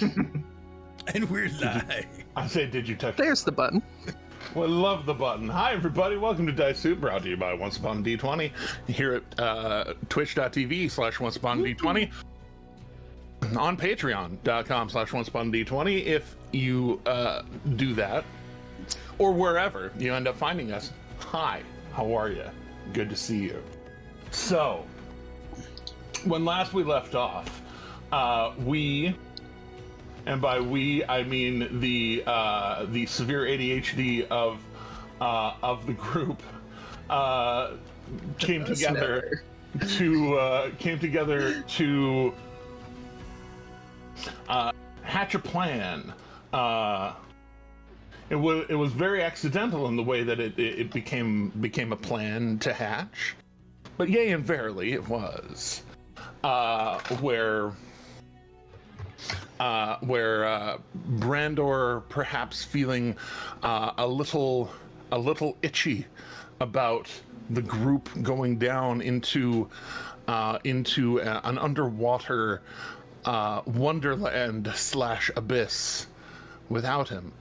And we're live. I say, did you touch? There's the button. Well, love the button. Hi, everybody. Welcome to Dice Soup, brought to you by Once Upon a D20 here at twitch.tv/OnceUponAD20. On patreon.com/OnceUponAD20. If you do that, or wherever you end up finding us. Hi, how are you? Good to see you. So, when last we left off, we, and by we I mean the severe ADHD of the group, came together to hatch a plan. It was very accidental in the way that it became a plan to hatch, but yea and verily it was. Where Brandor, perhaps feeling a little itchy about the group going down into an underwater wonderland / abyss without him,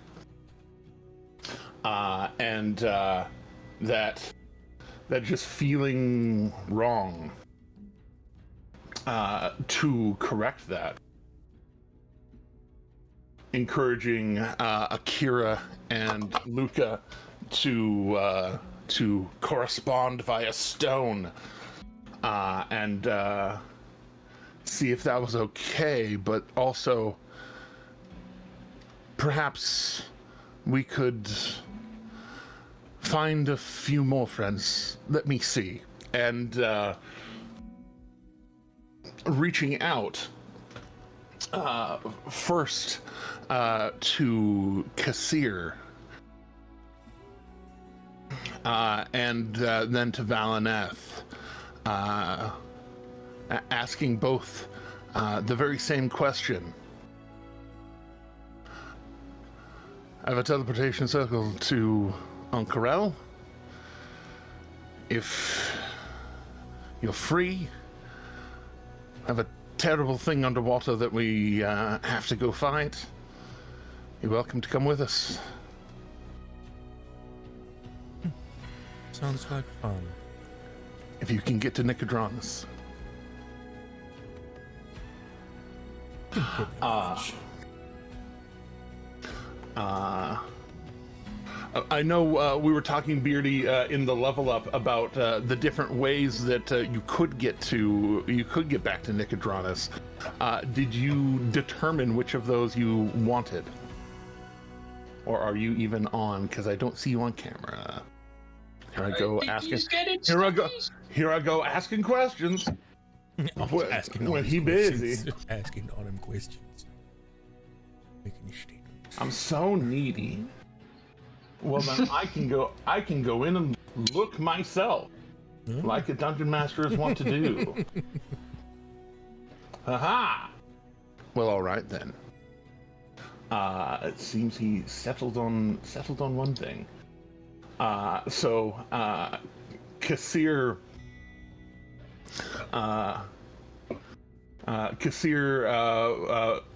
and that just feeling wrong. To correct that, encouraging Akira and Luca to correspond via stone, and see if that was okay, but also perhaps we could find a few more friends. Let me see. And reaching out first to Kassir, and then to Valineth, asking both the very same question. I have a teleportation circle to Ankarel. If you're free, I have a terrible thing underwater that we have to go fight. You're welcome to come with us. Sounds like fun. If you can get to Nicodranus. I know we were talking, Beardy, in the level up about the different ways that you could get back to Nicodranus. Did you determine which of those you wanted, or are you even on? Because I don't see you on camera. Here I go asking. Here I go asking questions. When he busy. Asking all them questions. Making statements. I'm so needy. Well, then I can go in and look myself, like a dungeon masters want to do. Aha! Well, all right then. It seems he settled on one thing. So Kassir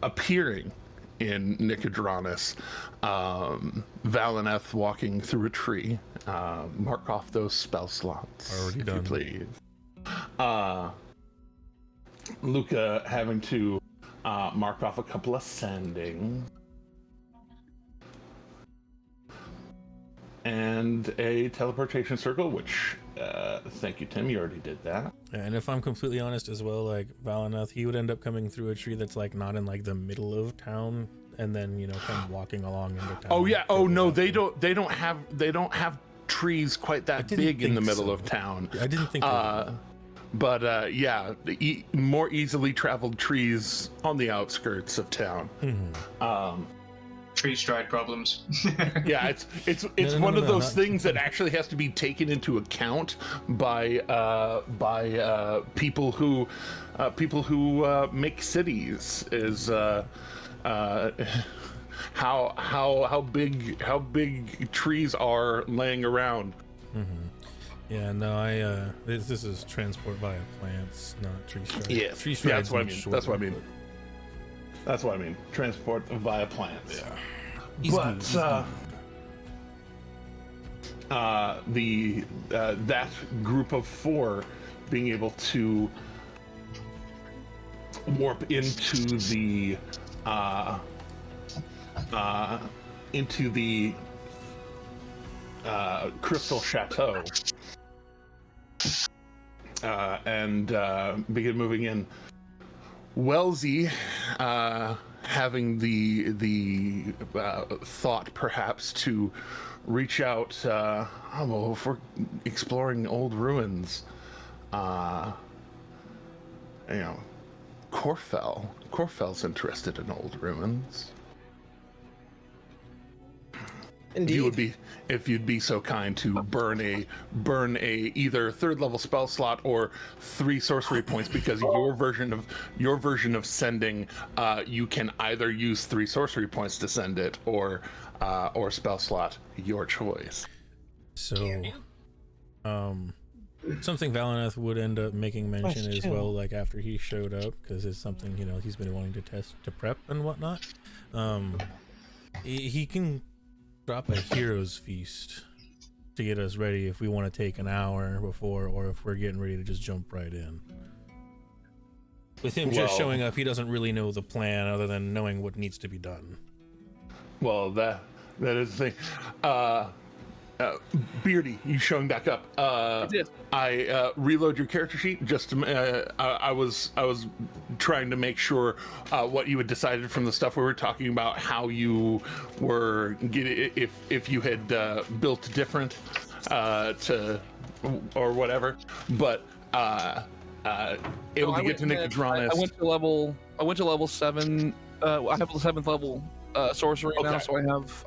appearing in Nicodranus, Valineth walking through a tree. Mark off those spell slots. Already if done. You please. Luca having to mark off a couple of sendings. And a teleportation circle, which, thank you, Tim, you already did that. And if I'm completely honest as well, like Valineth, he would end up coming through a tree that's like not in like the middle of town, and then come walking along into town. Oh yeah. Oh no, they don't have trees quite that big in the middle of town. I didn't think. But yeah, more easily traveled trees on the outskirts of town. Mm-hmm. Tree stride problems. Yeah, it's one of those things that actually has to be taken into account by people who make cities. Is how big trees are laying around. Mm-hmm. Yeah, no, this is transport via plants, not tree stride. Yeah, tree stride. That's what I mean. That's what I mean. Transport via plants. Yeah. That group of 4 being able to warp into the Crystal Chateau and begin moving in. Wellesley, having the thought perhaps to reach out for exploring old ruins. Corfell's interested in old ruins. Indeed. If you'd be so kind to burn a either 3rd level spell slot or 3 sorcery points, because your version of sending, you can either use 3 sorcery points to send it or spell slot, your choice. So, something Valineth would end up making mention as well, like after he showed up, because it's something he's been wanting to test to prep and whatnot. He can drop a hero's feast to get us ready if we want to take an hour before, or if we're getting ready to just jump right in. With him just showing up, he doesn't really know the plan other than knowing what needs to be done. Well, that is the thing. Beardy, you showing back up. I reload your character sheet just to, I was trying to make sure what you had decided from the stuff we were talking about, how you were getting, if you had built different to or whatever, but able to get to Nicodranus. I went to level 7. I have the 7th level sorcery now, so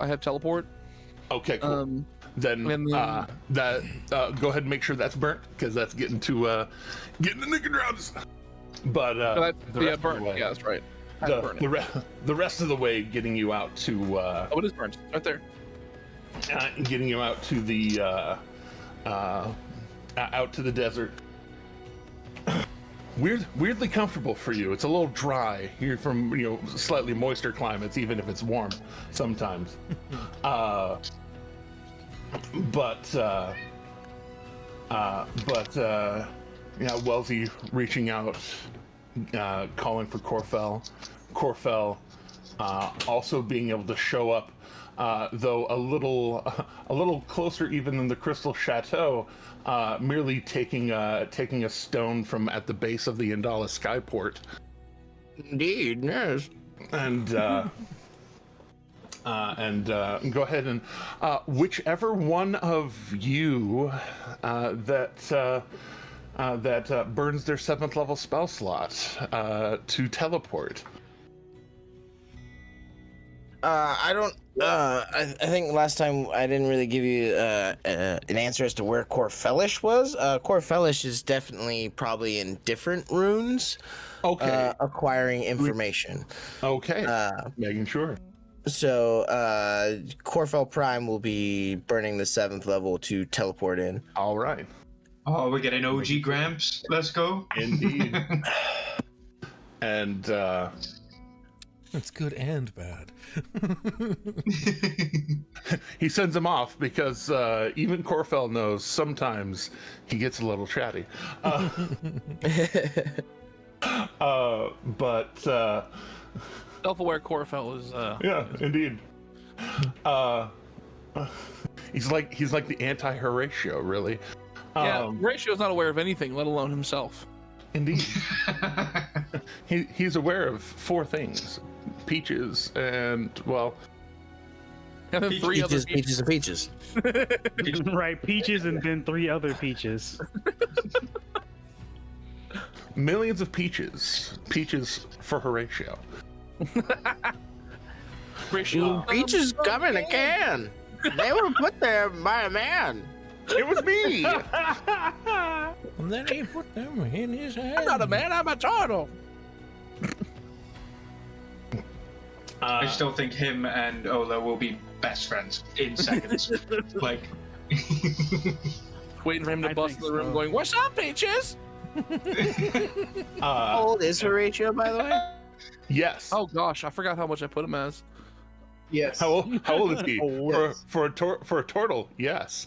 I have teleport. Okay, cool. Then go ahead and make sure that's burnt, because that's getting to Nicodranus. But burnt. Yeah, that's right. The rest of the way, getting you out to it is burnt right there. Getting you out to the desert. Weirdly comfortable for you. It's a little dry. You're from slightly moister climates, even if it's warm sometimes. Wellesley reaching out, calling for Corfell also being able to show up, though a little closer even than the Crystal Chateau, merely taking a stone from at the base of the Indala skyport. Indeed, yes. And go ahead and whichever one of you that burns their 7th level spell slot to teleport. I think last time I didn't really give you an answer as to where Corfellish was. Corfellish is definitely probably in different runes. Okay. Acquiring information. Okay. Making sure. So, Corfell Prime will be burning the 7th level to teleport in. All right. Oh, we're getting OG Gramps. Let's go. Indeed. And, It's good and bad. he sends him off because even Corfell knows sometimes he gets a little chatty. But Self-aware Corfell is. Yeah, indeed. He's like the anti-Horatio, really. Yeah, Horatio's not aware of anything, let alone himself. Indeed. He's aware of 4 things: peaches and and then 3 other peaches and peaches. Right, peaches and then 3 other peaches. millions of peaches for Horatio. Peaches come in a can. They were put there by a man. It was me. And then he put them in his hand. I'm not a man, I'm a turtle. I still think him and Ola will be best friends in seconds. Like, waiting for him to bust in the room, going, "What's up, Peaches?" How old is Horatio, by the way? Yes. Oh gosh, I forgot how much I put him as. Yes. How old is he? Yes. For a turtle, yes.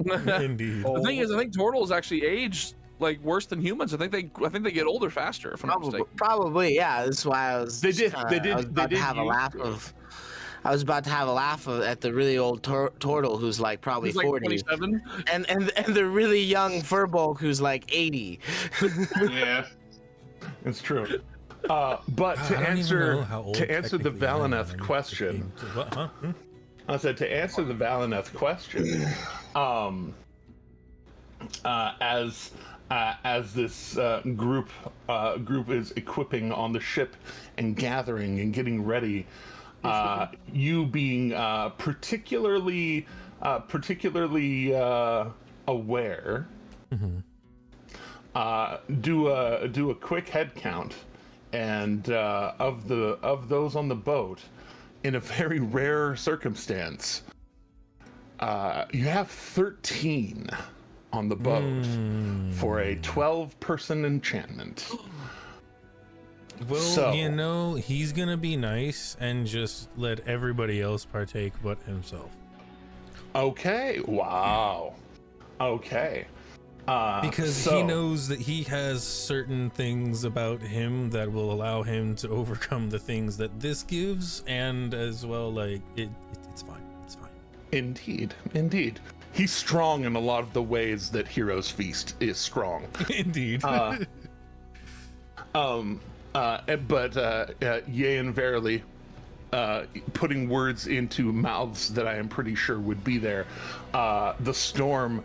Indeed. The thing is, I think turtles actually age like worse than humans. I think they get older faster. If I'm not mistaken. Probably, yeah. That's why I was. They did have a laugh of. I was about to have a laugh at the really old turtle who's like probably He's like 40, 27. and the really young furbulk who's like 80. Yeah. It's true. But to answer the Valineth question, What? Huh? I said to answer the Valineth question, as this group is equipping on the ship and gathering and getting ready, you being particularly aware, do a quick head count, and of those on the boat, in a very rare circumstance, you have 13 on the boat for a 12-person enchantment. Well, So- he's gonna be nice and just let everybody else partake but himself. Okay. Wow. Okay. Because he knows that he has certain things about him that will allow him to overcome the things that this gives, and as well, like, it's fine. It's fine. Indeed. He's strong in a lot of the ways that Hero's Feast is strong. Indeed. But yea and verily, putting words into mouths that I am pretty sure would be there. The Storm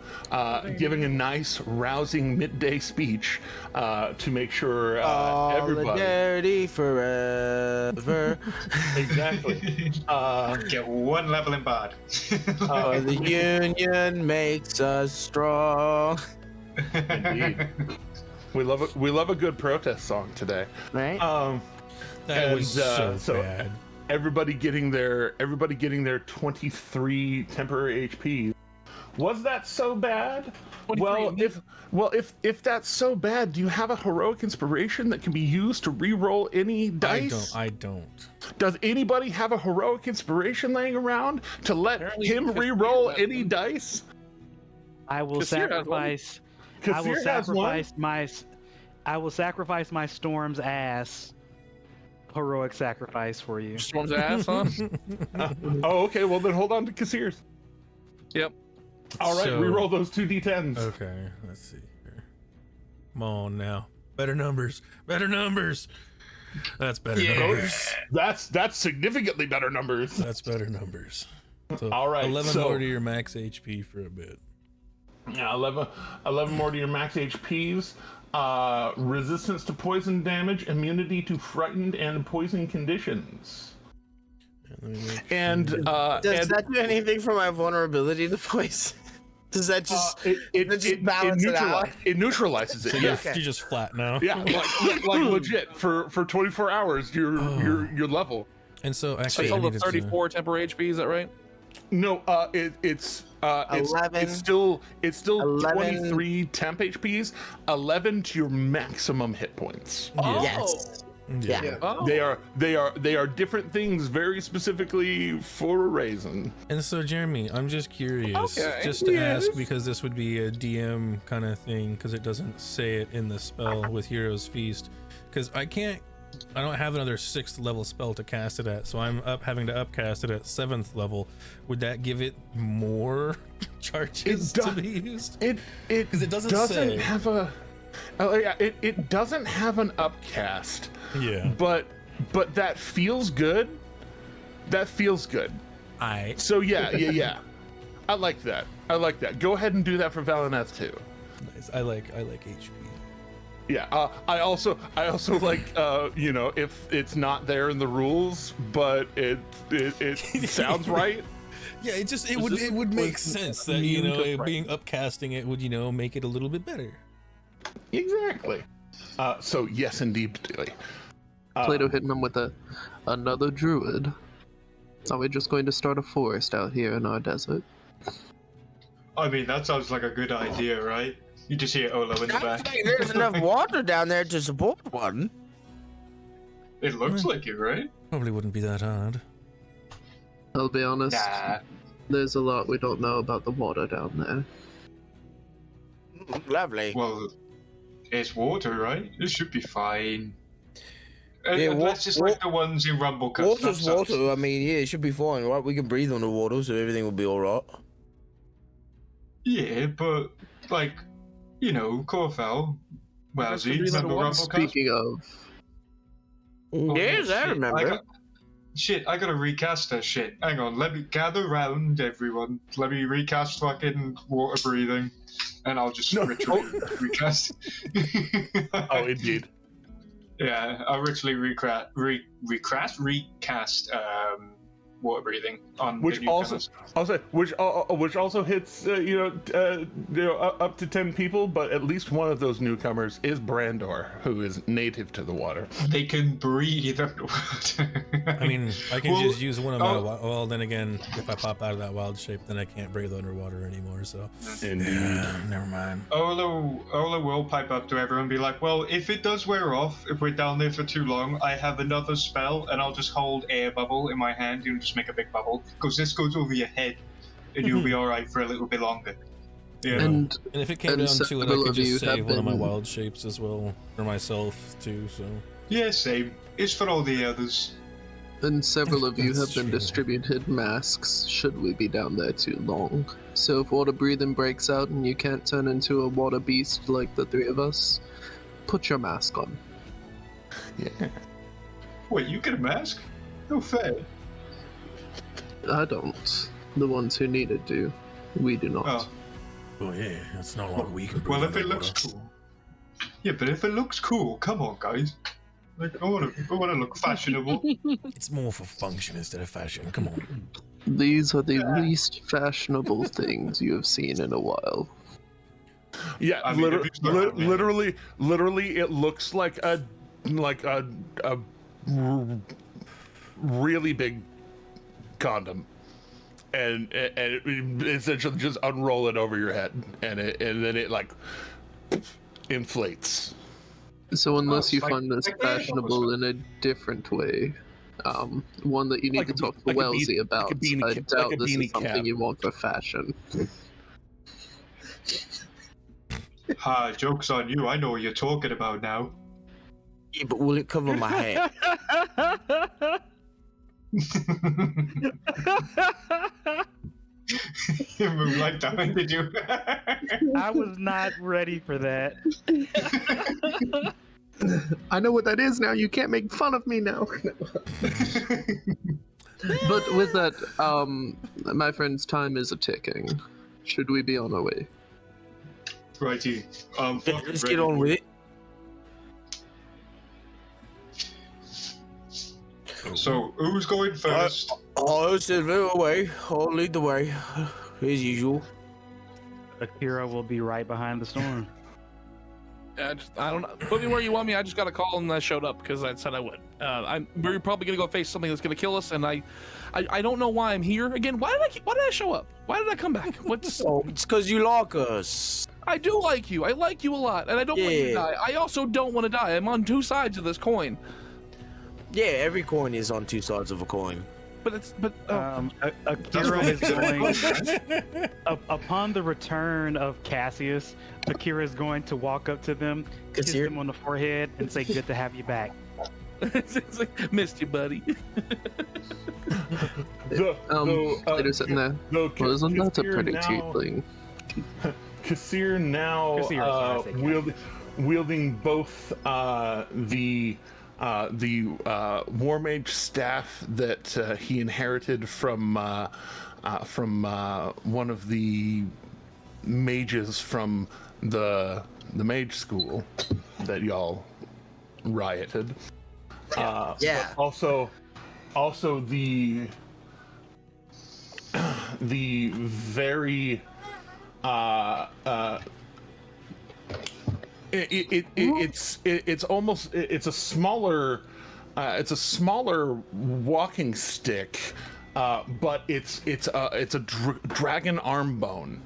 giving a nice, rousing midday speech to make sure everybody. Solidarity forever. Exactly. Get one level in bard. The union makes us strong. Indeed. We love a good protest song today. Right? That was so so bad. everybody getting their 23 temporary HP. Was that so bad? Well, if that's so bad, do you have a heroic inspiration that can be used to re-roll any dice? I don't. Does anybody have a heroic inspiration laying around to let him re-roll any dice? I will Kassir has one. sacrifice. I will Kassir has one. sacrifice my Storm's ass. Heroic sacrifice for you. Storm's ass, huh? Oh, okay. Well, then hold on to Kassir's. Yep. All right, So- re-roll those 2d10s. Okay, let's see here. Come on now. Better numbers. Better numbers. That's better numbers. That's significantly better numbers. That's better numbers. So All right, 11 so- more to your max HP for a bit. Yeah, 11 more to your max HPs. Resistance to poison damage, immunity to frightened and poison conditions. And Does that do anything for my vulnerability to poison? Does that just balance it out? It neutralizes it. So Yeah, you're just flat now. yeah, like legit. For 24 hours, you're level. And so I actually, I told him needed to, 34 temporary HP. Is that right? No, it's 11, still 11. 23 temp HPs, 11 to your maximum hit points. Oh. Yes. Yeah. Oh. They are different things very specifically for a reason. And so, Jeremy, I'm just curious, Okay. just to Yes. ask, because this would be a DM kind of thing, because it doesn't say it in the spell with Hero's Feast, because I don't have another 6th level spell to cast it at, so I'm having to upcast it at 7th level. Would that give it more charges to be used? It 'Cause it doesn't say. have a. Oh yeah, it doesn't have an upcast. Yeah. But that feels good. That feels good. So yeah. I like that. Go ahead and do that for Valineth too. Nice. I like HP. Yeah. I also like if it's not there in the rules, but it sounds right. Yeah, it would make sense that being upcasting it would make it a little bit better. Exactly. So yes, indeed. Plato hitting him with another druid. Are we just going to start a forest out here in our desert? I mean, that sounds like a good idea, right? You just hear Olo in the back. There's enough water down there to support one. It looks like it, right? Probably wouldn't be that hard. I'll be honest. Nah. There's a lot we don't know about the water down there. Lovely. Well, it's water, right? It should be fine. Yeah, Unless it's like the ones in Rumble Cups. Water's water. I mean, yeah, it should be fine, right? We can breathe underwater, so everything will be all right. Yeah, but like, you know, Corfell, Wowsy, remember Rumble Cups? Speaking of, Yes, I remember. I gotta recast that shit. Hang on, let me gather round, everyone. Let me recast fucking water breathing, and I'll just ritually recast. Oh, indeed. Yeah, I'll ritually recast water breathing on Which the new also which also hits up to 10 people, but at least one of those newcomers is Brandor, who is native to the water. They can breathe underwater. I mean, I can just use one of my. Well, then again, if I pop out of that wild shape, then I can't breathe underwater anymore. So, never mind. Ola will pipe up to everyone and be like, well, if it does wear off, if we're down there for too long, I have another spell, and I'll just hold air bubble in my hand and just make a big bubble, because this goes over your head, and you'll be alright for a little bit longer. Yeah. and if it came down to it, I could just save one of my wild shapes as well for myself too. So yeah, same. It's for all the others. And several of you have That's been true. distributed masks should we be down there too long. So if water breathing breaks out and you can't turn into a water beast like the three of us, put your mask on. Yeah. Wait, you get a mask? No fair. I don't. The ones who need it do. We do not. oh yeah, it's no longer we can breathe Well, if it underwater. looks cool. Yeah, but if it looks cool, come on, guys. Like, I want to look fashionable. It's more for function instead of fashion. Come on. These are the least fashionable things you have seen in a while. Yeah, I mean, if it's not, man. literally, it looks like a really big condom, and essentially just unroll it over your head, and then it like inflates. So unless you like- find this like fashionable in a different way, one that you need Like to a talk to like a Wellesley about, like a beanie I cap- doubt like a this beanie is something cap. you want for fashion. Ha, joke's on you. I know what you're talking about now. Yeah, but will it cover my head? You moved like that, did you? I was not ready for that. I know what that is now. You can't make fun of me now. But with that, my friend's time is a-ticking. Should we be on our way? Righty. Let's get on with it. So, who's going first? I'll send it away. I'll lead the way, as usual. Akira will be right behind the storm. I don't know. Put me where you want me. I just got a call and I showed up because I said I would. We're probably gonna go face something that's gonna kill us, and I don't know why I'm here again. Why did I show up? Why did I come back? What's? Oh, it's because you like us. I do like you. I like you a lot, and I don't want you to Yeah. die. I also don't want to die. I'm on two sides of this coin. Yeah, every coin is on two sides of a coin. Akira is going upon the return of Cassius. Akira is going to walk up to them, kiss Kassir? them on the forehead, and say, "Good to have you back." It's like, missed you, buddy. They're sitting there. Well, isn't that a pretty cute thing? Kassir now Kassir, sorry, I said wielding both the War Mage staff that he inherited from one of the mages from the mage school that y'all rioted. Yeah. But also the very it's a smaller walking stick, but it's a dragon arm bone,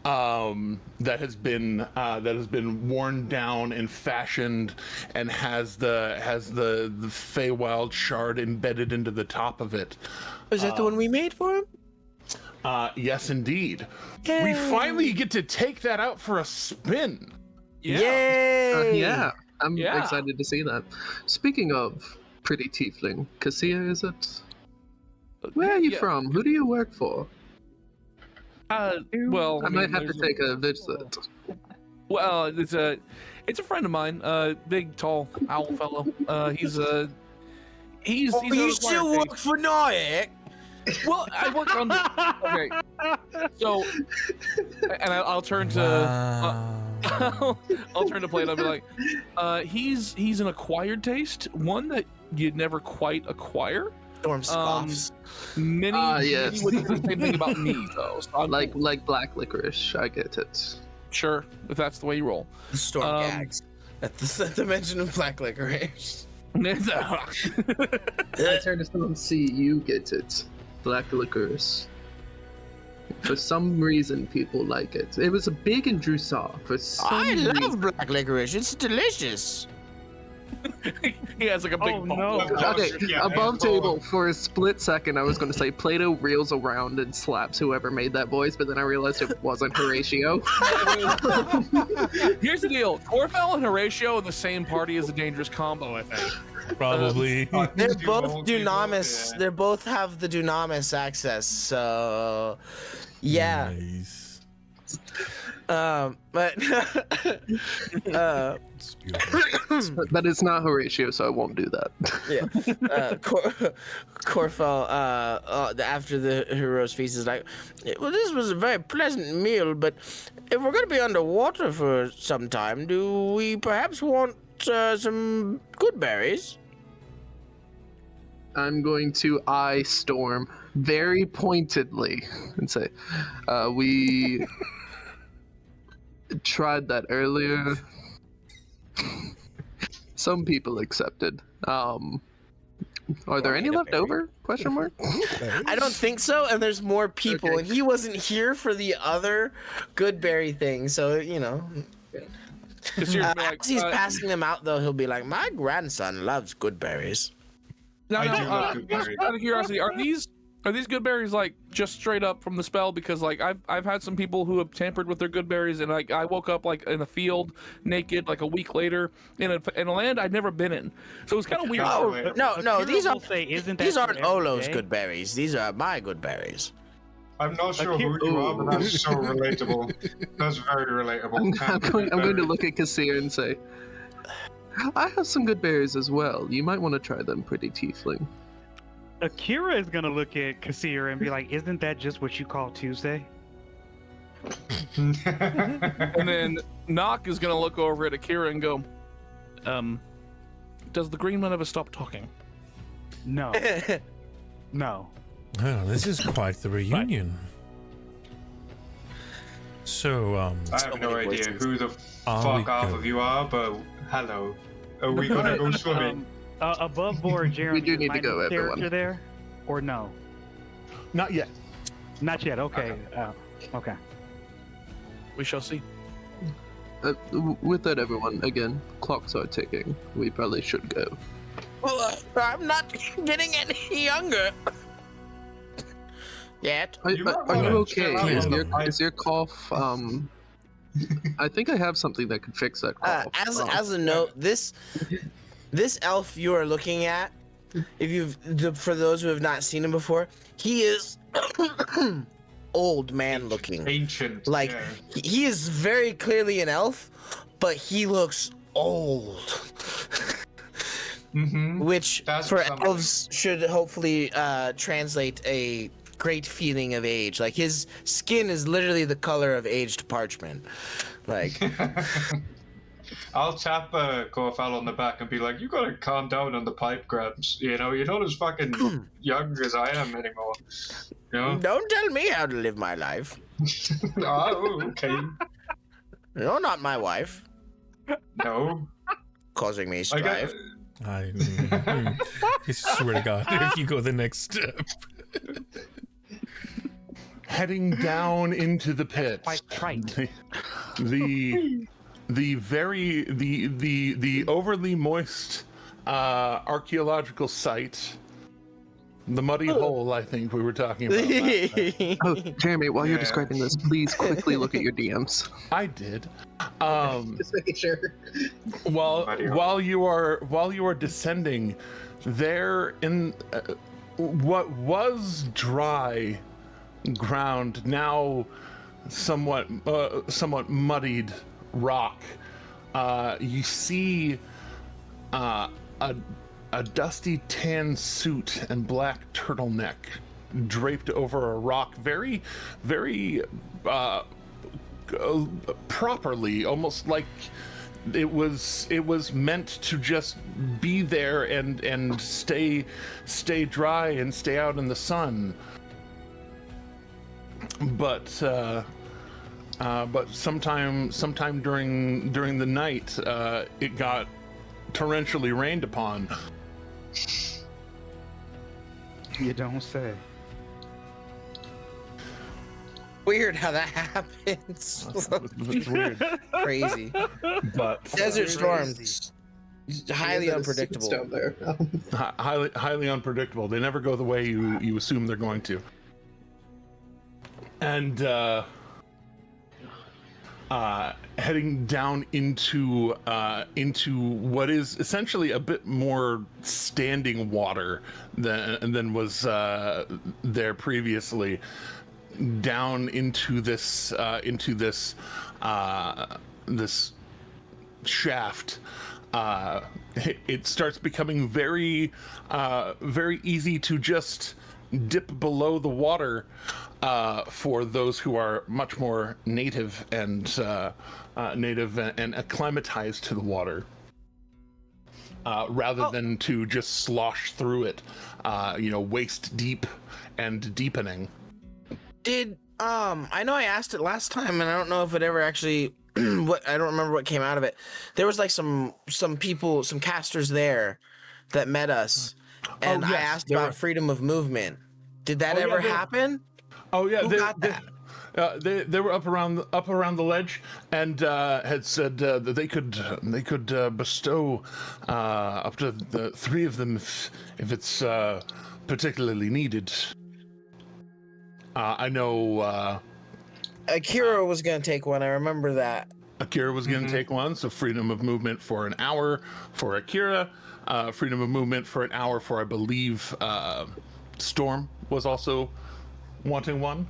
that has been worn down and fashioned, and has the Feywild shard embedded into the top of it. Is that the one we made for him? Yes, indeed. Yay. We finally get to take that out for a spin. Yay! Yeah, I'm Yeah. excited to see that. Speaking of pretty tiefling, Cassia, is it? Where are you from? Who do you work for? Well, I might have to there's take a visit. Well, it's a friend of mine, big, tall owl fellow. He's You an still acquired work for Nyack? taste. Well, I work on. Okay, so, and I'll turn to. I'll turn to Plato and be like, he's an acquired taste, one that you'd never quite acquire. Storm scoffs. Many yes. would do the same thing about me, though. So I'm Like black licorice, I get it. sure if that's the way you roll. Storm gags. At the mention of black licorice. I turn to someone, see, you get it. Black licorice. For some reason, people like it. It was a big in Drusar. For some I reason. love black licorice. It's delicious. He has like a big Oh, bump. no. Okay, Yeah, above and- table, for a split second, I was going to say Plato reels around and slaps whoever made that voice, but then I realized it wasn't Horatio. Here's the deal: Corfell and Horatio in the same party is a dangerous combo, I think. Probably. They're Two both old people, dunamis. yeah. They both have the dunamis access. So, yeah. Nice. But It's beautiful. But it's not Horatio, so I won't do that. yeah, Corfell, after the hero's feast is like, well, this was a very pleasant meal, but if we're going to be underwater for some time, do we perhaps want some good berries? I'm going to eye Storm very pointedly and say, we tried that earlier. Some people accepted. Are there any left over? Question mark. I don't think so, and there's more people, Okay. and he wasn't here for the other good berry thing, so, Because you're like, as he's passing them out, though, he'll be like, my grandson loves good berries. I do love good just berries. out of curiosity, are these good berries like just straight up from the spell? Because like I've had some people who have tampered with their good berries, and like I woke up like in a field naked like a week later in a land I'd never been in, so it was kind of weird. Oh, Relatable. no, Akira these will aren't say, isn't that these true aren't every Olo's day? good berries. These are my good berries. I'm not sure who you are, but that's so relatable. That's very relatable. I'm going to look at Cassia and say, I have some good berries as well. You might want to try them, pretty tiefling. Akira is gonna look at Cassia and be like, isn't that just what you call Tuesday? And then Nock is gonna look over at Akira and go, does the green one ever stop talking? No. No. Oh, this is quite the reunion. So, I have no many idea voices. who the On fuck we half go. of you are, but hello. Are we gonna go swimming? Above board, Jeremy. do need is to go, my everyone. character there, or no? Not yet. Not yet. Okay. Okay. We shall see. With that, everyone, again, clocks are ticking. We probably should go. Well, I'm not getting any younger. Yet. Are You might you wanna okay? chill out on the Is your cough? I think I have something that could fix that cough. As a note, this elf you are looking at, for those who have not seen him before, he is old man looking. Ancient. Like yeah. he is very clearly an elf, but he looks old. Mm-hmm. Which That's for something. elves should hopefully translate a great feeling of age. Like his skin is literally the color of aged parchment. Like I'll tap Corfell on the back and be like, "You gotta calm down on the pipe grabs. You know, you're not as fucking young as I am anymore. You know? don't tell me how to live my life. Oh, okay. You're not my wife, No, causing me I strife. get. I swear to God, if you go the next step. heading down into the pit. Quite trite. The overly moist archaeological site, the muddy hole, I think we were talking about last time. Oh, Jeremy, while you're describing this, please quickly look at your DMs. I did. Just making sure. While you are descending, there in what was dry ground, now somewhat muddied rock, you see a dusty tan suit and black turtleneck draped over a rock, very properly, almost like it was meant to just be there and stay dry and stay out in the sun. But sometime during the night, it got torrentially rained upon. You don't say. Weird how that happens. It's weird. Crazy. But Desert storms, highly Yeah, unpredictable. down there. highly unpredictable. They never go the way you assume they're going to. And heading down into what is essentially a bit more standing water than was there previously, down into this this shaft. It starts becoming very easy to just dip below the water for those who are much more native and acclimatized to the water, rather than to just slosh through it, waist deep and deepening. Did I know I asked it last time, and I don't know if it ever actually. I don't remember what came out of it. There was like some people, some casters there that met us, and I asked about freedom of movement. Did that ever happen? Oh yeah, Who got that? They were up around the ledge and had said that they could bestow up to the 3 of them if it's particularly needed. I know Akira was gonna take one. I remember that. Akira was going to take one, so freedom of movement for an hour for Akira, freedom of movement for an hour for, I believe, Storm was also wanting one.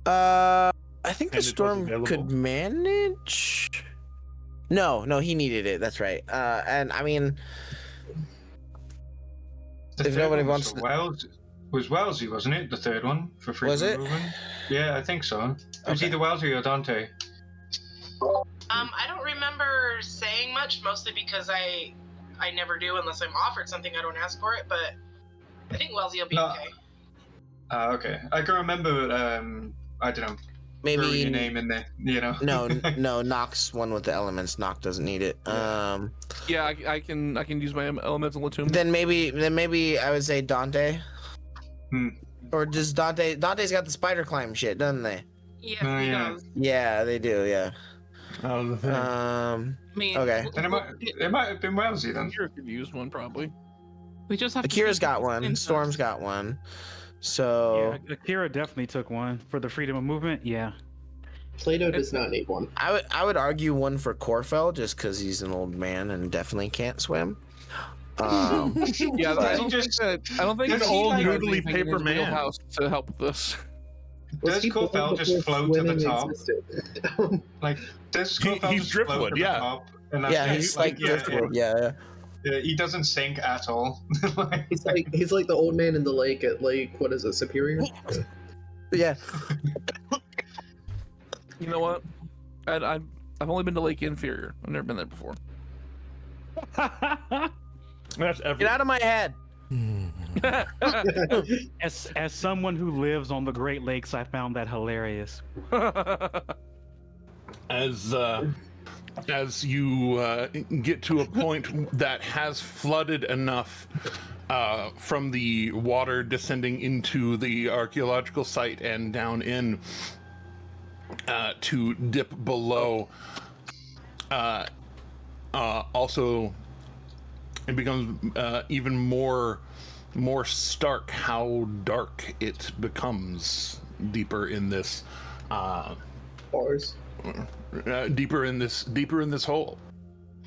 I think the And it was storm available? could manage. No, he needed it. That's right. And I mean, The If third nobody one wants was Wellesley, wasn't it? The third one for freedom Was of it? movement? Yeah, I think so. It was Okay. either Wellesley or Dante. I don't remember saying much, mostly because I never do unless I'm offered something. I don't ask for it, but I think Wellesley will be No. okay. Okay. I can remember, I don't know, throwing your maybe name in there, no. Nox one with the elements. Nox doesn't need it. Yeah, I can use my elemental attunement. Then maybe I would say Dante. Or does Dante's got the spider climb shit, doesn't they? Yeah, he yeah. does. Yeah, they do. Yeah. That was the thing. I mean, Okay. Then it might have been Wellesley then. Akira could use one probably. we just have to Akira's see got who's one. in Storm's first. got one. So Yeah, Akira definitely took one for the freedom of movement. Yeah. Plato does not need one. I would argue one for Corfell just because he's an old man and definitely can't swim. Yeah, I don't think An it's old noodly paper man. house to help with this. Does he born Corfell just before float to the swimming top? existed? Like, does He- Corfell he's just float driftwood, to the yeah. top? And that's Yeah, it? he's like driftwood. Yeah. He doesn't sink at all. Like, he's like the old man in the lake at what is it, Superior? Yeah. You know what? I've only been to Lake Inferior. I've never been there before. That's Get out of my head. As someone who lives on the Great Lakes, I found that hilarious. as you get to a point that has flooded enough from the water descending into the archaeological site and down in to dip below. Also, it becomes even more stark how dark it becomes deeper in this Bars. deeper in this hole.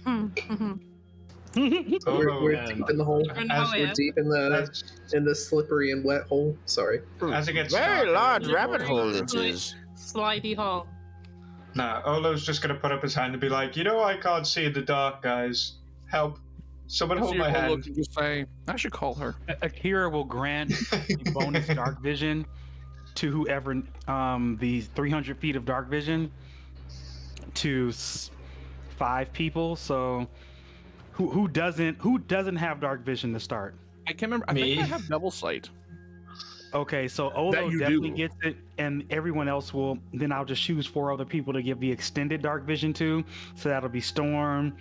We're deep in the hole. We're deep in the slippery and wet hole. Sorry. As it gets Very darker, large rabbit hole it is. Slidey hole. Nah, Olo's just gonna put up his hand and be like, I can't see in the dark, guys. Help. Someone hold my hand. Look and just say, I should call her. Akira will grant a bonus dark vision to whoever the 300 feet of dark vision to 5 people. So who doesn't have dark vision to start? I can't remember. I think I have double sight. Okay, so Olo That you definitely do. gets it, and everyone else will. Then I'll just choose 4 other people to give the extended dark vision to. So that'll be Storm.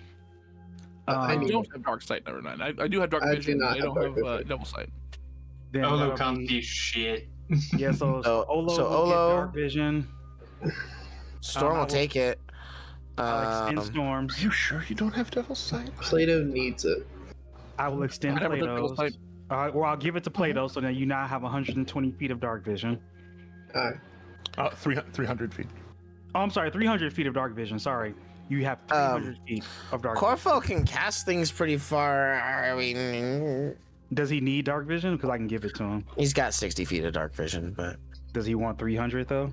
I don't have dark sight. Never mind. I do have dark I do vision. not I have don't dark have vision. double sight. Then Olo that'll can't be- see shit. Yeah, so Olo so will Olo- get dark vision. Storm I will will- take it. I'll extend Um, Storms. Are you sure you don't have devil sight? Plato needs it. I will extend I never did double Plato's. sight. Or I'll give it to Plato, so that you now have 120 feet of dark vision. 300 feet. Oh, I'm sorry, 300 feet of dark vision. Sorry, you have 300 feet of dark vision. Corfel can cast things pretty far. I mean, Does he need dark vision? Because I can give it to him. he's got 60 feet of dark vision, but Does he want 300 though?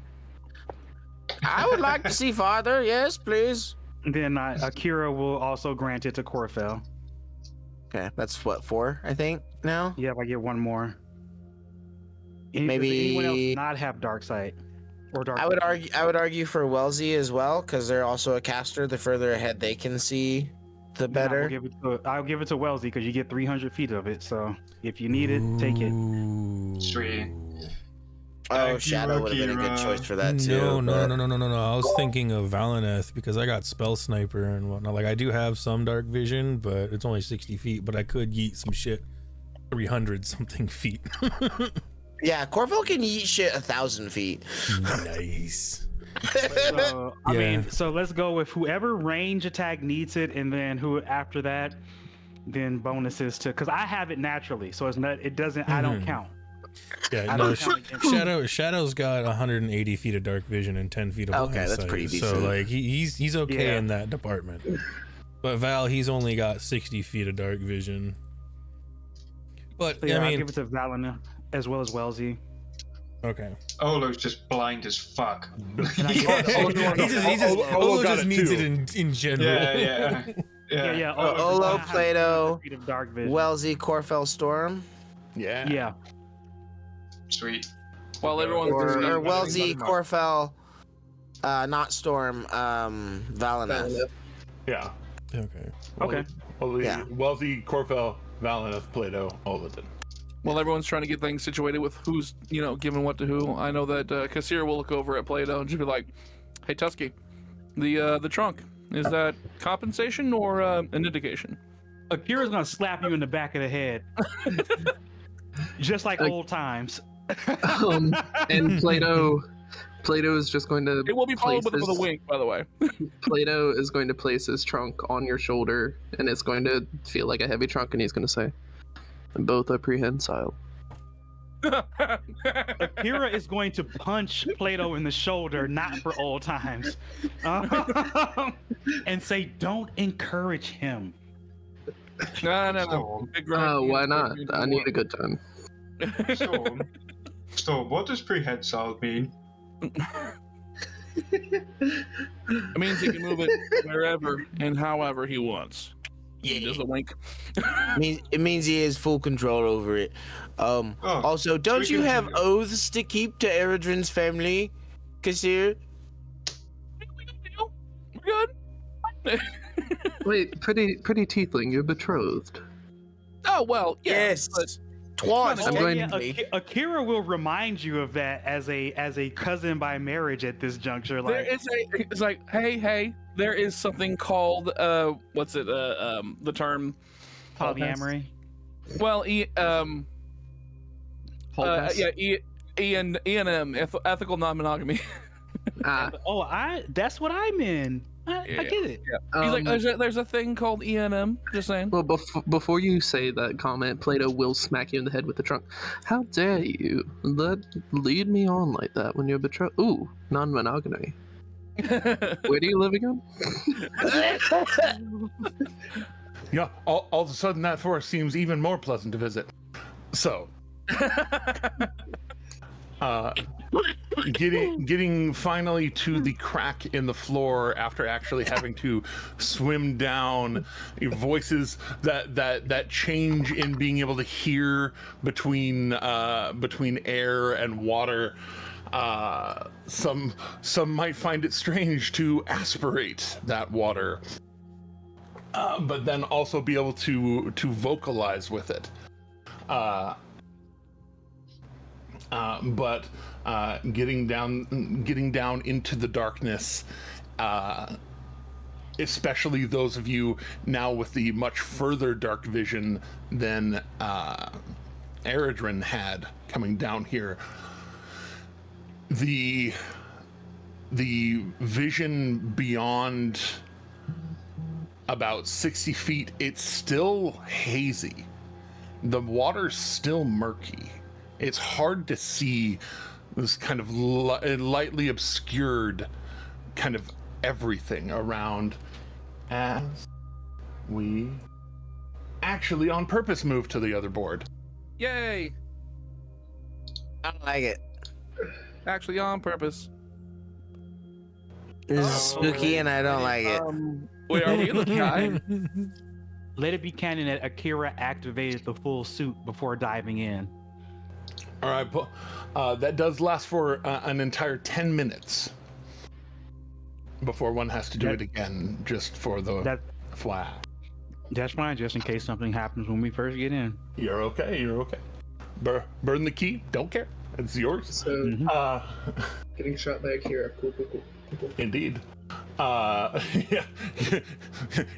I would like to see farther. Yes, please. Then Akira will also grant it to Corfel. Okay, that's what, 4, I think, now? Yeah, if I get one more. Does Maybe- anyone else not have dark sight or dark? I would argue for Wellesley as well, because they're also a caster. The further ahead they can see, the Then better. I'll give it to Wellesley because you get 300 feet of it. So if you need it, take it. Sweet. Oh, Thank you, Shadow would have been a good Akira. choice for that too. No. but- I was thinking of Valineth because I got Spell Sniper and whatnot. Like, I do have some dark vision, but it's only 60 feet. But I could yeet some shit 300 something feet. Yeah, Corfel can eat shit 1,000 feet. Nice. So, I Yeah. mean, so let's go with whoever range attack needs it, and then who after that, then bonuses to because I have it naturally, so it's not. It doesn't. I don't count. Yeah, I no, don't count against Shadow's got 180 feet of dark vision and 10 feet of Okay, blind that's sight. pretty So decent. like he's okay Yeah. in that department. But Val, he's only got 60 feet of dark vision. But So, yeah, I I'll mean, give it to Valina as well as Wellesley. okay. Olo's just blind as fuck. And I give it to he just Olo got just it needs too. it in general. yeah. Olo, has Plato, 300 feet of dark vision. Wellesley, Corfel, Storm, Yeah. yeah. Sweet. While everyone's or Wellesley, Corfel, not Storm, Valineth. Yeah. Okay. Okay. Yeah. Wellesley, Corfel, Valineth, Plato, Olden. While everyone's trying to get things situated with who's giving what to who, I know that Kassir will look over at Plato and just be like, "Hey Tusky, the trunk, is that compensation or an indication?" Akira's gonna slap you in the back of the head, just like old times. And Plato is just going to. It will be followed with place a his- wink, by the way. Plato is going to place his trunk on your shoulder, and it's going to feel like a heavy trunk, and he's going to say, "Both are prehensile." Akira is going to punch Plato in the shoulder, not for old times, and say, "Don't encourage him." No. Big grind. Oh, why not? I need a good time. Storm, what does prehensile mean? It means he can move it wherever and however he wants. He does the wink. It means he has full control over it. Also, don't we you have continue? oaths to keep to Eredrin's family, Kassir? We're good. Wait, pretty tiefling, you're betrothed. Oh well, yeah, Yes. but Twice. I'm going- technically. Akira will remind you of that as a cousin by marriage at this juncture. Like, It's like, hey, there is something called what's it? The term. polyamory. Well, Pass. E&M, ethical non-monogamy. Oh, that's what I'm in. I get it. He's like, there's a thing called E&M. Just saying. Well, before you say that comment, Plato will smack you in the head with the trunk. How dare you lead me on like that when you're betrothed? Ooh, non-monogamy. Where do you live again? Yeah, all of a sudden that forest seems even more pleasant to visit. So, getting finally to the crack in the floor after actually having to swim down, voices that change in being able to hear between air and water. Some might find it strange to aspirate that water, but then also be able to vocalize with it. But getting down into the darkness, especially those of you now with the much further dark vision than Eredrin had coming down here, the vision beyond about 60 feet, it's still hazy. The water's still murky. It's hard to see this kind of lightly obscured kind of everything around as we actually on purpose move to the other board. Yay! I don't like it. Actually, on purpose. This is spooky, and I don't like it. Wait, are we in the sky? Let it be canon that Akira activated the full suit before diving in. All right, that does last for an entire 10 minutes before one has to do it again, just for the flat. That's fine, just in case something happens when we first get in. You're okay. You're okay. Burn the key. Don't care. It's yours. So, getting shot by Akira. Cool. Indeed. Yeah.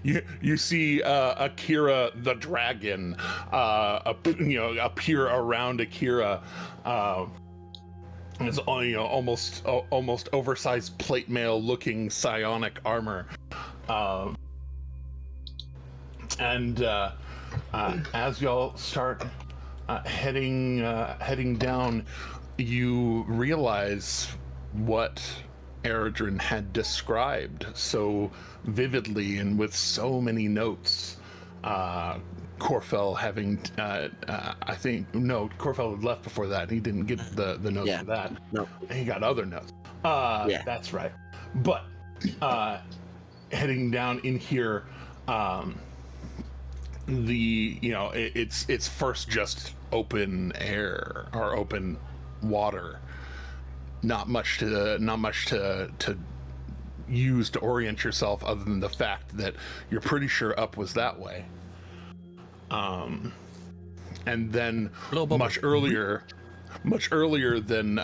you see Akira the dragon appear around Akira. It's almost oversized plate mail looking psionic armor. And as y'all start heading down, you realize what Eredrin had described so vividly and with so many notes. Corfell having, Corfell had left before that. He didn't get the notes for that. No. He got other notes. That's right. But heading down in here, it's first just open air or open water. Not much to use to orient yourself, other than the fact that you're pretty sure up was that way. And then much earlier than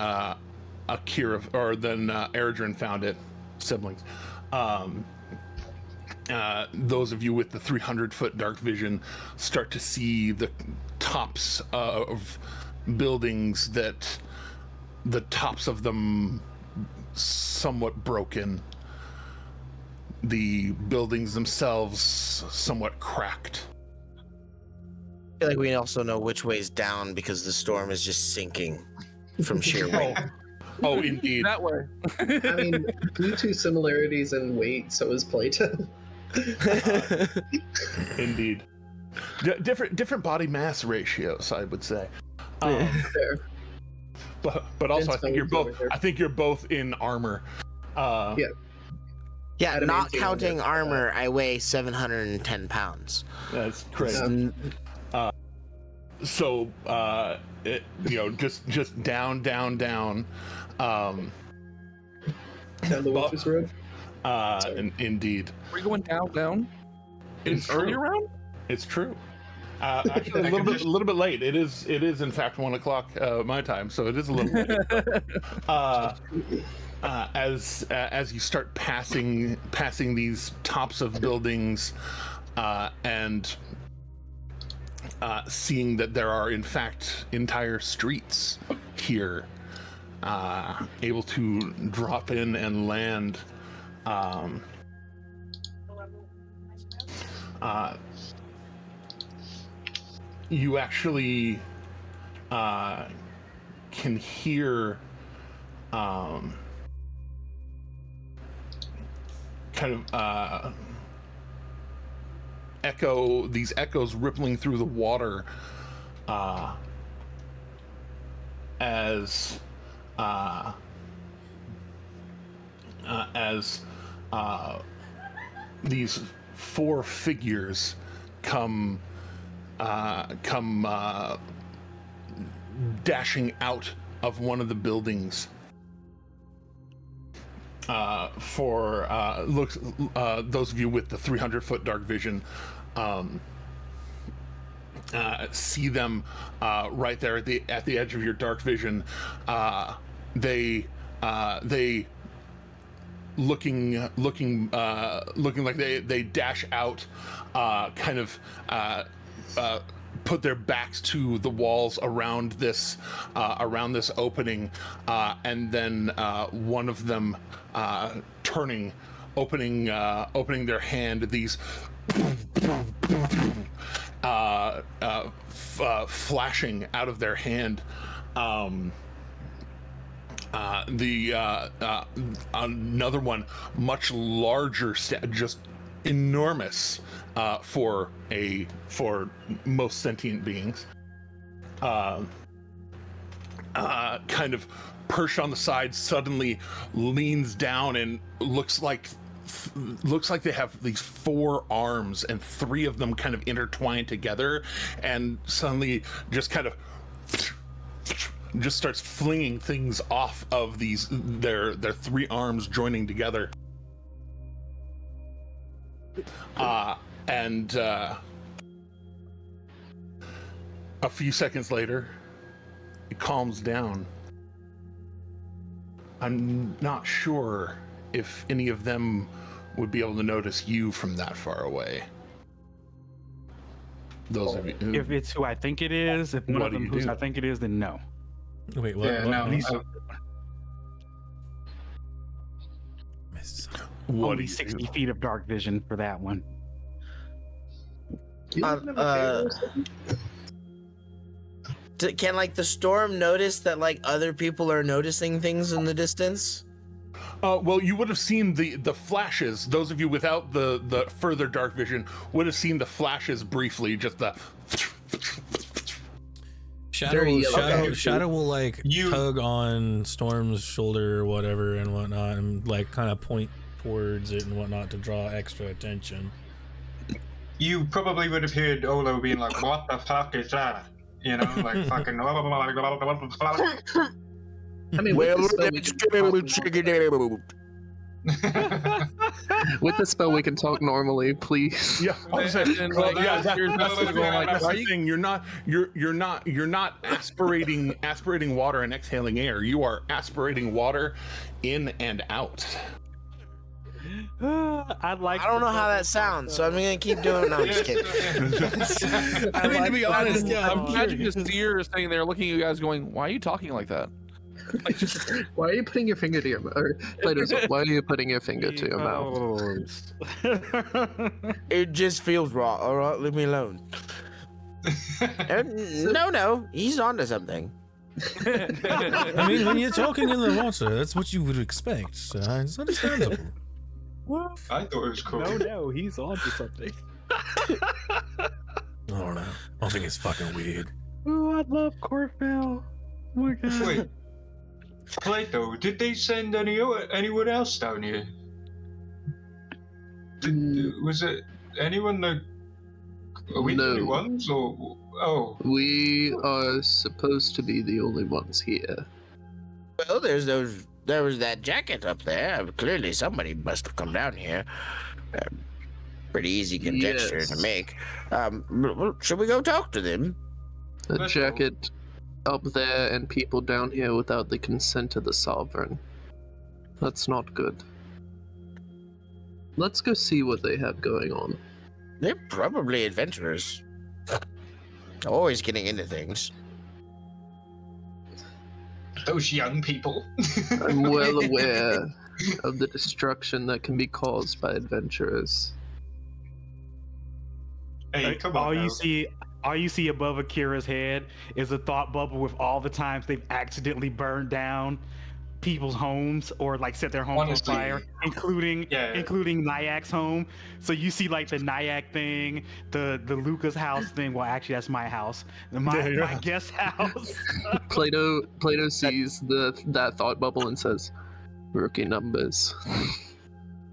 Akira or than Eredrin found it, siblings. Those of you with the 300-foot dark vision start to see the tops of buildings that the tops of them somewhat broken, the buildings themselves somewhat cracked. I feel like we also know which way's down because the storm is just sinking from sheer weight. Oh, indeed. That way. I mean, due to similarities in weight, so is Plato. Indeed. Different body mass ratios, I would say. Fair. But also, I think you're both in armor. Yeah. Yeah, Gotta not maintain counting it. armor, I weigh 710 pounds. That's crazy. So, just down. Down the Witch's Road. Indeed. We're going down. It's Earlier true. round? It's true. Actually, a little bit late. It is in fact 1 o'clock my time, so it is a little late. As you start passing these tops of buildings, and seeing that there are in fact entire streets here, able to drop in and land. You actually can hear kind of these echoes rippling through the water as these 4 figures come dashing out of one of the buildings. Looks those of you with the 300-foot dark vision see them right there at the edge of your dark vision. They looking like they dash out, kind of put their backs to the walls around this opening, and then one of them opening their hand. These flashing out of their hand. Another one, much larger, just enormous for most sentient beings, kind of perched on the side, suddenly leans down and looks like they have these 4 arms, and 3 of them kind of intertwined together, and suddenly just kind of just starts flinging things off of their 3 arms joining together. And a few seconds later, it calms down. I'm not sure if any of them would be able to notice you from that far away. Those of you If it's who I think it is, if one of them who I think it is, then no. Wait, what? Yeah, no. Only 60 feet of dark vision for that one. Can like the storm notice that like other people are noticing things in the distance? Well, you would have seen the flashes. Those of you without the further dark vision would have seen the flashes briefly, just the Shadow will like tug on Storm's shoulder or whatever and whatnot, and like kind of point towards it and whatnot to draw extra attention. You probably would have heard Olo being like, "What the fuck is that?" You know, like fucking. I mean, with the spell we can talk normally, please. Yeah, that's the thing. You're not aspirating water and exhaling air. You are aspirating water in and out. I don't know how that sounds, so I'm gonna keep doing it. No, I'm just kidding. I mean, to be honest, I'm imagining this deer sitting there looking at you guys going, "Why are you talking like that?" Why are you putting your finger to your mouth? Or why are you putting your finger to your mouth? It just feels raw. All right, leave me alone. No, he's onto something. I mean, when you're talking in the water, that's what you would expect. It's understandable. I thought it was cool. No, he's onto something. I don't know. I think it's fucking weird. Ooh, I love Corfell. Oh my god. Wait, Plato, did they send anyone else down here? Was it anyone that... Are we the only ones, or... Oh. We are supposed to be the only ones here. Well, there was that jacket up there. Clearly somebody must have come down here. pretty easy conjecture Yes. to make. Should we go talk to them? A Let's go. jacket up there and people down here without the consent of the sovereign. That's not good. Let's go see what they have going on. They're probably adventurers. Always getting into things. Those young people. I'm well aware of the destruction that can be caused by adventurers. Hey, come on. All you see above Akira's head is a thought bubble with all the times they've accidentally burned down people's homes or like set their homes Honestly, on fire, including yeah. Nyak's home. So you see like the Nyack thing, the Lucas house thing. Well, actually, that's my house, my guest house. Plato sees that thought bubble and says, "Rookie numbers."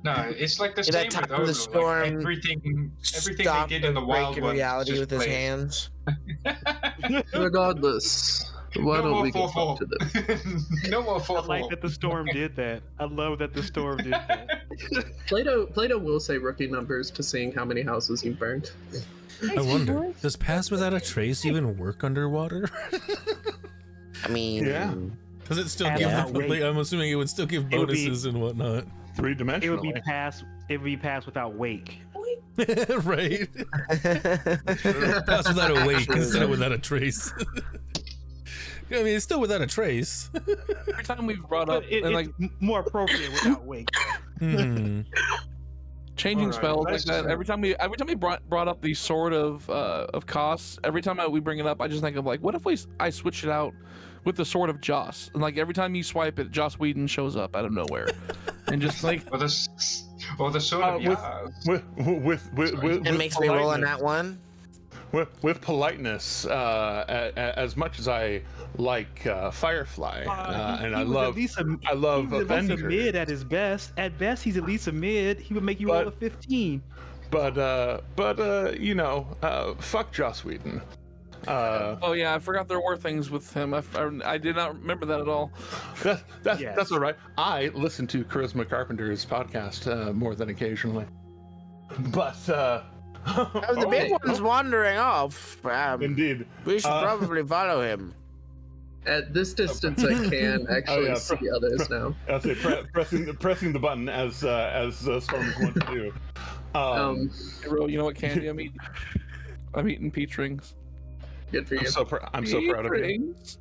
No, it's like the At same that time with of the Ono. storm, Like everything they Stop did in the Wild breaking Ones. reality just with his played. hands. Regardless, why No don't more we go 4-4. talk to them? No more I 4-4. like that the storm did that. I love that the storm did that. Plato will say rookie numbers to seeing how many houses he burned. I wonder, does Pass Without a Trace even work underwater? I mean, Yeah. Does it still Pass give? Without Like, Weight. I'm assuming it would still give It would be- bonuses and whatnot. It would be Three-dimensionally. pass. It would be pass without wake. Right. Pass without a wake instead of without a trace. I mean, it's still without a trace. Every time we've brought up But and like it's more appropriate without wake. Hmm. changing Alright, spells nice like that, to every time we brought up the sword of costs, every time we bring it up, I just think of like, what if I switch it out with the sword of Joss, and like every time you swipe it, Joss Whedon shows up out of nowhere, and just like Or the sword of with- Yaz. With it makes me roll on politeness- that one. With politeness, as much as I like Firefly, and I love Avengers. Avengers, Mid at his best. At best, he's at least a mid. He would make you roll a 15. but you know, fuck Joss Whedon. oh yeah, I forgot there were things with him. I did not remember that at all. That's all right. I listen to Charisma Carpenter's podcast more than occasionally, but Oh, the big one's wandering off. indeed. We should probably follow him. At this distance, I can actually yeah, see others now. I'll say pressing the button as Storm is wont to do. Hey, Ro, you know what candy I'm eating? I'm eating peach rings. Good for you. I'm so proud of you. Rings?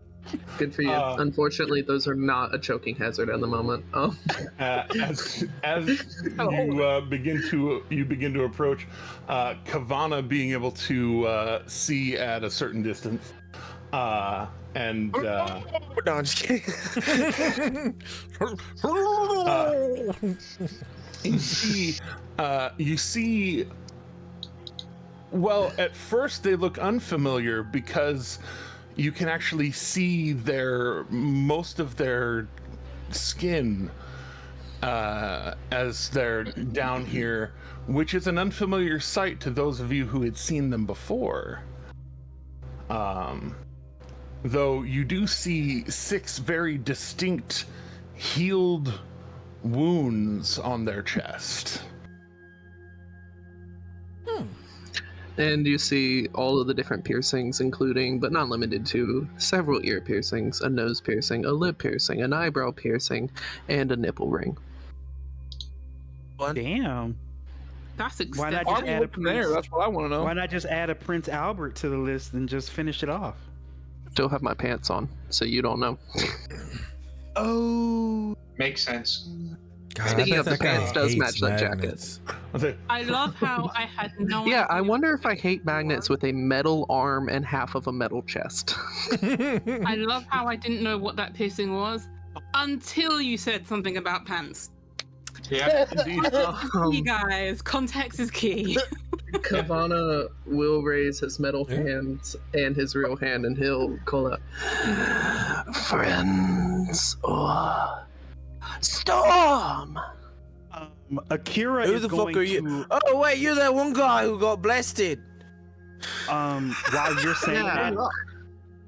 Good for you. Unfortunately, those are not a choking hazard at the moment. Oh, As you begin to approach, Kavana being able to see at a certain distance, and No, I'm just kidding. you see. Well, at first they look unfamiliar because you can actually see most of their skin as they're down here, which is an unfamiliar sight to those of you who had seen them before. Though you do see 6 very distinct healed wounds on their chest. and you see all of the different piercings, including, but not limited to, several ear piercings, a nose piercing, a lip piercing, an eyebrow piercing, and a nipple ring. Damn. That's Why not extensive. just Why are we add a looking there? Prince? That's what I want to know. Why not just add a Prince Albert to the list and just finish it off? Still have my pants on, so you don't know. Oh. Makes sense. God, Speaking I bet of, the that guy pants does hates match that jacket. magnets. I love how I had no Yeah, I idea wonder what if I hate magnets with a metal arm and half of a metal chest. I love how I didn't know what that piercing was until you said something about pants. Yeah. You guys, context is key. Kavana will raise his metal Yeah. hands and his real hand, and he'll call out, "Friends or storm." Akira Who is the going fuck are you? to, Oh wait, you're that one guy who got blasted. while you're saying Yeah. that,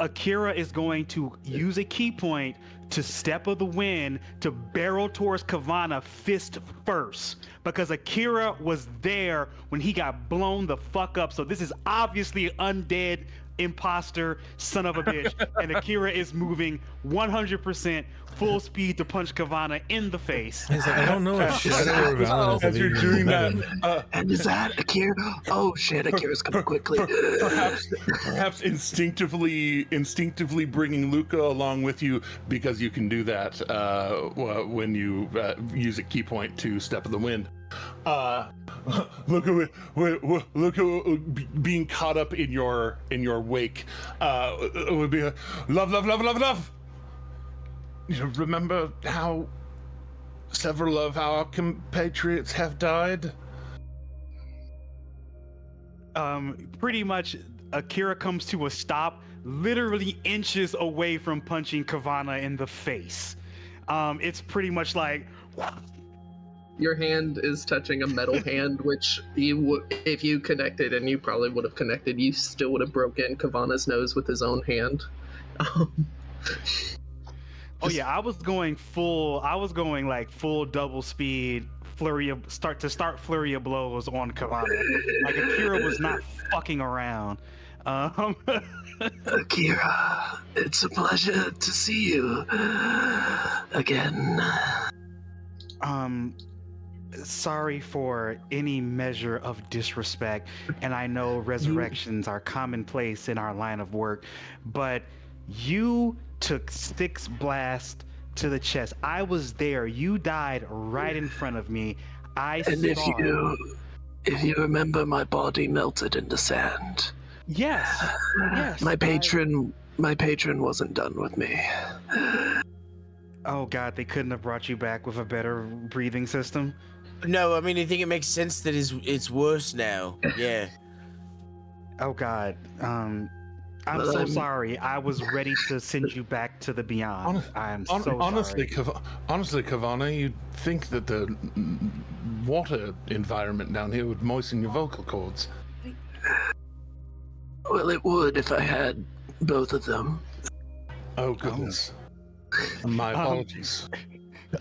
Akira is going to use a key point to Step of the Wind to barrel towards Kavana fist first, because Akira was there when he got blown the fuck up. So this is obviously an undead imposter son of a bitch, and Akira is moving 100% full speed to punch Kavana in the face. He's like, I don't know if Shadow or Valor. As you're doing that, And is that Akira? Oh shit, Akira's coming quickly. perhaps instinctively bringing Luca along with you, because you can do that when you use a key point to Step of the Wind. Luca being caught up in your wake would be a love. You remember how several of our compatriots have died? Pretty much Akira comes to a stop, literally inches away from punching Kavana in the face. It's pretty much like Your hand is touching a metal hand, which if you connected, and you probably would have connected, you still would have broken Kavana's nose with his own hand. Oh yeah, I was going like full double speed flurry of flurry of blows on Kavana. Like Akira was not fucking around. Akira, it's a pleasure to see you again. Sorry for any measure of disrespect, and I know resurrections are commonplace in our line of work, but you took 6 blasts to the chest. I was there. You died right in front of me. And if you remember, my body melted into sand. Yes. My patron wasn't done with me. Oh God, they couldn't have brought you back with a better breathing system. No, I mean, I think it makes sense that it's worse now. Yeah. Oh God. I'm so sorry. I was ready to send you back to the beyond. I'm so sorry. Honestly, Kavana, you'd think that the water environment down here would moisten your vocal cords. Well, it would if I had both of them. Oh, goodness. My apologies.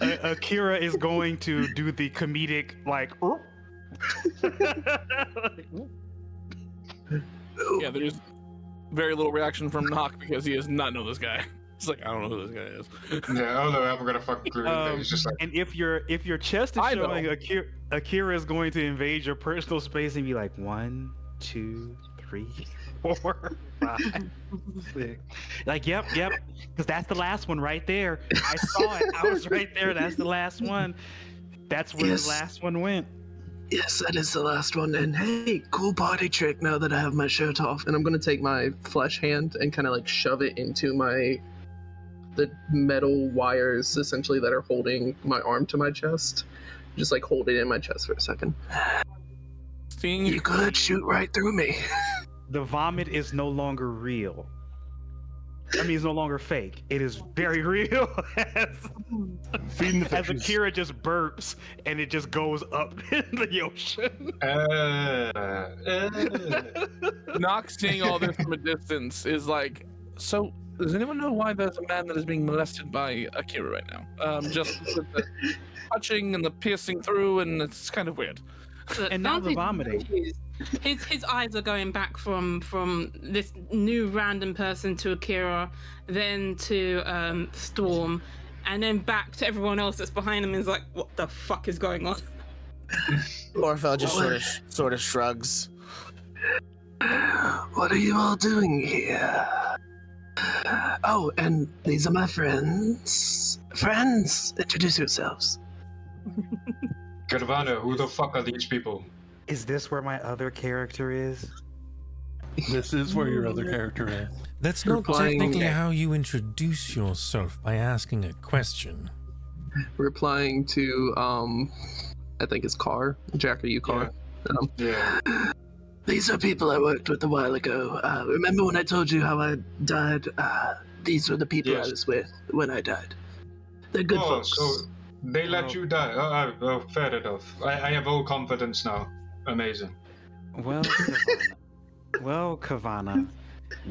Akira is going to do the comedic, like... Yeah, there's very little reaction from Nock because he does not know this guy. It's like, I don't know who this guy is. Yeah, although I'm gonna fucking clue he's just like... And if your chest is showing, Akira is going to invade your personal space and be like, 1, 2, 3, 4, 5, 6. Like, yep, because that's the last one right there. I saw it. I was right there. That's the last one. That's where the last one went. Yes, that is the last one. And hey, cool party trick now that I have my shirt off. And I'm going to take my flesh hand and kind of like shove it into the metal wires essentially that are holding my arm to my chest. Just like hold it in my chest for a second. You could shoot right through me. The vomit is no longer real. I mean, it's no longer fake. It is very real. As Akira just burps and it just goes up in the ocean. Nock seeing all this from a distance is like, so does anyone know why there's a man that is being molested by Akira right now? Just with the touching and the piercing through, and it's kind of weird. And now the vomiting. His eyes are going back from this new random person to Akira, then to Storm, and then back to everyone else that's behind him. And is like, what the fuck is going on? Orfel just sort of shrugs. What are you all doing here? Oh, and these are my friends. Friends, introduce yourselves. Kavana, who the fuck are these people? Is this where my other character is? This is where your other character is. That's not technically how you introduce yourself, by asking a question. Replying to, I think it's Carr. Jack, are you Carr? Yeah. These are people I worked with a while ago. Remember when I told you how I died? These were the people I was with when I died. They're good folks. So they let you die. Oh, fair enough. I have all confidence now. Amazing. Well, Kavana,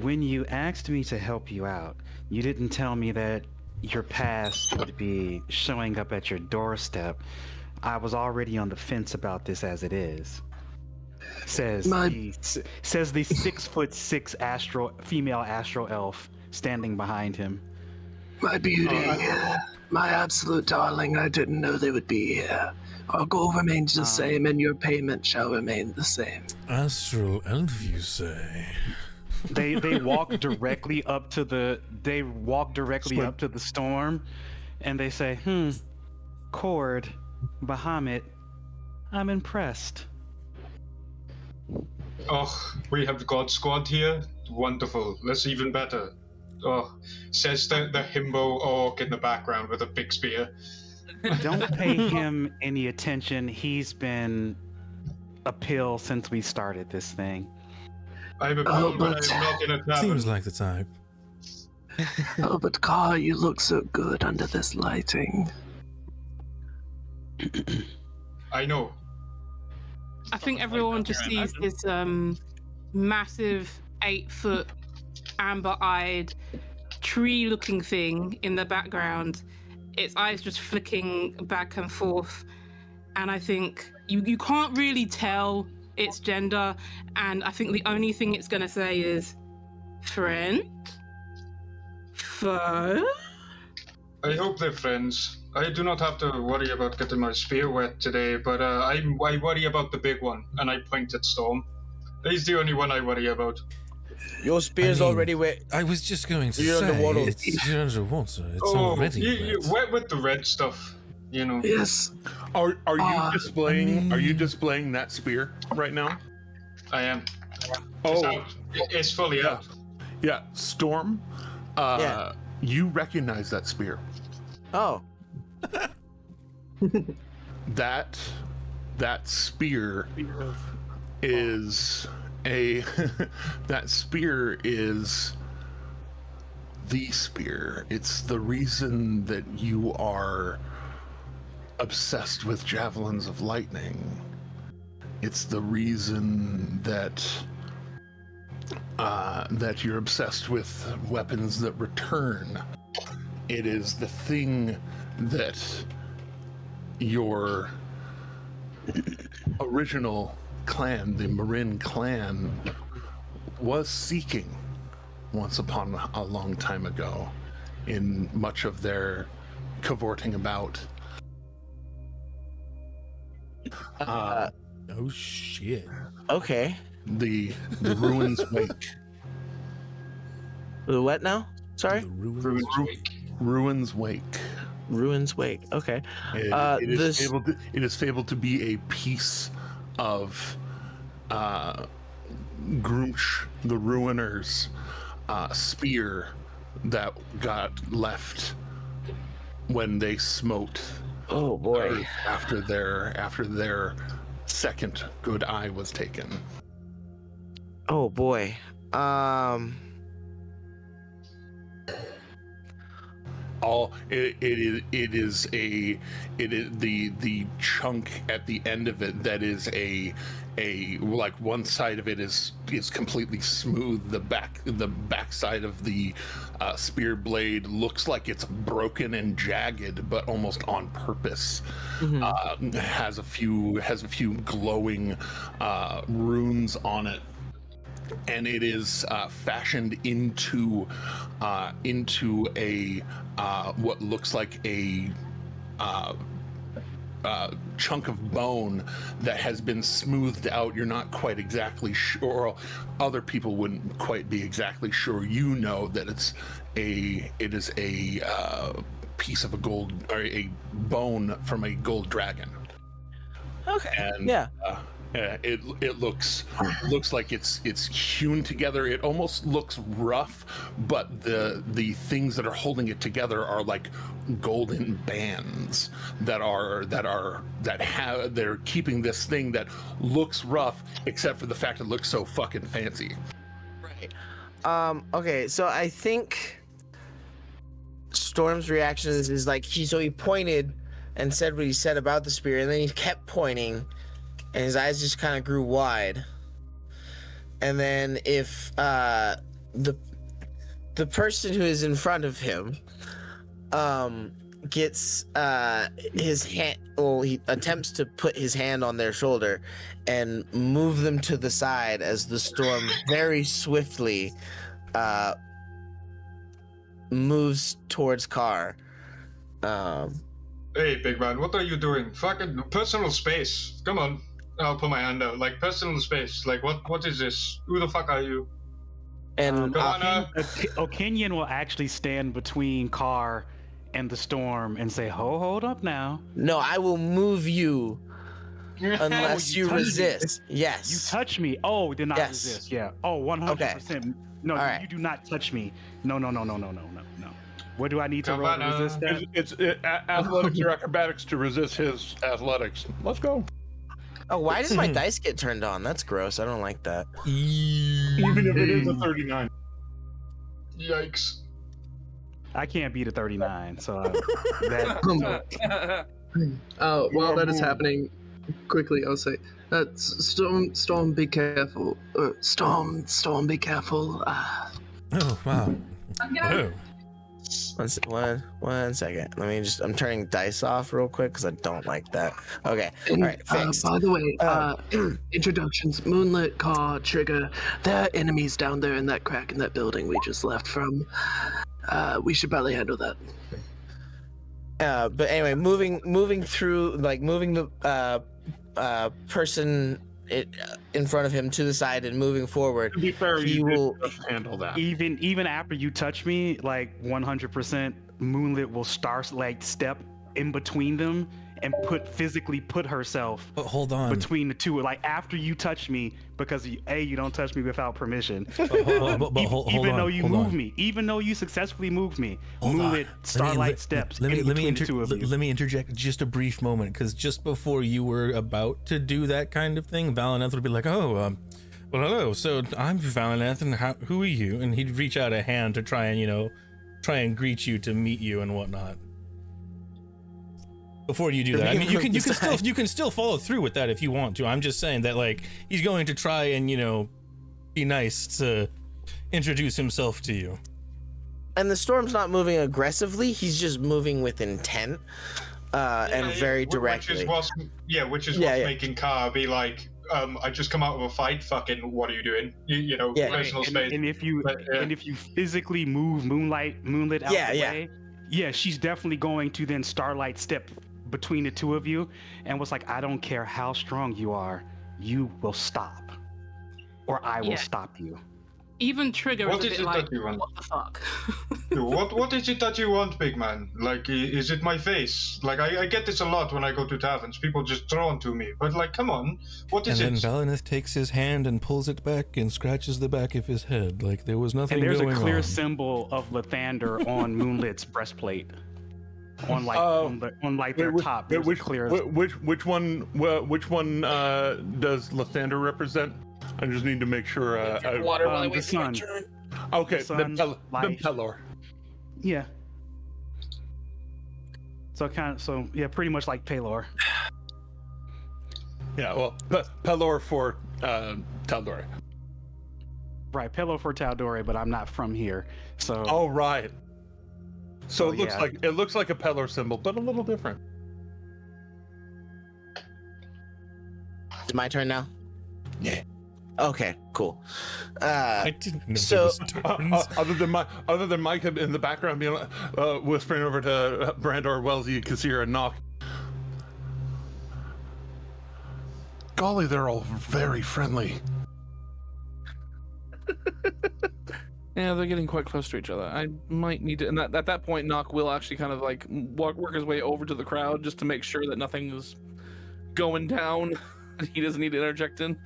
When you asked me to help you out, you didn't tell me that your past would be showing up at your doorstep. I was already on the fence about this as it is. Says the 6'6" female astral elf standing behind him. My beauty, my absolute darling, I didn't know they would be here. Our goal remains the same, and your payment shall remain the same. Astral elf, you say? They walk directly up to the storm, and they say, Cord, Bahamut, I'm impressed. Oh, we have the God Squad here. Wonderful. That's even better. Oh, says the himbo orc in the background with a big spear. Don't pay him any attention. He's been a pill since we started this thing. I'm a pill, but I'm not in a tavern. Seems like the type. Oh, but Car, you look so good under this lighting. I know. I think everyone just sees this massive 8-foot amber-eyed tree-looking thing in the background. Its eyes just flicking back and forth, and I think you can't really tell its gender, and I think the only thing it's gonna say is friend, foe. I hope they're friends. I do not have to worry about getting my spear wet today, but I worry about the big one, and I point at Storm. He's the only one I worry about. Your spear's already wet. I was just going to You're say, underwater. you're underwater. It's already you wet. wet with the red stuff, you know. Yes. Are you displaying? Are you displaying that spear right now? I am. Oh, It's out. It's fully out. yeah. Storm. Yeah. You recognize that spear. Oh. That spear is a that spear is the spear. It's the reason that you are obsessed with javelins of lightning. It's the reason that that you're obsessed with weapons that return. It is the thing that your original clan, the Marin clan, was seeking once upon a long time ago in much of their cavorting about. Oh shit. Okay. The ruins wake. The what now? Sorry? The ruins. Ruins wake. Ruins wake. Okay. It is fabled to be a piece of Grunch, the Ruiner's spear that got left when they smote. Oh boy. After their second good eye was taken. Oh boy. It is the chunk at the end of it that is a like one side of it is completely smooth. The back side of the spear blade looks like it's broken and jagged, but almost on purpose. Mm-hmm. Has a few glowing runes on it. And it is fashioned into a what looks like a chunk of bone that has been smoothed out. You're not quite exactly sure, or other people wouldn't quite be exactly sure. You know that it is a piece of a gold, or a bone from a gold dragon. Okay. And yeah. It looks like it's hewn together. It almost looks rough, but the things that are holding it together are like golden bands they're keeping this thing that looks rough, except for the fact it looks so fucking fancy. Right. Okay, so I think Storm's reaction is like he pointed and said what he said about the spear, and then he kept pointing. And his eyes just kind of grew wide. And then if the person who is in front of him gets his hand, well, he attempts to put his hand on their shoulder and move them to the side as the storm very swiftly moves towards Carr. Hey, big man, what are you doing? Fucking personal space. Come on. I'll put my hand out. Like, personal space. Like, what is this? Who the fuck are you? And O'Kenyon will actually stand between Carr and the storm and say, hold up now. no, I will move you unless you touch me. resist. You Yes. touch me. Oh, then I Yes. resist. Yeah. Oh, 100%. No, All right. you do not touch me. No. What do I need to roll to Havana. resist that? It's athletics or acrobatics to resist his athletics. Let's go. Oh, why did my dice get turned on? That's gross. I don't like that. Even if it is a 39. Yikes. I can't beat a 39, so While that is happening, quickly I'll say, Storm, be careful. Storm, be careful. Oh wow. Oh. One second. I'm turning dice off real quick because I don't like that. Okay. All right. Fixed. By the way, introductions: Moonlit, Carr, Trigger. There are enemies down there in that crack in that building we just left from. We should probably handle that. But anyway, moving through, like moving the person in front of him to the side and moving forward. To be fair, he you will just handle that. even after you touch me, like 100%, Moonlit will step in between them and physically put herself But hold on. between the two. Like after you touch me, because you don't touch me without permission. Even though you move me, even though you successfully moved me, Moonlit Starlight steps in between the two of you. Let me interject just a brief moment, because just before you were about to do that kind of thing, Valineth would be like, well, hello, so I'm Valineth, and who are you? And he'd reach out a hand to try and greet you, to meet you and whatnot. Before you do that, I mean, you can still follow through with that if you want to. I'm just saying that, like, he's going to try and be nice to introduce himself to you. And the storm's not moving aggressively. He's just moving with intent and very directly. Which is what's making Carr be like, I just come out of a fight. Fucking, what are you doing? Personal space. And if you physically move Moonlit out the way, she's definitely going to then Starlight step between the two of you and was like, I don't care how strong you are, you will stop, or I will stop you. Even Trigger What is a is bit it like, that you want? what the fuck? What is it that you want, big man? Like, is it my face? Like, I get this a lot when I go to taverns. People just throw onto me. But, like, come on. What is it? And then Valineth takes his hand and pulls it back and scratches the back of his head. Like, there was nothing going on. And there's a clear symbol of Lathander on Moonlit's breastplate. On their top. Which one does Lathander represent? I just need to make sure. Water while I the wait for my sun. turn. Okay, Sun, then light. Pelor. Yeah. Pretty much like Pelor. Yeah, well, Pelor for Tal'Dorei. Right, Pelor for Tal'Dorei, but I'm not from here, so. Oh right. So it yeah. looks like a Pelor symbol, but a little different. Is it my turn now? Yeah. Okay, cool. I didn't know so- Other than Mike in the background being whispering over to Brandor Wellesley, you can see her knock. Golly, they're all very friendly. Yeah, they're getting quite close to each other. I might need to, and at that point, Nock will actually kind of like work his way over to the crowd just to make sure that nothing is going down. He doesn't need to interject in.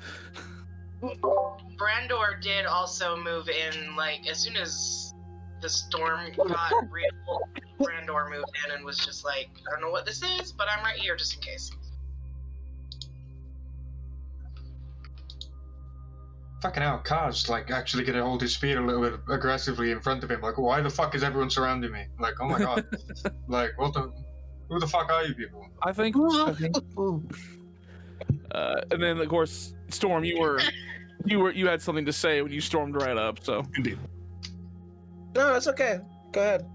Brandor did also move in, like, as soon as the storm got real, Brandor moved in and was just like, I don't know what this is, but I'm right here just in case. Fucking hell, Car's like actually gonna hold his spear a little bit aggressively in front of him. Like, why the fuck is everyone surrounding me? Like, oh my god. Like, who the fuck are you people? I think. And then of course, Storm, you had something to say when you stormed right up. So Indeed. No, that's okay. Go ahead.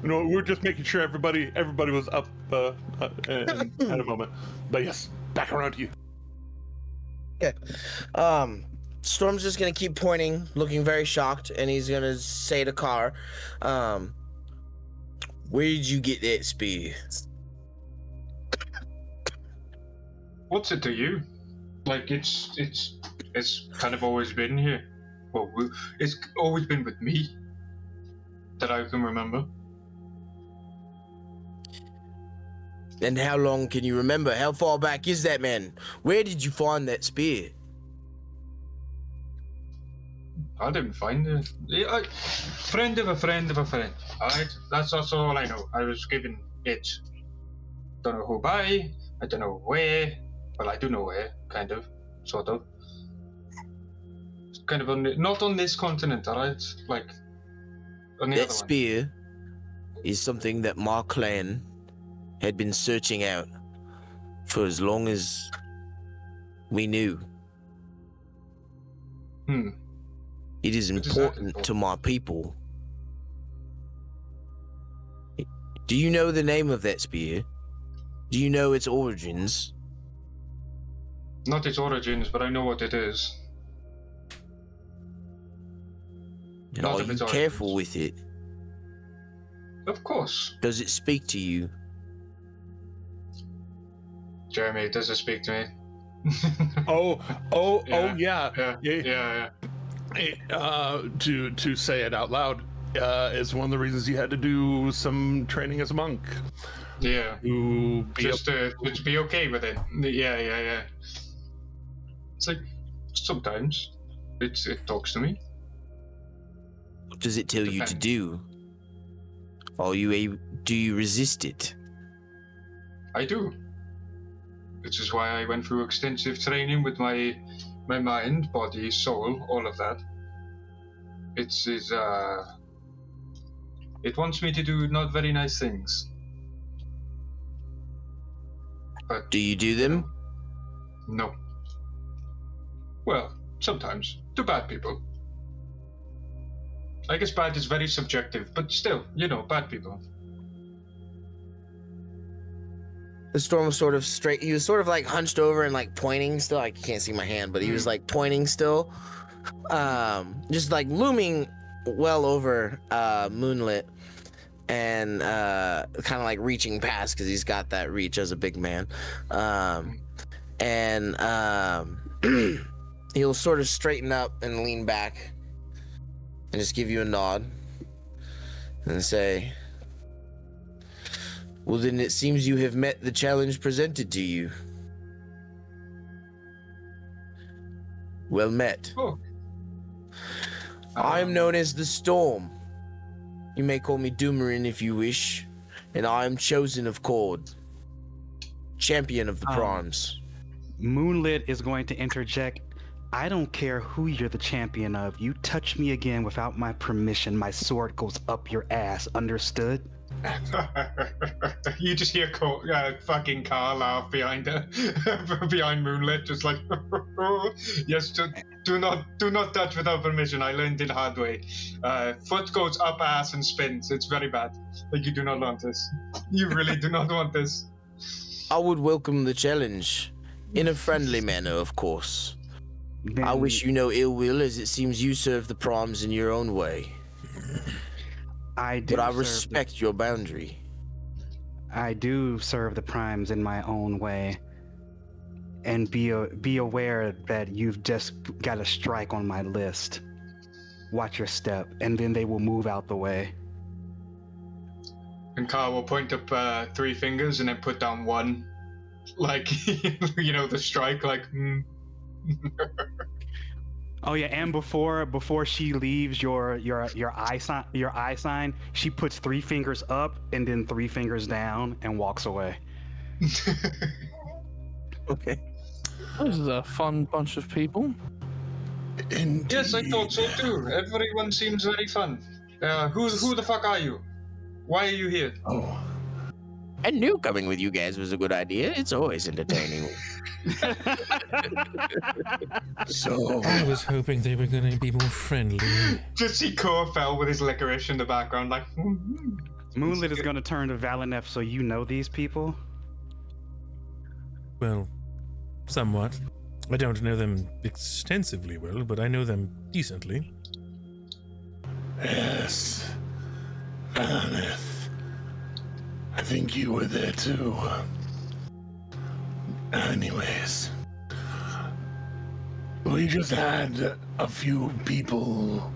No, we're just making sure everybody was up and had a moment. But yes, back around to you. Okay. Storm's just gonna keep pointing, looking very shocked, and he's gonna say to Carr, where did you get that spear? What's it to you? Like, it's kind of always been here. Well, it's always been with me that I can remember. And how long can you remember? How far back is that, man? Where did you find that spear? I didn't find it. Yeah, friend of a friend of a friend. Alright? That's all I know. I was given it. Don't know who by. I don't know where. Well, I do know where, kind of. Sort of. It's kind of not on this continent, alright? Like, on the That other one. spear is something that my clan had been searching out for as long as we knew. It is important to my people. Do you know the name of that spear? Do you know its origins? Not its origins, but I know what it is. And Not are of you its careful origins. with it? Of course. Does it speak to you? Jeremy, does it speak to me? Yeah. To say it out loud is one of the reasons you had to do some training as a monk. Yeah. Just to be okay with it. Yeah. It's like, sometimes it talks to me. What does it tell you to do? Do you resist it? I do. Which is why I went through extensive training with my mind, body, soul, all of that. It wants me to do not very nice things. But Do you do them? no. Well, sometimes. To bad people. I guess bad is very subjective, but still, bad people. The Storm was sort of straight. He was sort of like hunched over and like pointing still. I can't see my hand, but he was like pointing still. Just like looming well over Moonlit and kind of like reaching past because he's got that reach as a big man. He'll sort of straighten up and lean back and just give you a nod and say, well, then it seems you have met the challenge presented to you. Well met. Oh. I am known as the Storm. You may call me Doomerin if you wish, and I am chosen of Cord, champion of the Primes. Moonlit is going to interject. I don't care who you're the champion of. You touch me again without my permission, my sword goes up your ass. Understood? You just hear fucking Carl laugh behind Moonlit, just like, yes, do not touch without permission. I learned it hard way. Foot goes up ass and spins. It's very bad. Like, you do not want this. You really do not want this. I would welcome the challenge, in a friendly manner, of course. Then I wish you no ill will, as it seems you serve the Primes in your own way. I do. But I respect your boundary. I do serve the Primes in my own way. And be aware that you've just got a strike on my list. Watch your step, and then they will move out the way. And Carl will point up 3 fingers and then put down 1. Like, the strike, like, Oh yeah, and before she leaves your eye sign, she puts 3 fingers up and then 3 fingers down and walks away. Okay. This is a fun bunch of people. Indeed. Yes, I thought so too. Everyone seems very fun. Who the fuck are you? Why are you here? Oh. I knew coming with you guys was a good idea. It's always entertaining. So I was hoping they were going to be more friendly. Just see Corfell with his licorice in the background, like. Moonlit is going to turn to Valinef, so you know these people? Well, somewhat. I don't know them extensively well, but I know them decently. yes, Valineth. I think you were there too. Anyways, we just had a few people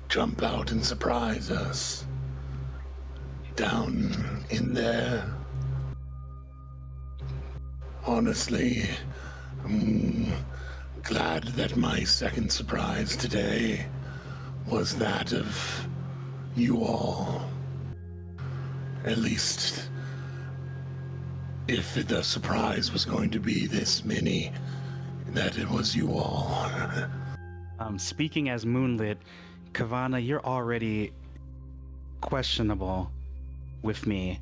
jump out and surprise us down in there. Honestly, I'm glad that my second surprise today was that of you all. At least, if the surprise was going to be this many, that it was you all. Speaking as Moonlit, Kavana, you're already questionable with me,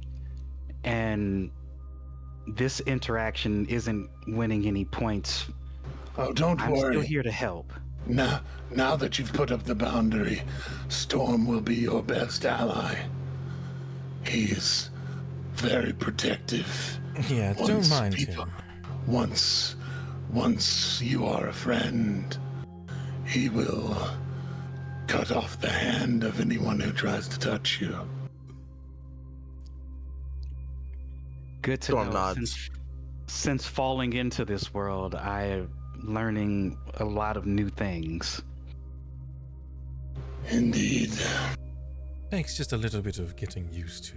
and this interaction isn't winning any points. Oh, don't I'm worry. still here to help. Now that you've put up the boundary, Storm will be your best ally. He's very protective. Yeah, don't mind him. Once you are a friend, he will cut off the hand of anyone who tries to touch you. Good to Storm know. nods. Since falling into this world, I'm learning a lot of new things. Indeed. Thanks, just a little bit of getting used to.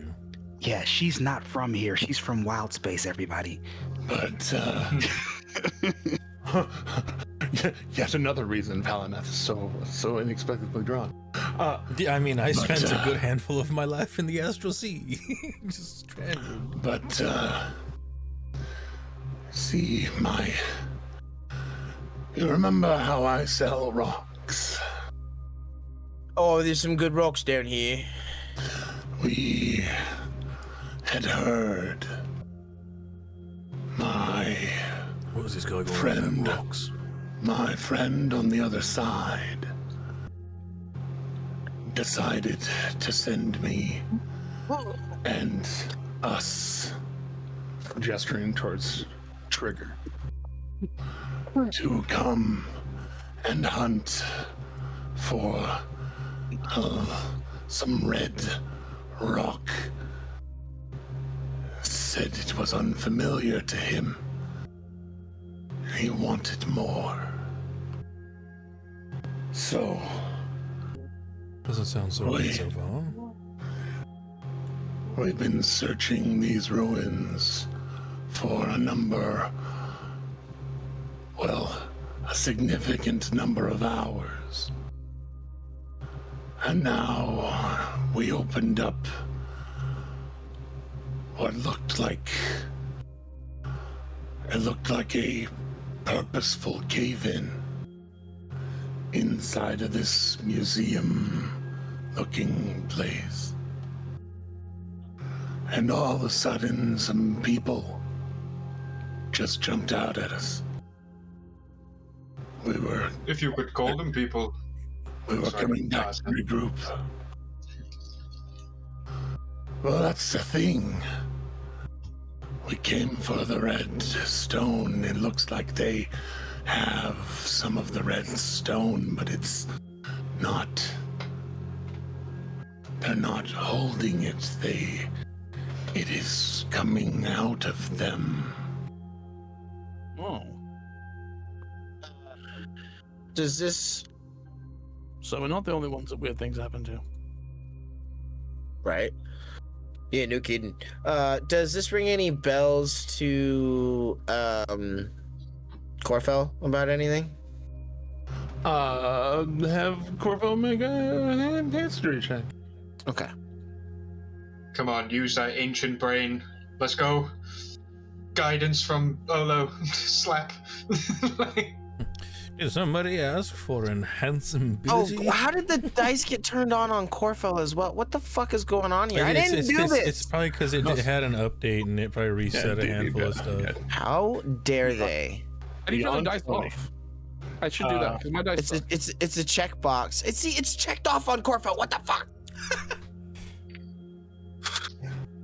Yeah, she's not from here. She's from Wild Space, everybody. But, yet another reason Valineth is so inexplicably drawn. I mean, I spent a good handful of my life in the Astral Sea. Just stranded. But, see, you remember how I sell rocks? Oh, there's some good rocks down here. We had heard What was this guy going friend, on rocks? my friend on the other side decided to send me and us, gesturing towards Trigger, to come and hunt for some red rock. Said it was unfamiliar to him. He wanted more. So, Doesn't sound so good so far. we've been searching these ruins for a significant number of hours. And now we opened up what looked like a purposeful cave-in inside of this museum-looking place. And all of a sudden, some people just jumped out at us. If you could call them people. We were Sorry, coming back to regroup. Well, that's the thing. We came for the red stone. It looks like they have some of the red stone, but it's not. They're not holding it. It is coming out of them. Oh. Does this... So we're not the only ones that weird things happen to. Right. Yeah, no kidding. Does this ring any bells to Corfell about anything? Have Corvo make a history check. Okay. Come on, use that ancient brain. Let's go. Guidance from Olo. Slap. Did somebody ask for enhancing Oh, ability? how did the dice get turned on Corfell as well? What the fuck is going on here? I didn't do this. It's probably because it had an update and it probably reset a handful of stuff. How dare they? I need to turn the Beyond dice 20. off. I should do that because my dice. It's a checkbox. It's checked off on Corfell. What the fuck?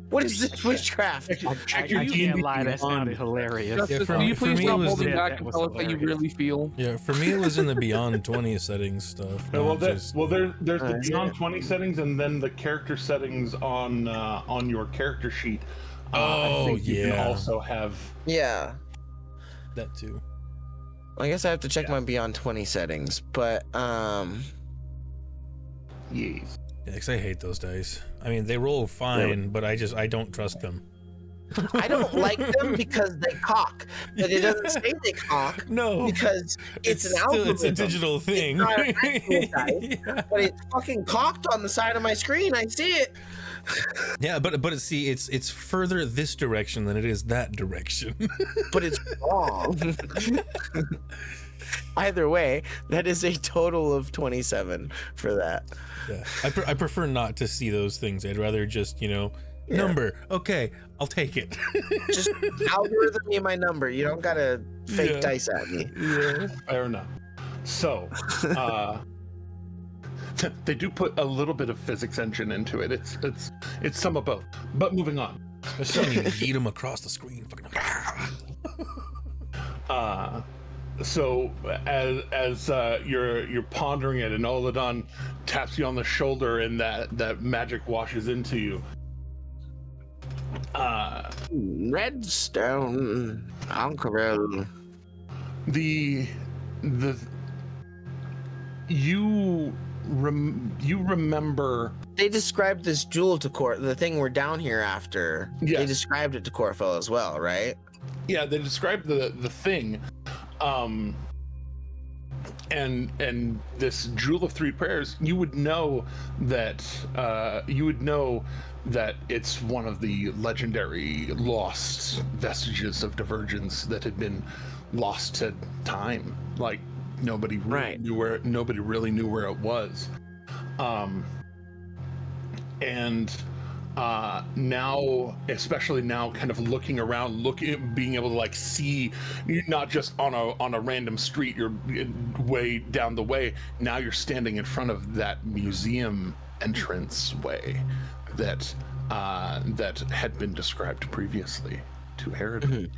What is this witchcraft? I can't lie, that sounded hilarious. Justice, for will you me, please stop it was holding the- back that and was tell us how you hilarious. really feel? Yeah, for me it was in the Beyond 20 settings stuff. Well, not there's just- the Oh, Beyond 20 settings, and then the character settings on your character sheet. I think you can yeah. also have. Yeah. that too. I guess I have to check my Beyond 20 settings, but Yes. Yeah, 'cause I hate those dice. I mean, they roll fine, but I don't trust them. I don't like them because they cock. But it doesn't say they cock No, because it's an still, algorithm. it's a digital thing. not an actual dice. Yeah. But it's fucking cocked on the side of my screen. I see it. Yeah, but see, it's further this direction than it is that direction. But it's wrong. Either way, that is a total of 27 for that. Yeah, I prefer not to see those things. I'd rather just number. Okay, I'll take it. Just algorithm me my number. You don't gotta fake Yeah. dice at me. Yeah. Fair enough. So, they do put a little bit of physics engine into it. It's some of both. But moving on. Especially when you yeet them across the screen. So as you're pondering it, and Oladon taps you on the shoulder, and that magic washes into you. Redstone, Conqueror. You remember. They described this jewel to the thing we're down here after. Yes. They described it to Corfell as well, right? Yeah, they described the thing, and this jewel of three prayers. You would know that it's one of the legendary lost vestiges of divergence that had been lost to time. Like nobody really knew where it was. Now, especially now, kind of looking around, being able to like see, not just on a random street, you're way down the way. Now you're standing in front of that museum entrance way that had been described previously to Herod.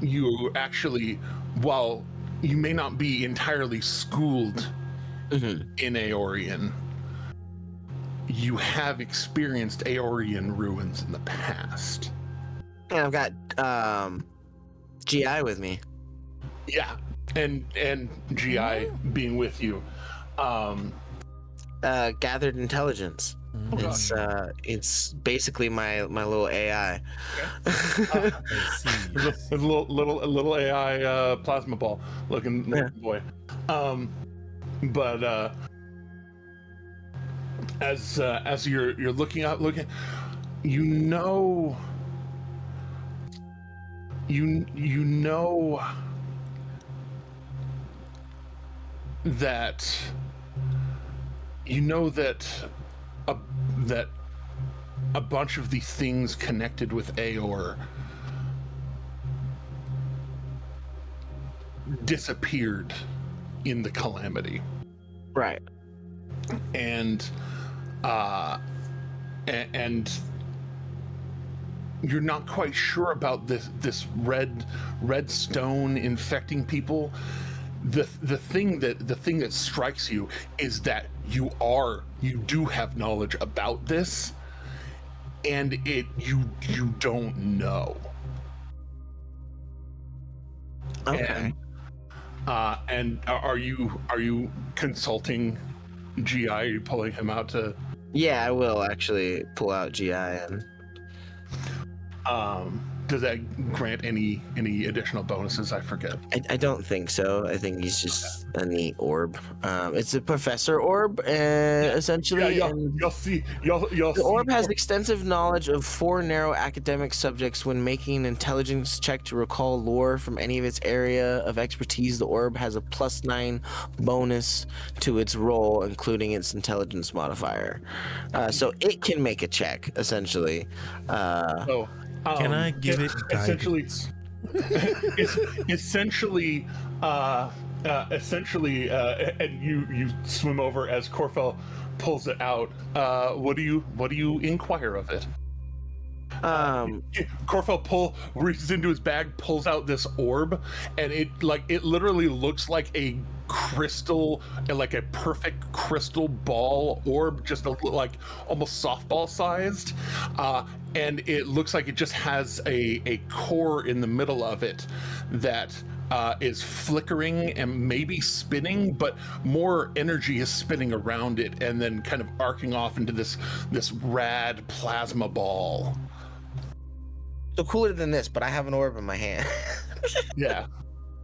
You actually, while you may not be entirely schooled in Aeorian, you have experienced Aeorian ruins in the past. And I've got GI with me. Yeah, and Oh. GI being with you. Gathered intelligence. It's basically my little AI. I see. A little AI plasma ball looking boy. But as you're looking up, you know that a bunch of the things connected with Aeor disappeared in the calamity. Right. And you're not quite sure about this red stone infecting people. The thing that strikes you is that you do have knowledge about this, and you don't know. Okay. And are you consulting GI? Are you pulling him out to? Yeah, I will actually pull out GI and does that grant any additional bonuses? I forget. I don't think so. I think he's just a neat orb. It's a professor orb, essentially. Yeah, and you'll see. the orb has extensive knowledge of 4 narrow academic subjects. When making an intelligence check to recall lore from any of its area of expertise, the orb has a +9 bonus to its roll, including its intelligence modifier. So it can make a check, essentially. Can I give it essentially? guidance? essentially, and you swim over as Corfel pulls it out. What do you inquire of it? Corfel reaches into his bag, pulls out this orb, and it literally looks like a crystal, like a perfect crystal ball orb, just like almost softball sized, and it looks like it just has a core in the middle of it that is flickering and maybe spinning, but more energy is spinning around it and then kind of arcing off into this rad plasma ball. So cooler than this, but I have an orb in my hand. Yeah.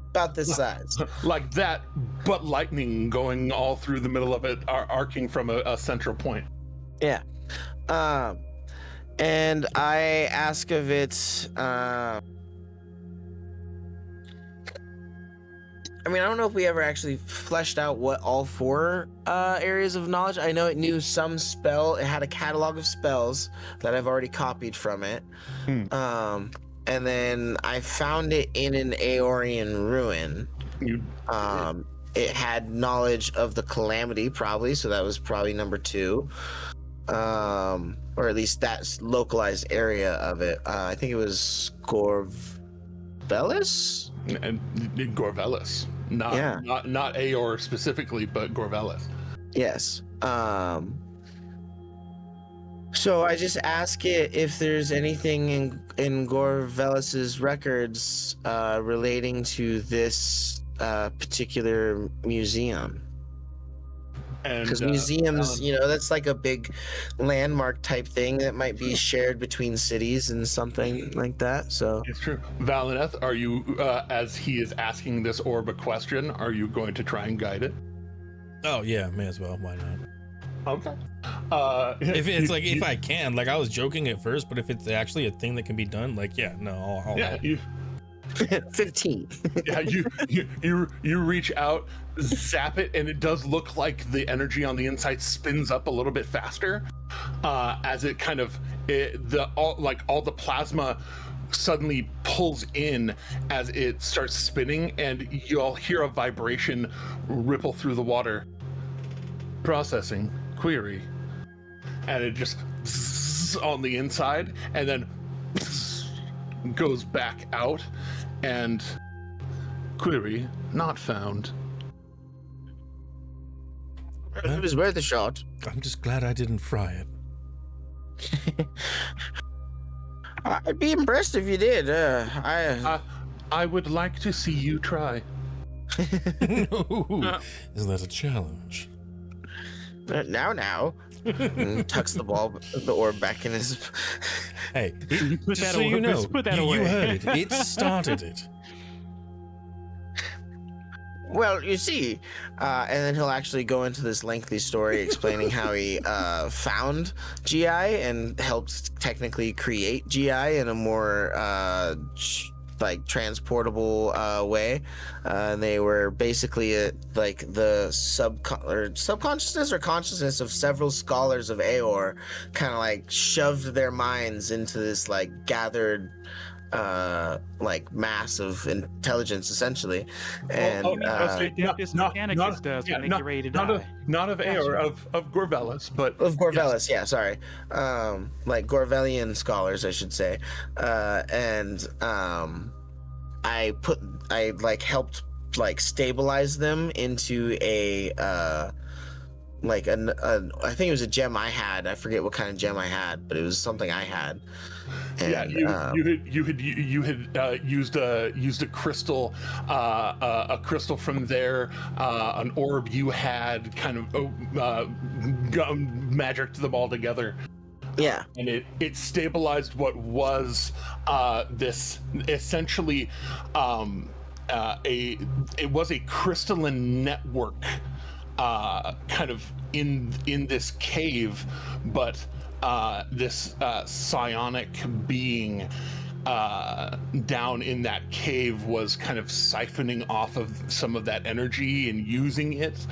About this size. Like that, but lightning going all through the middle of it, arcing from a central point. Yeah. And I ask of it, I mean, I don't know if we ever actually fleshed out what all 4 areas of knowledge. I know it knew some spell. It had a catalog of spells that I've already copied from it. And then I found it in an Aeorian ruin. It had knowledge of the calamity, probably, so that was probably number 2. Or at least that localized area of it. I think it was Gorvelis? And Gorvelis. Not Aeor specifically, but Gorvelis. Yes. So I just ask it if there's anything in Gorvelis's records relating to this particular museum. Because museums, that's like a big landmark type thing that might be shared between cities and something like that. So it's true. Valineth, are you, as he is asking this orb a question, are you going to try and guide it? Oh yeah, may as well. Why not? Okay. If it's if I can, like I was joking at first, but if it's actually a thing that can be done, I'll yeah, you 15. Yeah, you reach out, zap it, and it does look like the energy on the inside spins up a little bit faster, as it kind of all the plasma suddenly pulls in as it starts spinning, and you'll hear a vibration ripple through the water. Processing query, and it just on the inside, and then goes back out, and query not found. It was worth a shot. I'm just glad I didn't fry it. I'd be impressed if you did. I would like to see you try. Isn't that a challenge? Now. And tucks the orb back in his. Hey, Put just that so away. you know, Put that you away. heard it. It started it. Well, you see, and then he'll actually go into this lengthy story explaining how he found GI and helped technically create GI in a more transportable way. They were basically the subconsciousness or consciousness of several scholars of Aeor, kind of shoved their minds into this gathered mass of intelligence, essentially. And Not of Aeor, of Gorvelis, but of Gorvelis, yeah, sorry. Gorvelian scholars, I should say. I helped stabilize them into a I think it was a gem I had. I forget what kind of gem I had, but it was something I had. And, you had used a crystal, from there, an orb you had, kind of magicked them all together. Yeah. And it stabilized what was this essentially it was a crystalline network kind of in this cave, but this psionic being down in that cave was kind of siphoning off of some of that energy and using it.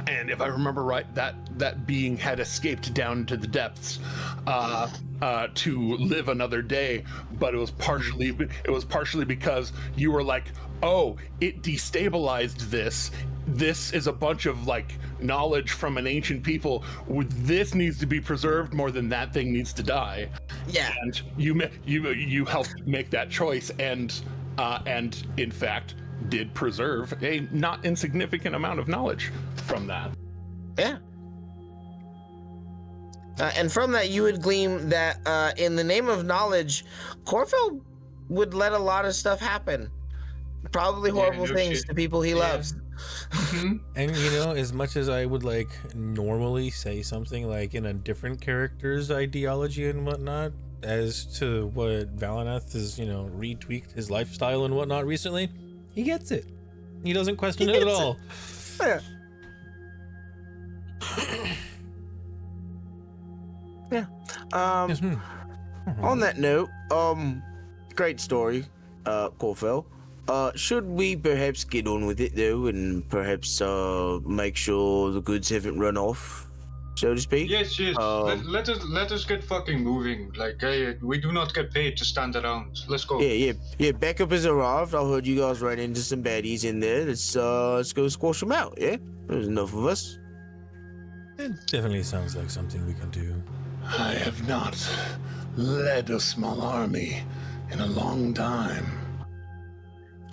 And if I remember right, that being had escaped down to the depths to live another day, but it was partially because you were like, oh, it destabilized this. This is a bunch of like knowledge from an ancient people. This needs to be preserved more than that thing needs to die. Yeah. And you helped make that choice, and in fact did preserve a not insignificant amount of knowledge from that. Yeah. And from that, you would glean that in the name of knowledge, Corfell would let a lot of stuff happen. Probably horrible things to people he loves. And you know, as much as I would like normally say something like in a different character's ideology and whatnot, as to what Valineth has, you know, retweaked his lifestyle and whatnot recently, he gets it. He doesn't question it at all. Yeah. Yeah. Yes, On that note, great story, Corfell. Should we perhaps get on with it though, and perhaps make sure the goods haven't run off, so to speak? Yes. Let us get fucking moving. Like, we do not get paid to stand around. Let's go. Yeah. Backup has arrived. I heard you guys ran into some baddies in there. Let's go squash them out. Yeah, there's enough of us. It definitely sounds like something we can do. I have not led a small army in a long time.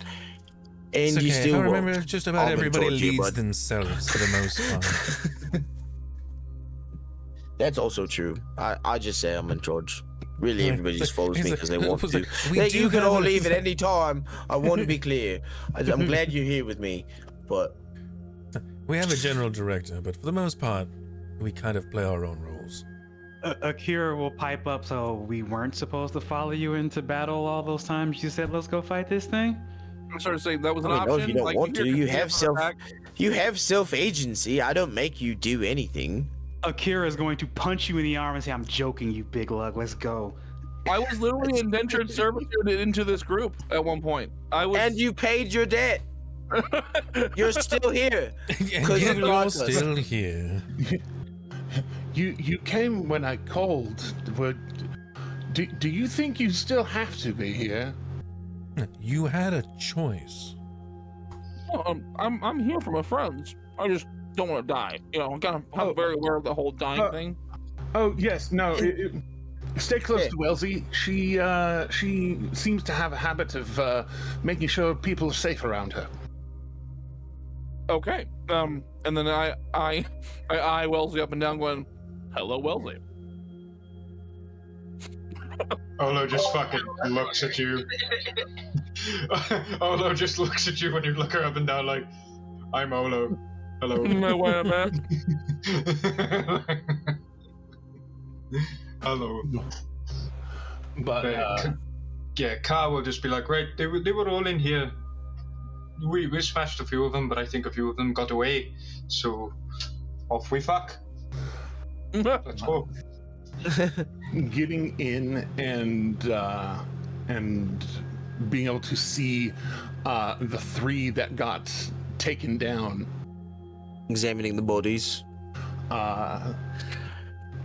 And It's okay. you still I remember just about I'll everybody enjoy you, leads bud. themselves for the most part. That's also true. I just say I'm in charge. Really, everybody just follows me because they want to. we You can have all a- leave at any time. I want to be clear. I'm glad you're here with me, but We have a general director, but for the most part, we kind of play our own roles. Akira will pipe up. So we weren't supposed to follow you into battle all those times you said, let's go fight this thing? I'm sorry to say that was an I mean, no, option. if you don't Like, want to. you're You confused have for the fact- you have self-agency. I don't make you do anything. Akira is going to punch you in the arm and say, I'm joking, you big lug. Let's go. I was literally indentured servitude into this group at one point. I was. And you paid your debt. You're still here. And 'Cause yet you you're brought us. still here. You came when I called. Do you think you still have to be here? You had a choice. Well, I'm here for my friends. I just don't want to die. You know, I'm very aware of the whole dying thing. Oh yes, no. Stay close Yeah. to Wellesley. She seems to have a habit of making sure people are safe around her. Okay. And then I eye Wellesley up and down, going, "Hello, Wellesley." Olo just fucking looks at you. Olo just looks at you when you look her up and down like, I'm Olo. Hello. No way, man. Hello. But Yeah, Car will just be like, right, they were all in here. We smashed a few of them, but I think a few of them got away. So, off we fuck. Let's go. getting in and being able to see the three that got taken down. Examining the bodies.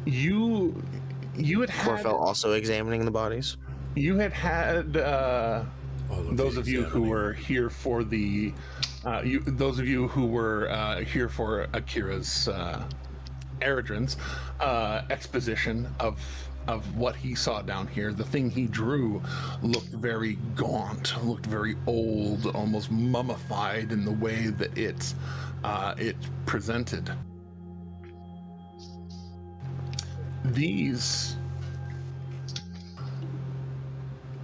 You had Corfell also examining the bodies. you had All those the of you who examining. were here for the those of you who were here for Akira's Eredrin's exposition of what he saw down here. The thing he drew looked very gaunt, looked very old, almost mummified in the way that it presented.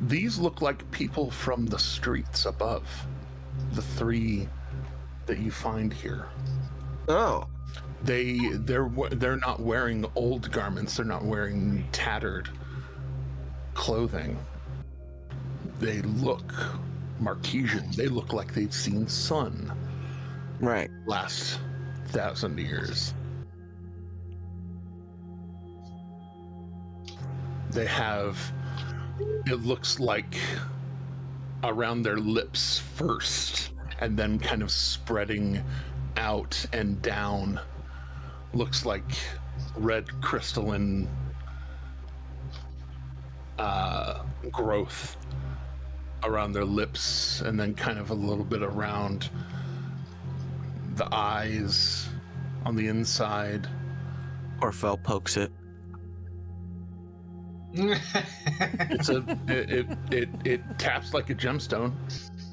These look like people from the streets above. The three that you find here. Oh. They're not wearing old garments. They're not wearing tattered clothing. They look Marquesian. They look like they've seen sun. Right. Last 1,000 years. They have, it looks like, around their lips first, and then kind of spreading out and down. Looks like red crystalline growth around their lips, and then kind of a little bit around the eyes on the inside. Orfel pokes it. It taps like a gemstone.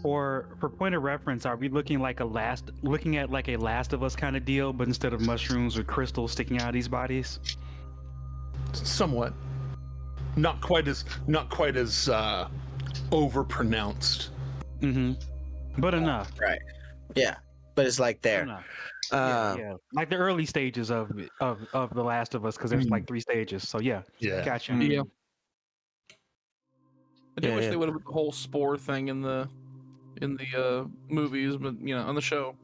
For point of reference, are we looking at like a Last of Us kind of deal, but instead of mushrooms or crystals sticking out of these bodies? Somewhat. Not quite as overpronounced. Mm-hmm. But enough. Right. Yeah. But it's like there. Enough. Yeah. Like the early stages of The Last of Us, because there's like 3 stages. So yeah. Gotcha. Yeah. I do wish they would have put the whole spore thing in the movies, but on the show.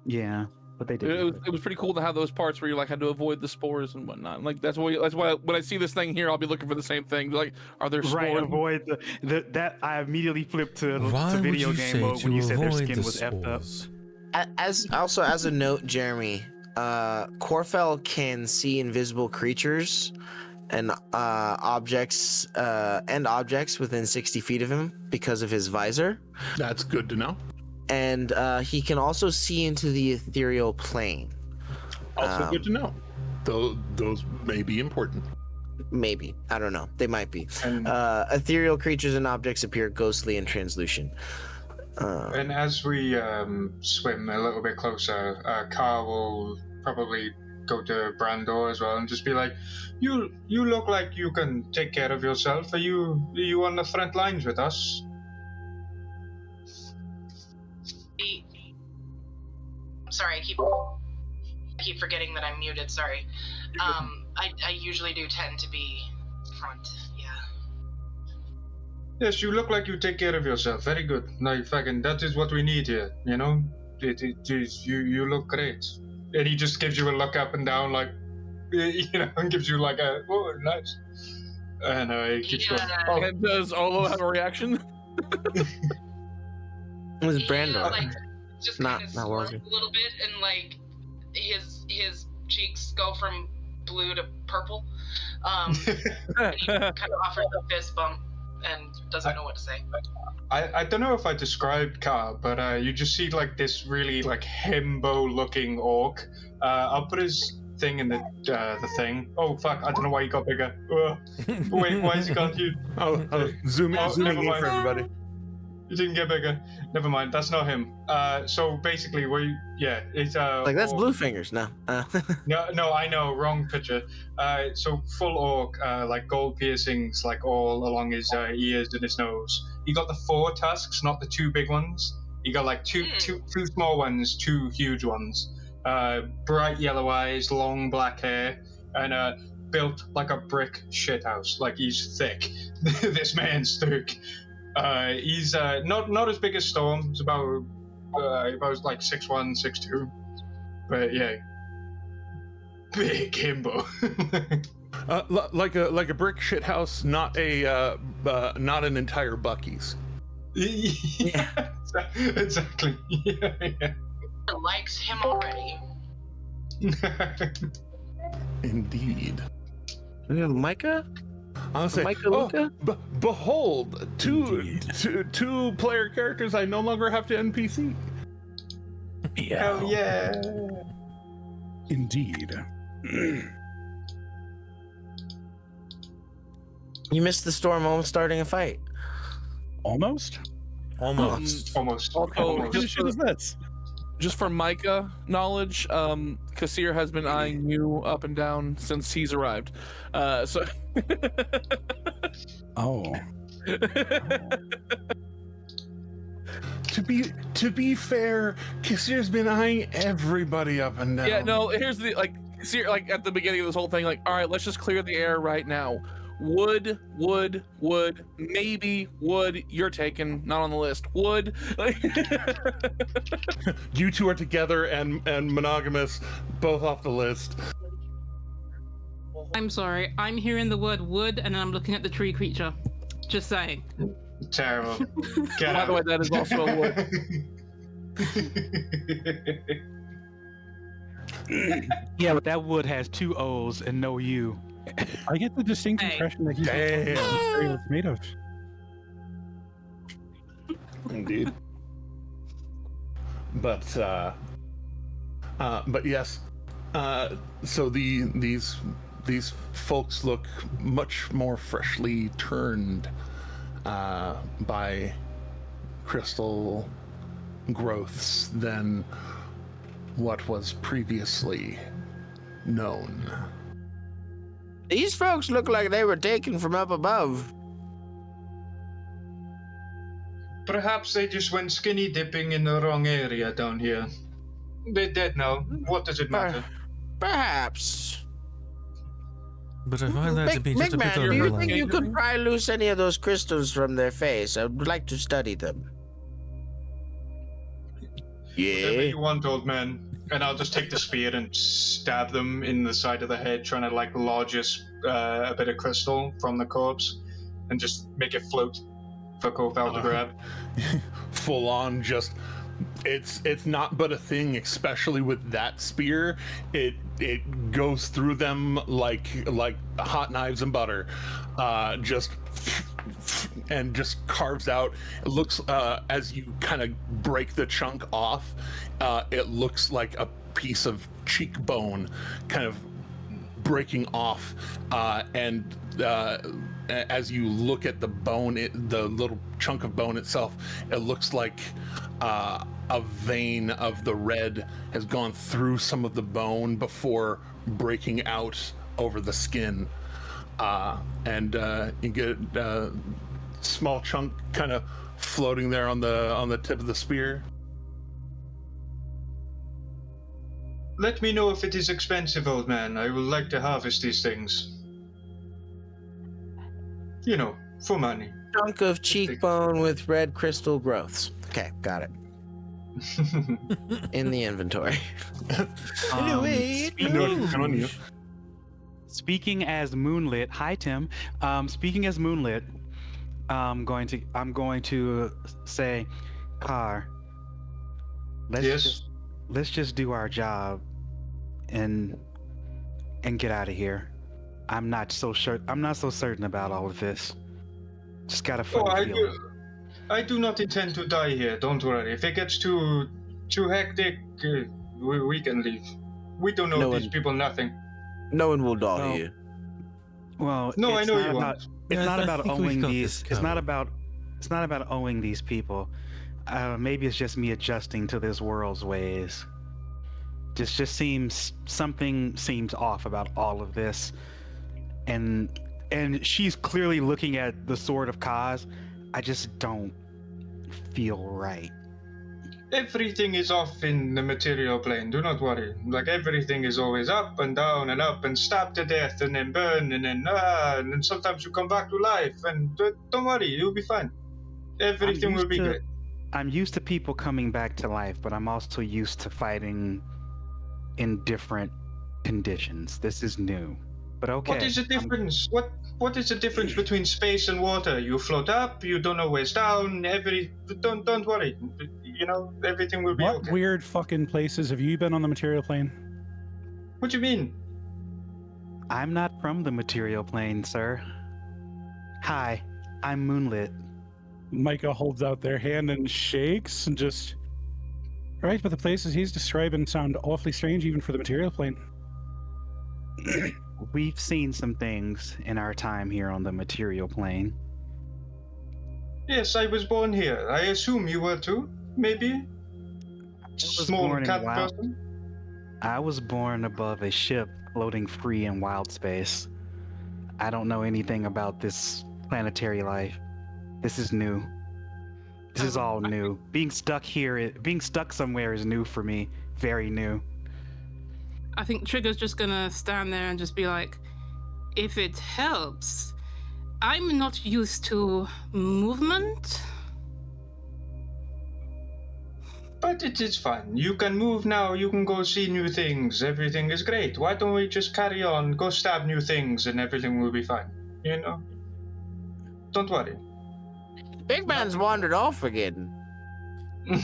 Yeah, but they did. It was pretty cool to have those parts where you like had to avoid the spores and whatnot. Like that's why when I see this thing here, I'll be looking for the same thing. Like, are there spores? Right, avoid that. I immediately flipped to Why video would you game say mode when you said their skin the was effed up. spores? As a note, Jeremy, Corfel can see invisible creatures and objects within 60 feet of him because of his visor. That's good to know. And he can also see into the ethereal plane. Also good to know. Those may be important. Maybe. I don't know. They might be. Ethereal creatures and objects appear ghostly and translucent. And as we swim a little bit closer, Car will probably go to Brandor as well and just be like, you look like you can take care of yourself. Are you on the front lines with us? I'm sorry, I keep forgetting that I'm muted, sorry. I usually do tend to be front, yeah. Yes, you look like you take care of yourself. Very good. Like, fucking, that is what we need here, you know? You look great. And he just gives you a look up and down, like, and gives you like a, oh, nice. And he keeps going, oh. And does Olo have a reaction? It was Brandor. Yeah, like, just Not kind of smirk Walter. a little bit, and like his cheeks go from blue to purple. And he kind of offers a fist bump and doesn't know what to say. I don't know if I described Car, but you just see like this really like himbo-looking orc. I'll put his thing in the thing. Oh fuck! I don't know why he got bigger. Wait, why is he gone huge? Zoom in for everybody. He didn't get bigger. Never mind. That's not him. So basically, it's Like, that's orc. Blue Fingers. No. No, I know, wrong picture. So full orc, like gold piercings, like all along his ears and his nose. He got the 4 tusks, not the 2 big ones. He got like two small ones, 2 huge ones. Bright yellow eyes, long black hair, and built like a brick shithouse. Like, he's thick. This man's thick. He's not as big as Storm. He's about like 6'1", 6'2". But yeah, big himbo. Like a brick shit house, not an entire Buc-ee's. Yeah, exactly. Yeah. Likes him already. Indeed. Micah? I'll say, Micah Luca? Behold, two player characters I no longer have to NPC. Hell yeah. Indeed. You missed the storm almost starting a fight. Almost? Almost. Also, What shit is this? just for Micah knowledge, Kassir has been eyeing you up and down since he's arrived. So. Oh. to be fair, Kassir's been eyeing everybody up and down. Yeah, no, here's the, like, see, like, at the beginning of this whole thing, like, all right, let's just clear the air right now. Wood, maybe wood, you're taken, not on the list. Wood. You two are together and monogamous, both off the list. I'm sorry. I'm hearing the word wood and I'm looking at the tree creature. Just saying. Terrible. Get By out. the way, that is also a wood. Yeah, but that wood has 2 O's and no U. I get the distinct Hey. impression that he's Damn. what's made of. Indeed. But yes. So these folks look much more freshly turned by crystal growths than what was previously known. These folks look like they were taken from up above. Perhaps they just went skinny dipping in the wrong area down here. They're dead now. What does it matter? Perhaps. But I find that to be just Big a bit man, do you think overlap. you could pry loose any of those crystals from their face? I would like to study them. Whatever Yeah. you want, old man. And I'll just take the spear and stab them in the side of the head, trying to like lodge a bit of crystal from the corpse, and just make it float for Koval to grab. Full on, just it's not but a thing, especially with that spear. It goes through them like hot knives and butter, just and just carves out. It looks as you kind of break the chunk off, it looks like a piece of cheekbone kind of breaking off, and as you look at the bone, the little chunk of bone itself, it looks like a vein of the red has gone through some of the bone before breaking out over the skin, and you get a small chunk kind of floating there on the tip of the spear. Let me know if it is expensive, old man. I would like to harvest these things. You know, for money. Chunk of cheekbone with red crystal growths. Okay, got it. In the inventory. Speaking as Moonlit, hi Tim. Speaking as Moonlit, I'm going to say, Car. Let's just do our job and get out of here. I'm not so certain about all of this. Just got a funny feeling. I do not intend to die here. Don't worry. If it gets too hectic, we can leave. We don't know these people nothing. No one will die here. Well, no, I it's know not you about, won't. It's Yeah, not I about think we've owing got these. this It's not covered. about owing these people. Maybe it's just me adjusting to this world's ways. Just seems something seems off about all of this, and she's clearly looking at the sword of Kaz. I just don't feel right. Everything is off in the material plane. Do not worry. Like everything is always up and down and stabbed to death and then burn and then sometimes you come back to life. And don't worry, you'll be fine. Everything will be good. I'm used to people coming back to life, but I'm also used to fighting in different conditions. This is new, but okay. What is the difference? What is the difference between space and water? You float up. You don't always down. Don't worry. You know everything will be What okay. weird fucking places have you been on the material plane? What do you mean? I'm not from the material plane, sir. Hi, I'm Moonlit. Micah holds out their hand and shakes and just... Right, but the places he's describing sound awfully strange even for the material plane. We've seen some things in our time here on the material plane. Yes, I was born here. I assume you were too. Maybe. Small cat person. I was born above a ship floating free in wild space. I don't know anything about this planetary life. This is new. This is all new. Being stuck somewhere is new for me. Very new. I think Trigger's just gonna stand there and just be like, if it helps, I'm not used to movement. But it is fun. You can move now, you can go see new things. Everything is great. Why don't we just carry on, go stab new things, and everything will be fine? You know? Don't worry. Big Man's wandered off again. You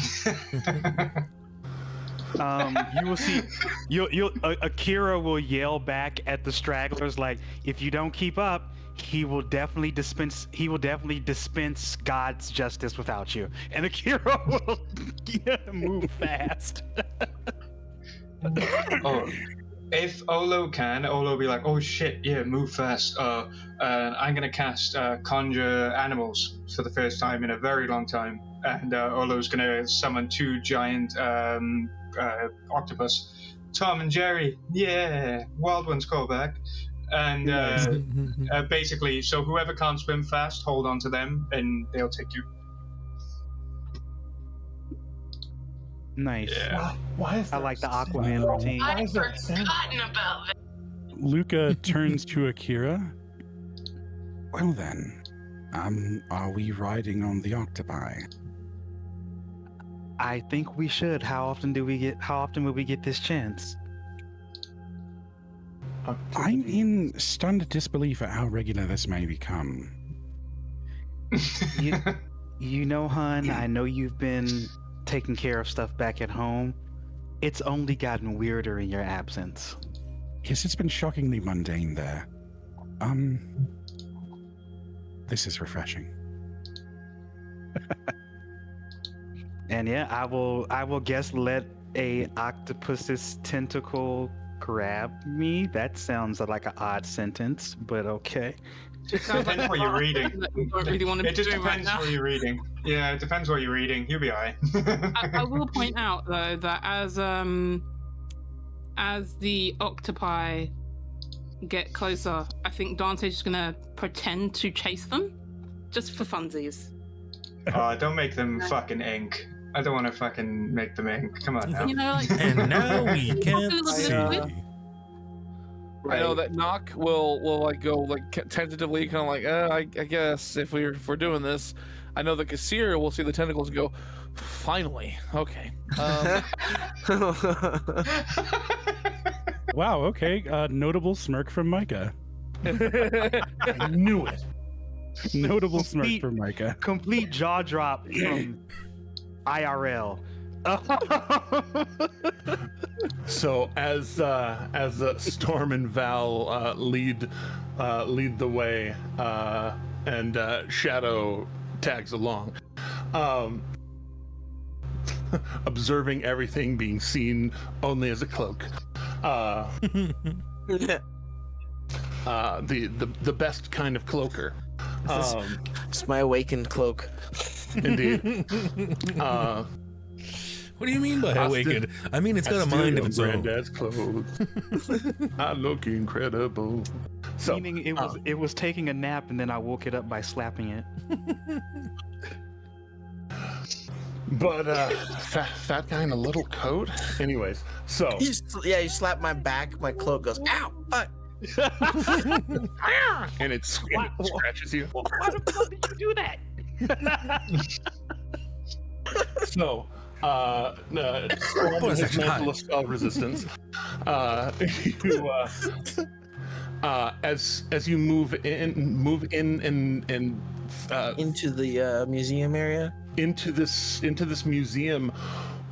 will see. Akira will yell back at the stragglers like, "If you don't keep up, he will definitely dispense God's justice without you." And Akira will move fast. Oh, if Olo can, Olo will be like, "Oh shit, yeah, move fast." I'm gonna cast Conjure Animals for the first time in a very long time, and Olo's gonna summon 2 giant octopus, Tom and Jerry. Yeah, Wild Ones call back. And basically, so whoever can't swim fast, hold on to them, and they'll take you. Nice. Yeah. Why is I like the Aquaman routine. I'd forgotten about that. Luca turns to Akira. Well then, are we riding on the octopi? I think we should. How often will we get this chance? I'm in stunned disbelief at how regular this may become. You know, hun, I know you've been taking care of stuff back at home. It's only gotten weirder in your absence. Yes, it's been shockingly mundane there. This is refreshing. And yeah, I will guess let a octopus's tentacle grab me. That sounds like an odd sentence, but okay. Depends what you're reading. You don't really want to It be just doing right depends now. what you're reading. Yeah, it depends what you're reading. You'll be alright. I will point out though that as the octopi get closer, I think Dante's just gonna pretend to chase them, just for funsies. Don't make them fucking ink. I don't want to fucking make them ink. Come on now. You know, like, And now we can't I see. I know that Knock will like go like tentatively, kind of like, I guess if we're doing this. I know that Kassir will see the tentacles and go, finally, okay. Wow, okay. Notable smirk from Micah. I knew it. Notable smirk from Micah. Complete jaw drop from IRL. So as Storm and Val lead the way, and Shadow tags along, observing everything, being seen only as a cloak. The best kind of cloaker. It's my awakened cloak. Indeed. What do you mean by awakened? I mean, it's got a mind of its own. Granddad's clothes. I look incredible. So, Meaning it was taking a nap and then I woke it up by slapping it. but fat guy in a little coat. Anyways, so You slap my back, my cloak goes, ow! and it scratches you. Why the fuck did you do that? So, Storm What is has that mental shot? spell resistance. As you move in and Into the museum area. into this museum,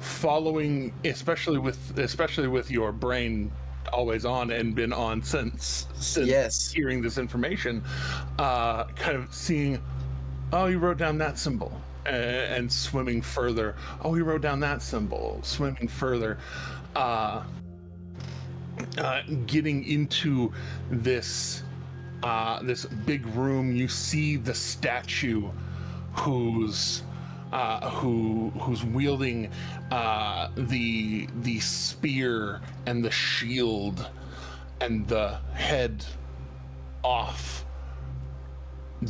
following, especially with your brain always on and been on since Yes. hearing this information, kind of seeing, oh, you wrote down that symbol, and swimming further. Oh, you wrote down that symbol, swimming further, getting into this big room. You see the statue who's wielding the spear and the shield and the head off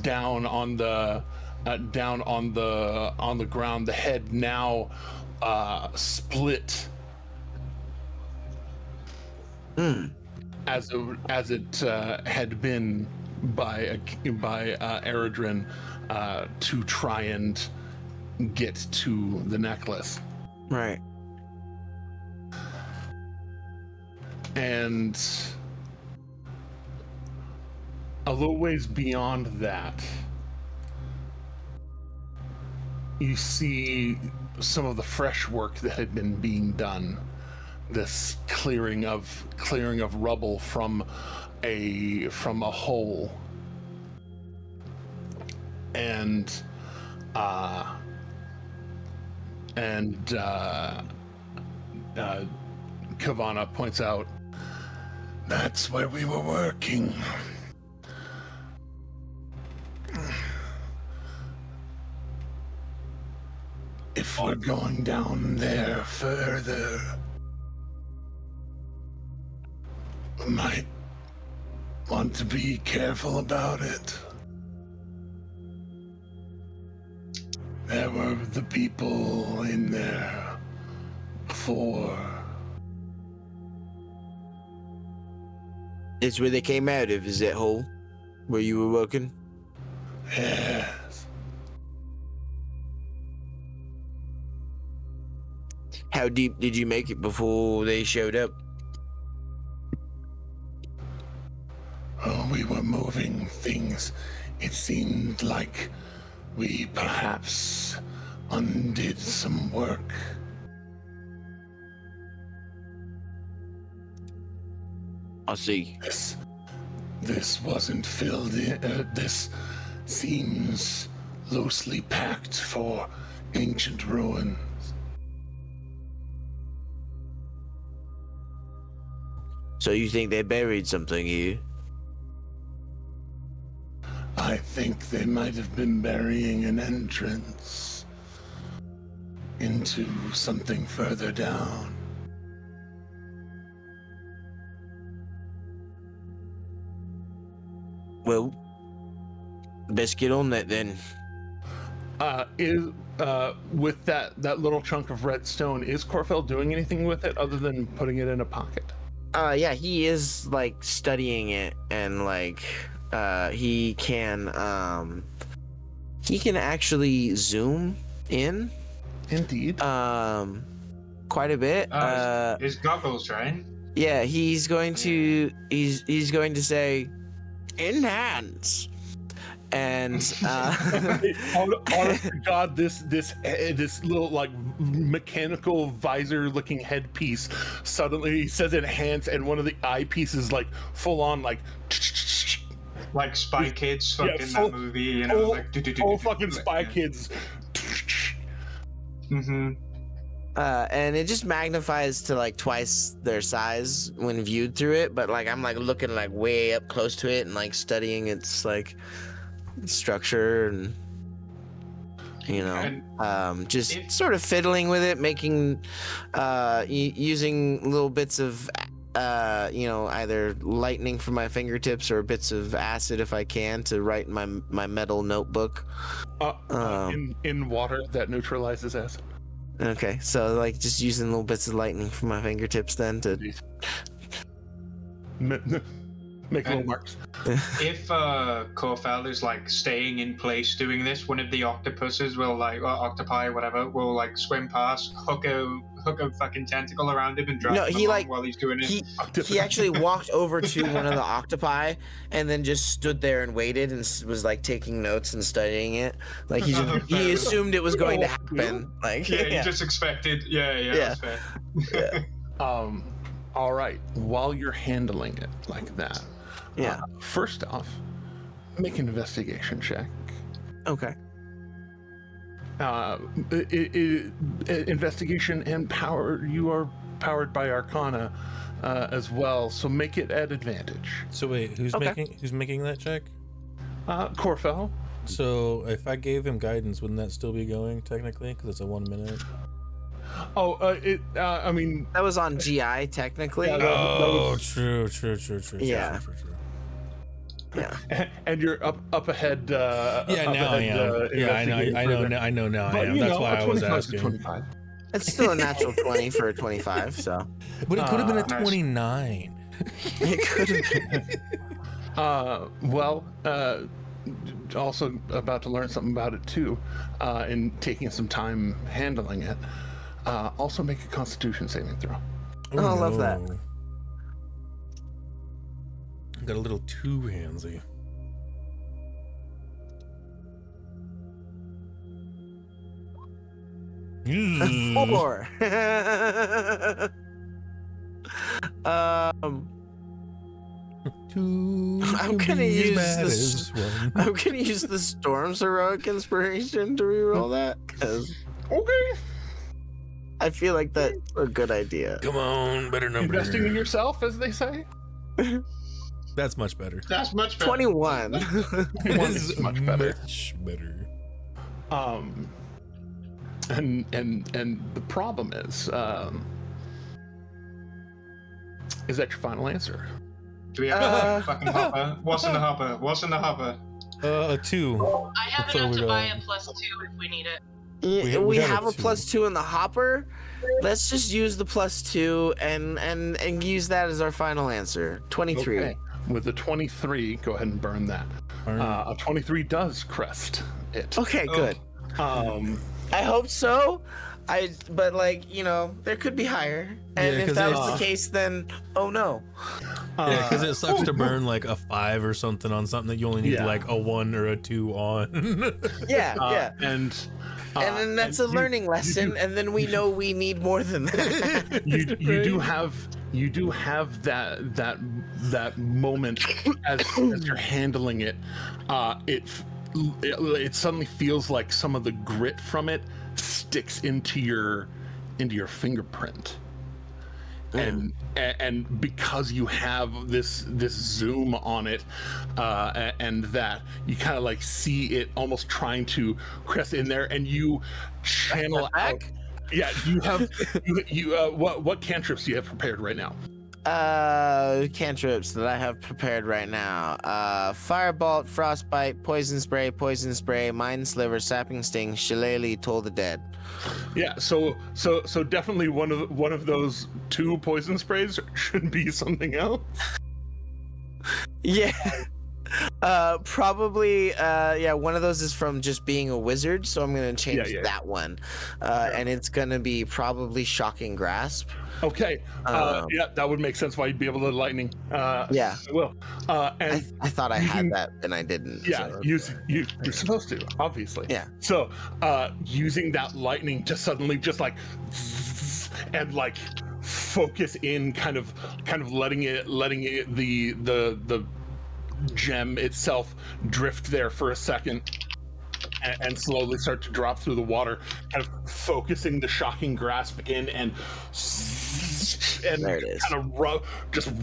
down on the down on the ground. The head now split as it had been by Eredrin to try and get to the necklace. Right. And a little ways beyond that, you see some of the fresh work that had been being done. This clearing of rubble from a hole, and Kavana points out, that's where we were working. If we're going down there further, we might want to be careful about it. There were the people in there before. It's where they came out of, is that hole? Where you were working? Yes. How deep did you make it before they showed up? Oh, we were moving things. It seemed like we perhaps undid some work. I see. This wasn't filled in. This seems loosely packed for ancient ruins. So you think they buried something here? I think they might have been burying an entrance into something further down. Well, best get on that then. With that little chunk of redstone, is Corfell doing anything with it other than putting it in a pocket? Yeah, he is like studying it, and like he can actually zoom in. Indeed. Quite a bit. His goggles, right? Yeah, he's going to say enhance. And honest to God, this little like mechanical visor looking headpiece suddenly says enhance, and one of the eyepieces like full on like Spy Kids fucking that movie, you know, like full fucking Spy Kids. Mm-hmm. And it just magnifies to like twice their size when viewed through it, but like I'm like looking like way up close to it and like studying its like structure and just sort of fiddling with it, making using little bits of either lightning from my fingertips or bits of acid if I can to write in my metal notebook. In water that neutralizes acid. Okay, so like just using little bits of lightning from my fingertips then to make little marks. If Corfell is like staying in place doing this, one of the octopuses will like, or octopi, whatever, will like swim past, hook a fucking tentacle around him and drag him along while he's doing it. He actually walked over to one of the octopi and then just stood there and waited and was like taking notes and studying it. Like he assumed it was going to happen. Like he just expected. Yeah. That's fair. Yeah. All right. While you're handling it like that. Yeah. First off, make an investigation check. Okay. Investigation and power. You are powered by Arcana as well, so make it at advantage. So wait, who's making that check? Corfell. So if I gave him guidance, wouldn't that still be going technically? Because it's a 1 minute. Oh, I mean that was on GI technically. Yeah, true. Yeah. True. And you're up ahead. Yeah, up now I ahead, am. Yeah, I know. I know now. I am. That's why I was asking. 25. It's still a natural 20 for a 25, so. But it could have been a nice. 29. It could have been. Also about to learn something about it too, and taking some time handling it. Also make a Constitution saving throw. Oh, I love that. Got a little too handsy. Mm. 4. I'm gonna use the Storm's heroic inspiration to reroll that, because Okay. I feel like that's a good idea. Come on, better number. Investing in yourself, as they say. That's much better. That's much better. 21. This is much better. Much better. And the problem is that your final answer? Do we have a fucking hopper? What's in the hopper? What's in the hopper? A 2. I have So enough we to buy go- a +2 if we need it. We got a have a 2. +2 in the hopper. Let's just use the +2 and use that as our final answer. 23. Okay. With the 23, go ahead and burn that. A 23 does crest it. Okay, good. I hope so. But like, there could be higher. And Yeah, if 'cause that it's- was the case, then oh no. Yeah, because it sucks to burn like a 5 or something on something that you only need like a 1 or a 2 on. Yeah. And then that's a learning lesson, and then we know we need more than that. you do have that moment as you're handling it. It suddenly feels like some of the grit from it sticks into your fingerprint. And because you have this zoom on it, and that you kind of like see it almost trying to crest in there, and you channel out. Yeah, you have what cantrips do you have prepared right now? Cantrips that I have prepared right now. Firebolt, Frostbite, Poison Spray, Mind Sliver, Sapping Sting, Shillelagh, Toll the Dead. Yeah, so definitely one of those 2 poison sprays should be something else. Yeah. Probably one of those is from just being a wizard, so I'm gonna change that one. And it's gonna be probably Shocking Grasp. Okay. Yeah, that would make sense why you'd be able to lightning. Yeah. I will. And I thought I had that and I didn't. yeah, so. you're supposed to, obviously. Yeah. So using that lightning to suddenly just like and like focus in, kind of letting it the gem itself drift there for a second and slowly start to drop through the water, kind of focusing the Shocking Grasp in and there it is. kind of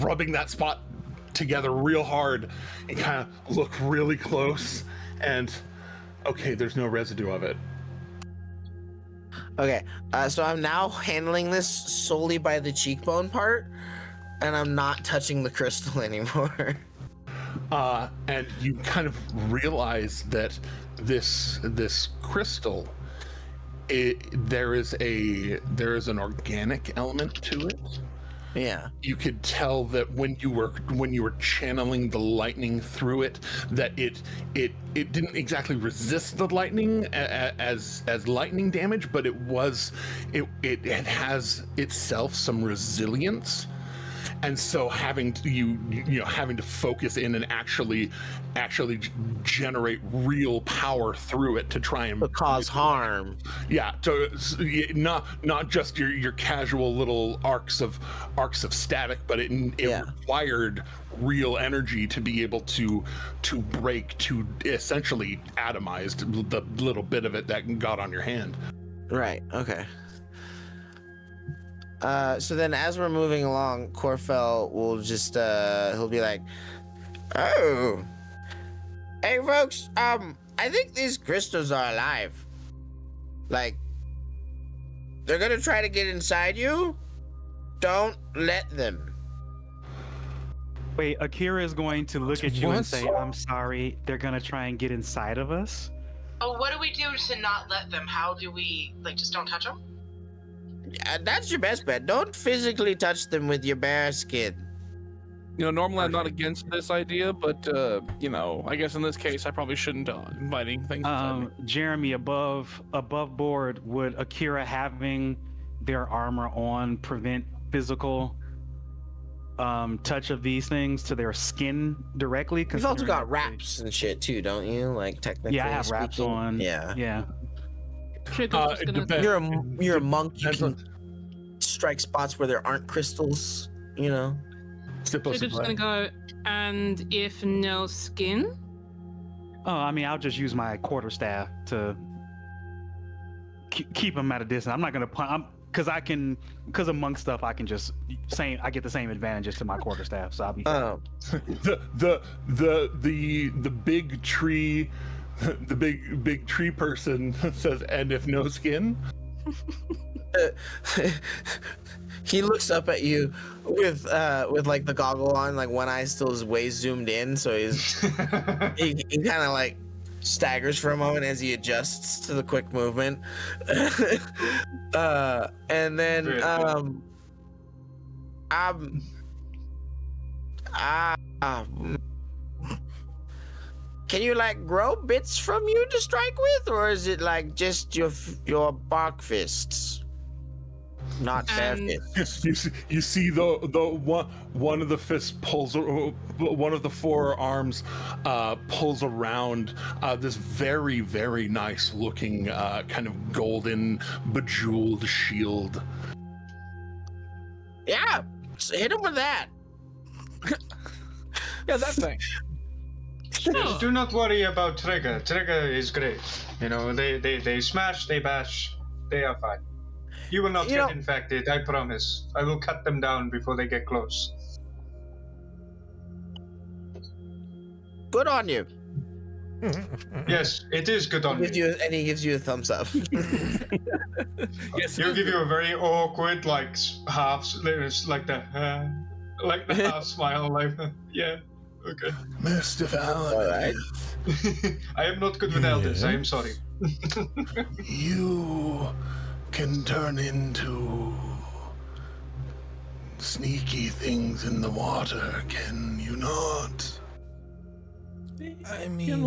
rubbing that spot together real hard and kind of look really close, and okay, there's no residue of it. Okay, so I'm now handling this solely by the cheekbone part, and I'm not touching the crystal anymore. And you kind of realize that this crystal, there is an organic element to it. Yeah. You could tell that when you were channeling the lightning through it, that it didn't exactly resist the lightning as lightning damage, but it has itself some resilience. And so having to focus in and actually generate real power through it to try and cause harm. Yeah, not just your casual little arcs of static, but it required real energy to be able to break, to essentially atomize the little bit of it that got on your hand. Right. Okay. So then as we're moving along, Corfell will just he'll be like, "Oh, hey folks, I think these crystals are alive. Like, they're gonna try to get inside you. Don't let them." Wait, Akira is going to look at you and What? say, "I'm sorry." They're gonna try and get inside of us. Oh, what do we do to not let them? How do we, like, just don't touch them? That's your best bet. Don't physically touch them with your bare skin. You know, normally I'm not against this idea, but you know, I guess in this case I probably shouldn't inviting things. inside me. Jeremy, above board, would Akira having their armor on prevent physical touch of these things to their skin directly? You've also considering got that they- wraps and shit too, don't you? Like technically. Yeah, I have wraps speaking. on. Yeah. Yeah. Trigger's just It gonna depends. You're a monk. You Depends can strike spots where there aren't crystals. You know. Trigger's just gonna go. And if no skin, Oh, I mean, I'll just use my quarterstaff to keep them at a distance. I'm not gonna punch. Because of monk stuff, I can just I get the same advantages to my quarterstaff, so I'll be. The big tree, the big tree person says, "And if no skin." He looks up at you with like the goggle on, like one eye still is way zoomed in, so he kind of like staggers for a moment as he adjusts to the quick movement, and then can you like grow bits from you to strike with, or is it like just your bark fists? Not bare fists. You see the one of the fists pulls, one of the forearms pulls around this very, very nice looking kind of golden bejeweled shield. Yeah, hit him with that. Yeah, that thing. Oh. Do not worry about Trigger. Trigger is great. You know, they smash, they bash, they are fine. You will not get infected, I promise. I will cut them down before they get close. Good on you. Yes, it is good on me. And he gives you a thumbs up. He'll give you a very awkward, like half, like the half smile, like yeah, okay. Mr. Valakith, I am not good with elders. I am sorry. you can turn into sneaky things in the water, can you not? I mean,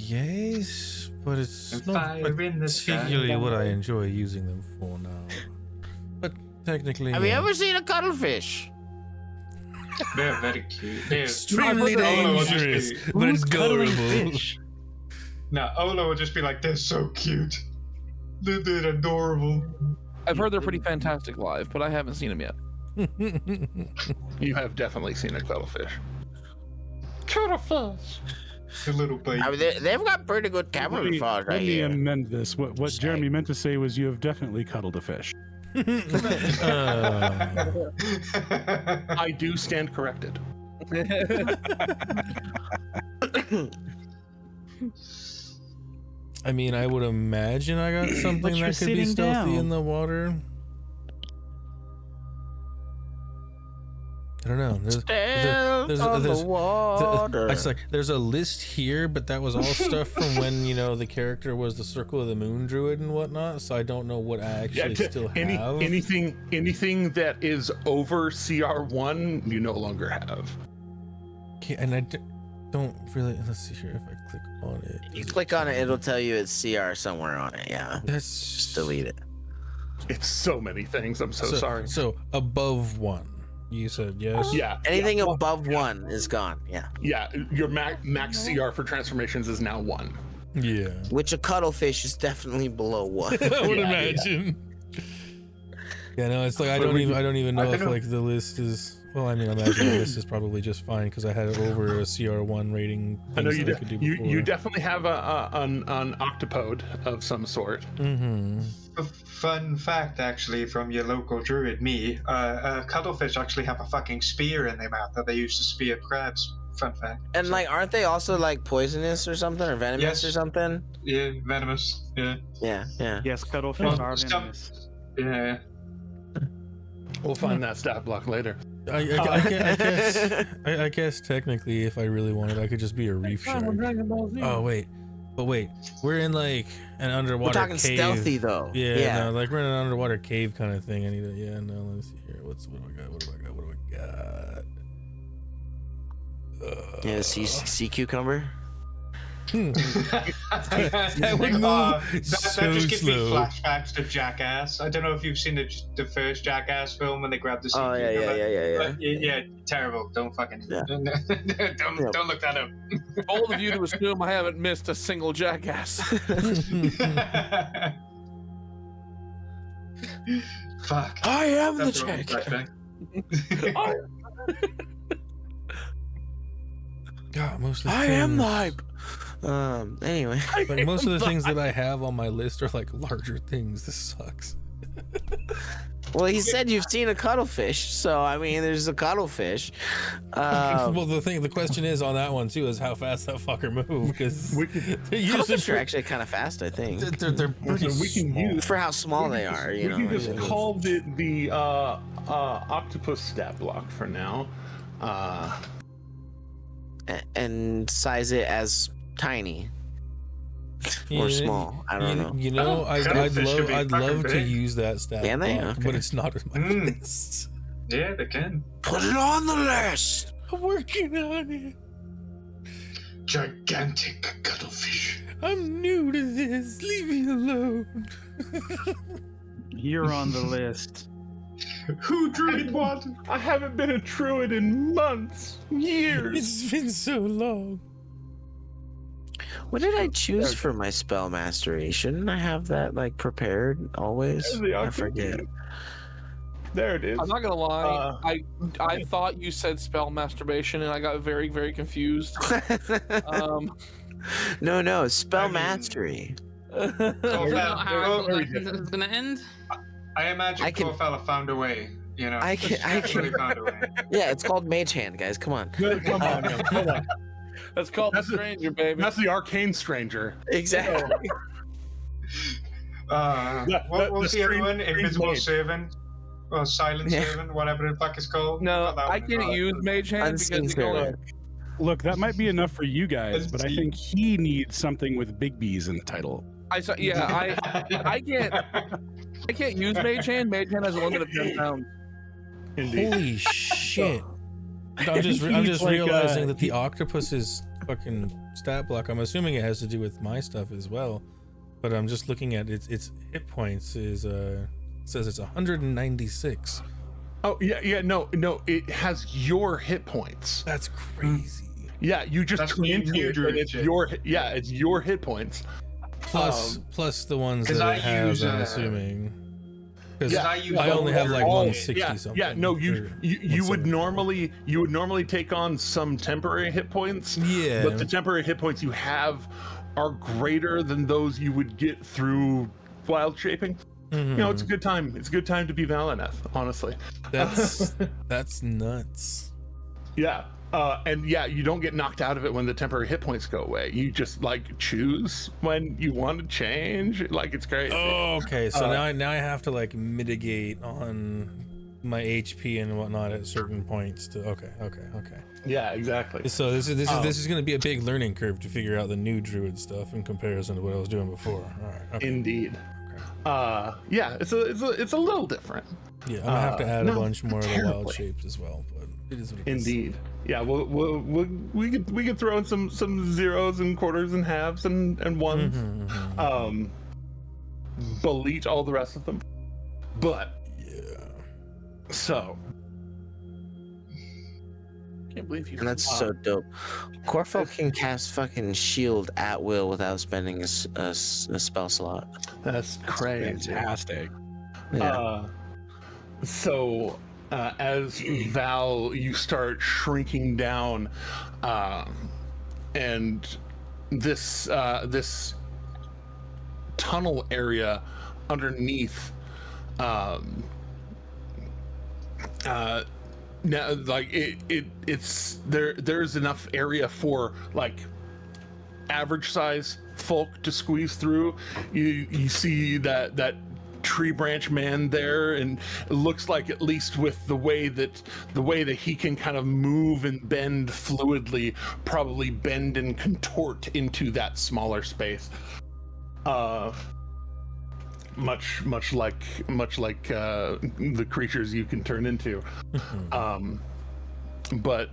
yes, but it's not particularly what I enjoy using them for now. But technically, Have you ever seen a cuttlefish? They're very cute. They're extremely dangerous, but adorable. No, Ola would just be like, they're so cute. They're adorable. I've heard they're pretty fantastic live, but I haven't seen them yet. You have definitely seen a cuttlefish. Cuttlefish. A little baby. I mean, they've got pretty good camouflage Let right me here. amend this. What Jeremy meant to say was, you have definitely cuddled a fish. I do stand corrected. I mean, I would imagine I got something you're that could be sitting stealthy down. in the water. I don't know. It's like there's a list here, but that was all stuff from when the character was the Circle of the Moon Druid and whatnot. So I don't know what I actually still have. Anything that is over CR1, you no longer have. Okay, and I don't really. Let's see here if I click on it. You click on it, it'll tell you it's CR somewhere on it. Yeah, That's just delete it. It's so many things. I'm so sorry. So above 1, you said yes. Yeah. Anything above 1 is gone. Yeah. Yeah. Your max CR for transformations is now 1. Yeah. Which a cuttlefish is definitely below 1. I would imagine. Yeah, no, it's like I don't even know if like the list is. Well, I mean, I imagine the list is probably just fine because I had it over a CR1 rating. I know could do before. you definitely have an octopode of some sort. Mm-hmm. A fun fact, actually, from your local druid, cuttlefish actually have a fucking spear in their mouth that they use to spear crabs. Fun fact. And like, aren't they also like poisonous or something, or venomous or something? Yeah, venomous. Yeah. Yeah. Yes, cuttlefish are venomous. Yeah. We'll find that stat block later. I guess technically, if I really wanted, I could just be a reef shark. Oh wait, we're in like an underwater. We're talking cave. stealthy though. Yeah, no, like we're in an underwater cave kind of thing. I need to. Yeah, no. Let's see here. What do I got? What do I got? Yeah, sea cucumber. That would move that just gives me slow. flashbacks to Jackass. I don't know if you've seen the first Jackass film when they grab the sea Oh cucumber. yeah. Yeah, terrible. Don't fucking don't look that up. All of you to assume I haven't missed a single Jackass. Fuck. I am That's the the wrong check. flashback. God, most of the I things, am the hype. Anyway. Like most of the things that I have on my list are like larger things. This sucks. Well, he said you've seen a cuttlefish, so I mean, there's a cuttlefish. Well, the question is on that one too is how fast that fucker move because they're Cuttlefish are actually kind of fast, I think. They're pretty we can small. use For how small they are, you know. We can just call it the octopus stat block for now. And size it as tiny or Yeah, small. I don't know. You know, Cuttlefish could be I'd fucking love to big. use that stat Can they? block, Okay. but it's not on my list. Yeah, they can. Put it on the list. I'm working on it. Gigantic cuttlefish. I'm new to this. Leave me alone. You're on the list. Who dreamed what? I haven't been a druid in months, years. It's been so long. What did I choose for my spell mastery? Shouldn't I have that like prepared always? I forget. There it is. I'm not gonna lie. I thought you said spell masturbation, and I got very, very confused. No, spell mastery. That's not how I thought that was gonna end. I imagine I can- poor fella found a way. You know, I can- Really found a way. Yeah, it's called Mage Hand, guys. Come on. Come on, man. Come on. That's called That's the stranger, baby. That's the arcane stranger. Exactly. What was the other strange- one? strange Invisible mage. Servant? Or Silent Yeah. Servant, whatever the fuck it's called. No, That I one. can't use Mage Hand Unseen because you go Spirit. Look, that might be enough for you guys, It's but I deep. think he needs something with big B's in the title. I can't use Mage Hand. Mage Hand has a limit of 10 pounds. Holy shit. I'm think just he needs, like, realizing that the octopus's fucking stat block, I'm assuming it has to do with my stuff as well. But I'm just looking at its hit points is says it's 196. Oh yeah, no, it has your hit points. That's crazy. Yeah, you just That's turn into new it, and druid it's shit. it's your hit points. Plus the ones 'cause that I it has, use, I'm assuming. Because Yeah, I only have like all- 160 something. Yeah, no, you or would 170. normally take on some temporary hit points. Yeah. But the temporary hit points you have are greater than those you would get through wild shaping. You know, it's a good time. It's a good time to be Valineth, honestly. That's nuts. Yeah. And yeah, you don't get knocked out of it when the temporary hit points go away. You just like choose when you want to change. Like it's great. Oh, okay. So now I have to like mitigate on my HP and whatnot at certain points. Okay. Yeah, exactly. So this is going to be a big learning curve to figure out the new druid stuff in comparison to what I was doing before. All right. Okay. Indeed. Yeah, it's a little different. Yeah, I'm gonna have to add a no, bunch more of the terribly. wild shapes as well, but it is what it is. Indeed. Yeah, we could throw in some zeros and quarters and halves and ones. Delete all the rest of them. But Yeah. so Can't believe you. And that's so dope. Corfo can cast fucking shield at will without spending a spell slot. that's crazy. Fantastic. Yeah. So as Val, you start shrinking down, and this tunnel area underneath, now like it's there's enough area for like average size folk to squeeze through. You see that tree branch man there, and it looks like, at least with the way that he can kind of move and bend fluidly, probably bend and contort into that smaller space. Much like the creatures you can turn into. But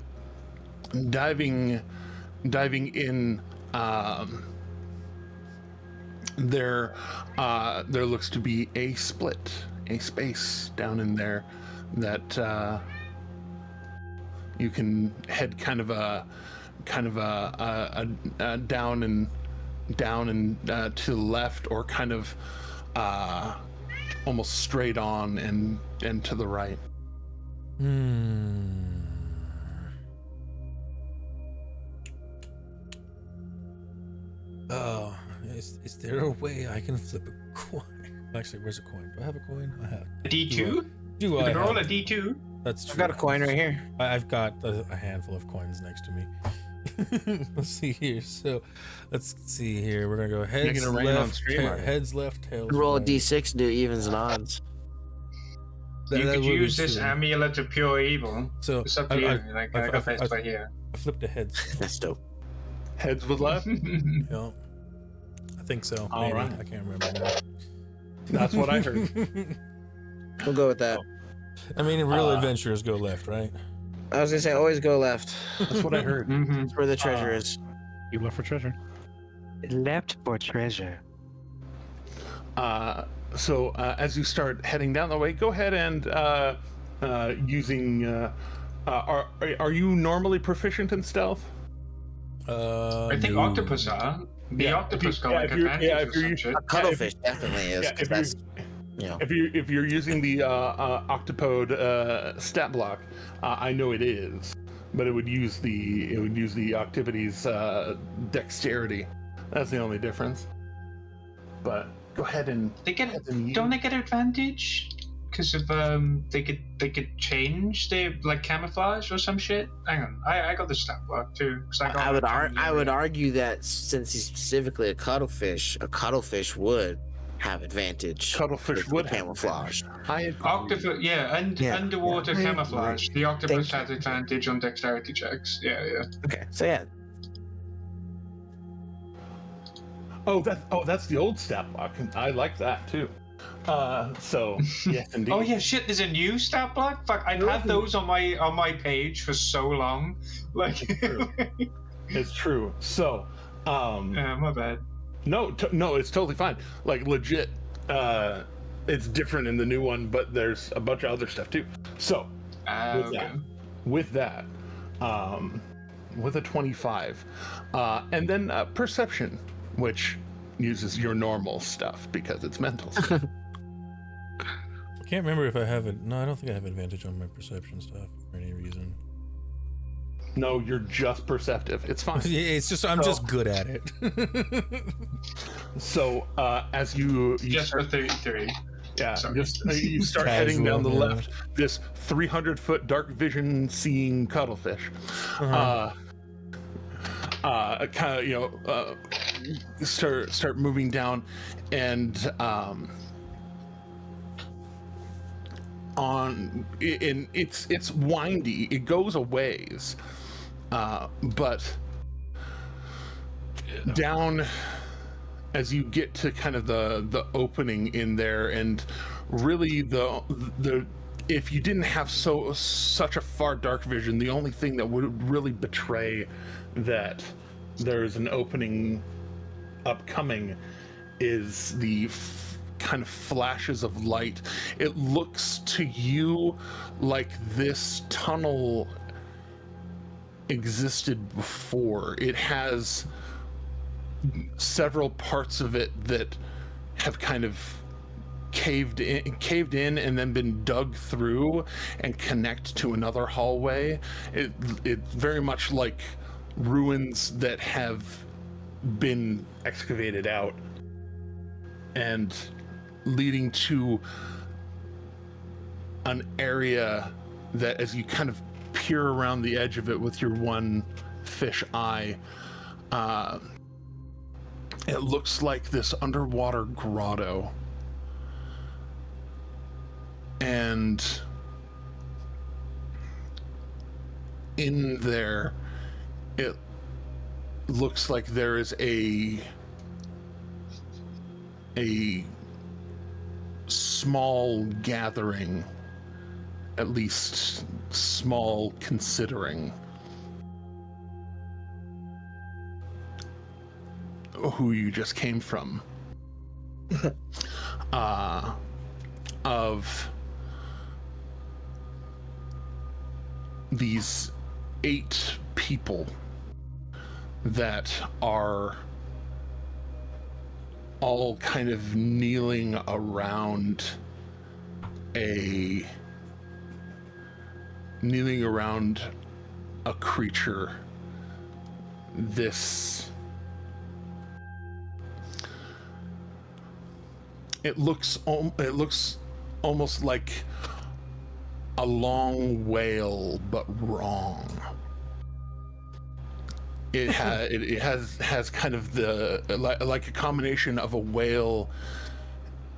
diving in, there looks to be a space down in there that you can head kind of a down and to the left, or kind of almost straight on and to the right. Oh, is there a way I can flip a coin? Actually, where's a coin? Do I have a coin? I have. A D2? Do I roll have... a D2? That's true. I've got a coin right here. I've got a handful of coins next to me. Let's see here. So, let's see here. We're gonna go heads left, heads left, tails Roll a right. D6, do evens and odds. You could use this true. amulet of pure evil. So It's up to you. I got this right here. I flipped a heads. That's dope. Heads with left? Yeah, I think so. All Maybe. right. I can't remember now. That's what I heard. We'll go with that. I mean, real adventurers go left, right? I was gonna say always go left. That's what I heard. That's where the treasure is. You left for treasure. Left for treasure. So as you start heading down the way, go ahead and using. Are you normally proficient in stealth? I think No. octopus are. The octopus got like advantage or some shit. A cuttlefish definitely is, because that's, you know. If you're using the octopode stat block, I know it is, but it would use the Octopodes dexterity. That's the only difference. But go ahead and Don't they get advantage? Because of they could change their like camouflage or some shit. Hang on, I got the stat block too. I would argue that since he's specifically a cuttlefish would have advantage. Cuttlefish would have camouflage. Octopus, yeah, and underwater camouflage. The octopus has advantage on dexterity checks. Yeah. Okay, so yeah. That's the old stat block. I like that too. So yes, indeed. Oh yeah, shit. There's a new stat block. Fuck, I've had those on my page for so long. Like, it's true. So, yeah, my bad. No, it's totally fine. Like legit, it's different in the new one, but there's a bunch of other stuff too. So, with that, with a 25, and then perception, which uses your normal stuff because it's mental stuff. I can't remember if I have it. No, I don't think I have advantage on my perception stuff for any reason. No, you're just perceptive. It's fine. Yeah, it's just I'm just good at it. So as you just for 33. Yeah, Sorry. you start heading down the left. This 300-foot dark vision seeing cuttlefish. Kind of start moving down, and it's windy. It goes a ways, but down as you get to kind of the opening in there, and really the if you didn't have such a far dark vision, the only thing that would really betray that there's an opening upcoming is the kind of flashes of light. It looks to you like this tunnel existed before. It has several parts of it that have kind of caved in and then been dug through and connect to another hallway. It's very much like ruins that have been excavated out and leading to an area that, as you kind of peer around the edge of it with your one fish eye, it looks like this underwater grotto And in there, it looks like there is a small gathering, at least small considering who you just came from, of these 8 people that are all kind of kneeling around a creature. It looks almost like a long whale, but wrong. It has kind of like a combination of a whale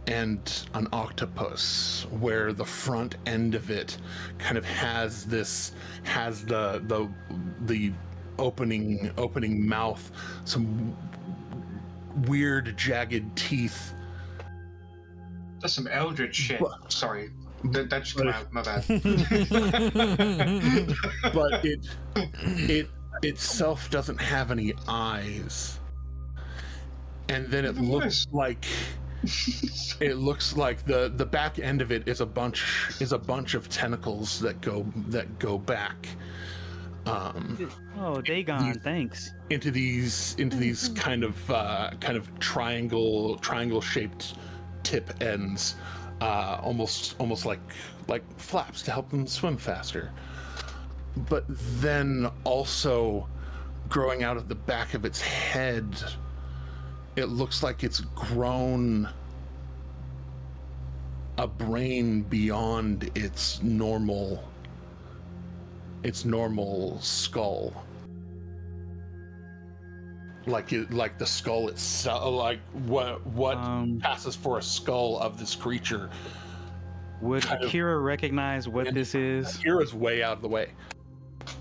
and an octopus, where the front end of it kind of has the opening mouth, some weird jagged teeth. That's some Eldritch shit. Sorry. That just came out, my bad. But it itself doesn't have any eyes. And then it looks like the back end of it is a bunch of tentacles that go back. Dagon, thanks. Into these kind of triangle shaped tip ends, almost like flaps to help them swim faster. But then also growing out of the back of its head, it looks like it's grown a brain beyond its normal skull. Like the skull itself, like what passes for a skull of this creature. Would Akira recognize what this is? Akira's way out of the way.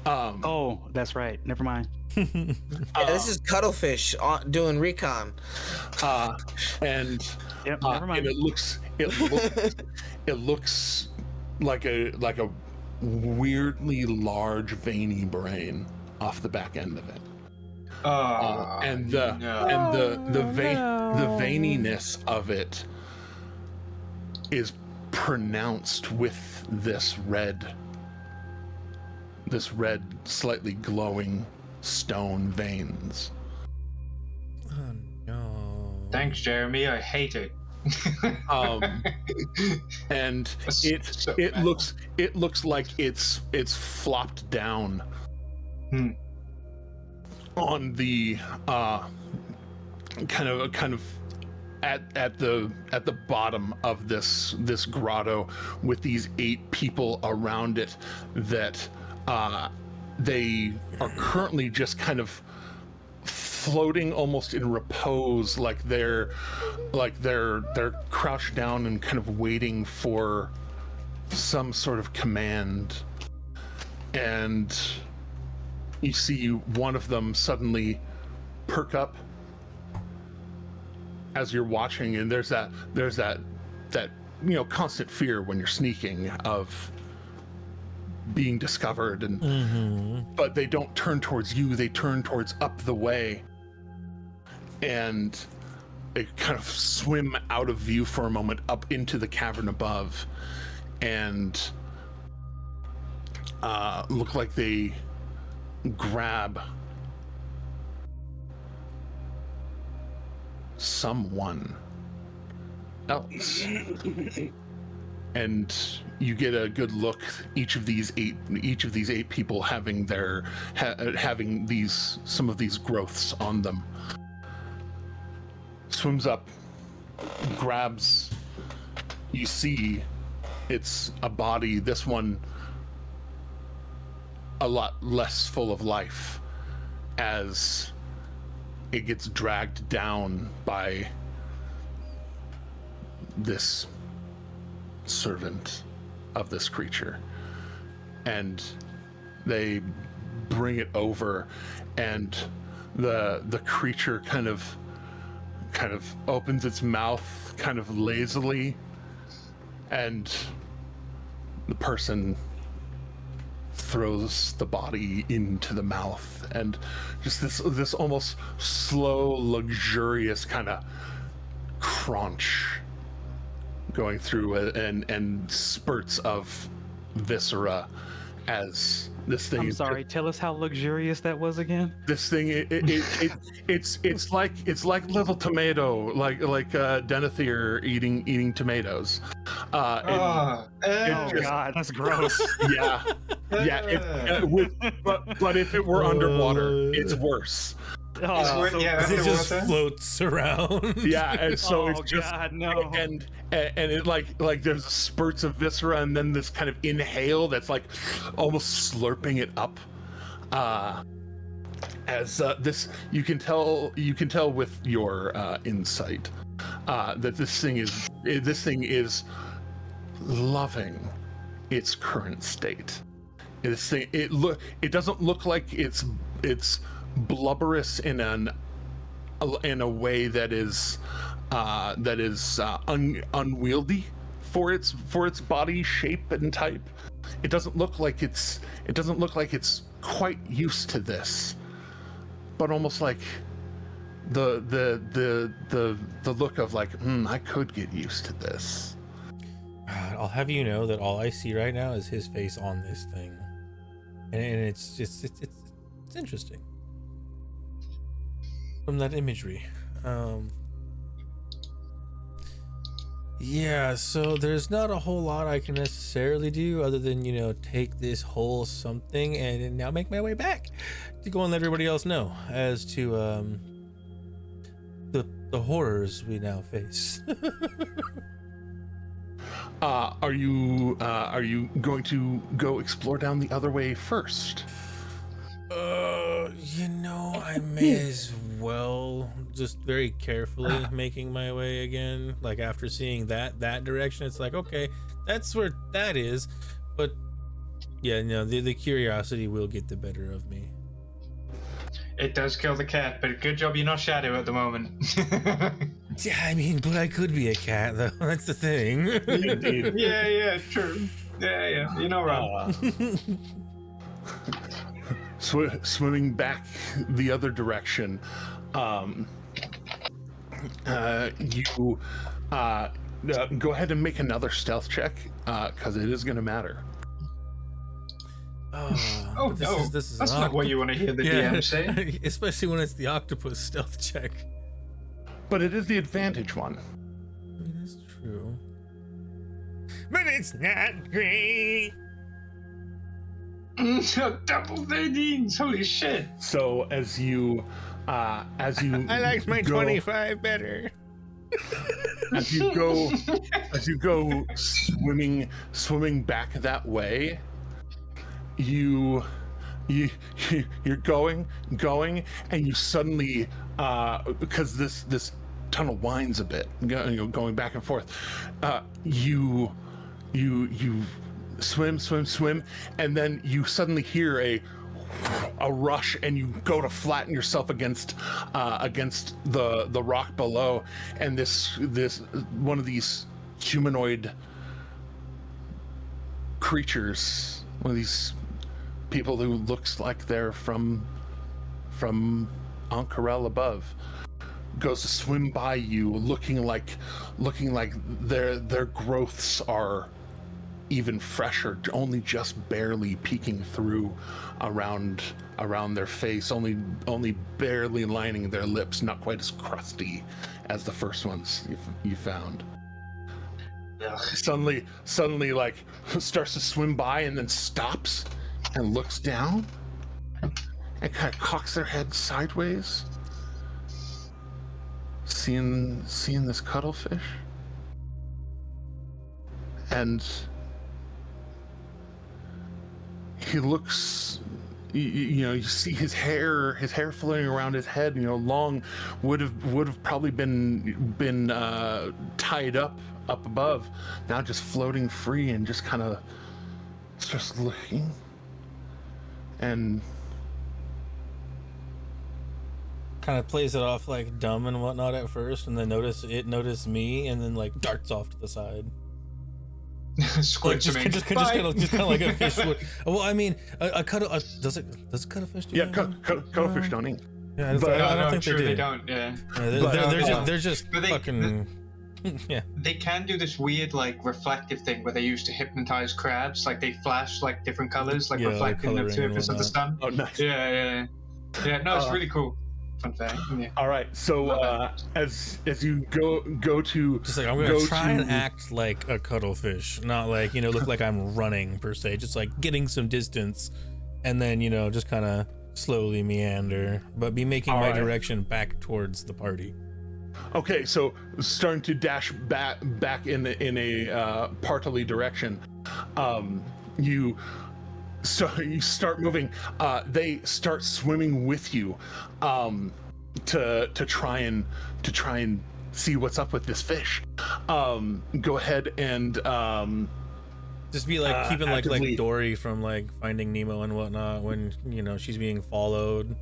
Oh, that's right. Never mind. This is Cuttlefish doing recon. And never mind. And it looks like a weirdly large veiny brain off the back end of it. And the veininess of it is pronounced with this red, slightly glowing stone veins. Oh no! Thanks, Jeremy. I hate it. And it looks like it's flopped down on the kind of at the bottom of this grotto, with these 8 people around it that they are currently just kind of floating almost in repose, like they're crouched down and kind of waiting for some sort of command. And you see one of them suddenly perk up as you're watching, and there's that constant fear when you're sneaking of being discovered, and but they don't turn towards you, they turn towards up the way, and they kind of swim out of view for a moment up into the cavern above, and look like they grab someone else. And you get a good look, each of these eight people having some of these growths on them. Swims up, grabs, you see it's a body, this one a lot less full of life, as it gets dragged down by this servant of this creature, and they bring it over, and the creature kind of opens its mouth kind of lazily, and the person throws the body into the mouth, and just this almost slow, luxurious kind of crunch going through and spurts of viscera as this thing. I'm sorry. Tell us how luxurious that was again. This thing, it's like little tomato, like Denethor eating tomatoes. Oh God, that's gross. Yeah. But if it were underwater, it's worse. It just floats around. Yeah, and so it's just God, no. and it like there's spurts of viscera, and then this kind of inhale that's like almost slurping it up. As this, you can tell with your insight that this thing is loving its current state. It doesn't look like it's blubberous in a way that is unwieldy for its body shape and type. It doesn't look like it's quite used to this, but almost like the look of like, I could get used to this. I'll have you know that all I see right now is his face on this thing, and it's just it's interesting from that imagery. Yeah, so there's not a whole lot I can necessarily do other than, take this whole something and now make my way back to go and let everybody else know as to the horrors we now face. Are you going to go explore down the other way first? I may as well, just very carefully making my way again. Like after seeing that direction, it's like, okay, that's where that is. But yeah, the curiosity will get the better of me. It does kill the cat, but good job you're not Shadow at the moment. Yeah, I mean, but I could be a cat though. That's the thing. Indeed. Yeah, true. Yeah, you're not wrong. Swimming back the other direction, you go ahead and make another stealth check, because it is going to matter. This is that's not what you want to hear the DM say. Especially when it's the octopus stealth check. But it is the advantage one. I mean, that's true. But it's not great. Double 13s, holy shit. So as you I liked my 25 better. As you go swimming back that way, you're going, and you suddenly, because this tunnel winds a bit, going back and forth, you swim, and then you suddenly hear a rush, and you go to flatten yourself against the rock below, and this one of these humanoid creatures, one of these people who looks like they're from Ank'Harel above, goes to swim by you, looking like their growths are even fresher, only just barely peeking through around their face, only barely lining their lips, not quite as crusty as the first ones you found. Ugh. Suddenly like starts to swim by and then stops and looks down and kind of cocks their head sideways, seeing this cuttlefish, and he looks you see his hair floating around his head. Long would have probably been tied up above. Now just floating free and just kind of just looking and kind of plays it off like dumb and whatnot at first, and then notice me, and then like darts off to the side. Squirts just kind of like a fish would. Well, I mean, does cuttlefish do yeah, that? cuttlefish don't eat. Yeah, But I don't think sure they do. they don't. Yeah. They're just But fucking. Yeah. They can do this weird like reflective thing where they used to hypnotize crabs, like they flash like different colors, like Yeah, reflecting the coloring surface of the and sun. Oh, nice. Yeah. No, it's really cool. Fun fact. Yeah. All right, so as you go to Just like I'm gonna try and act like a cuttlefish, not like look like I'm running per se. Just like getting some distance, and then just kind of slowly meander, but be making my direction back towards the party. Okay, so starting to dash back in a partly direction. You start moving. They start swimming with you, to try and see what's up with this fish. Go ahead and just be like keeping like actively... Dory from like Finding Nemo and whatnot when she's being followed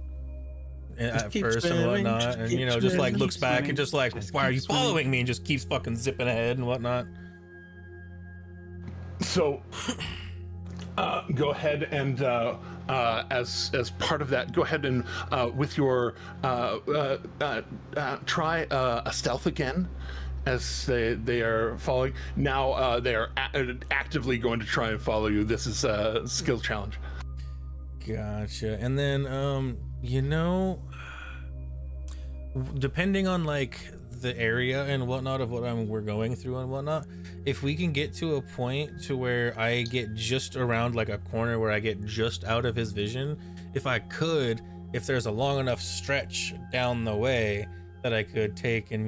at first and whatnot, and just like looks back and just like, why are you following me, and just keeps fucking zipping ahead and whatnot. So go ahead and as part of that, go ahead and with your try a stealth again, as they are following. Now they are actively going to try and follow you. This is a skill challenge. Gotcha. And then depending on like the area and whatnot of what we're going through and whatnot, if we can get to a point to where I get just around like a corner where I get just out of his vision, if there's a long enough stretch down the way that I could take and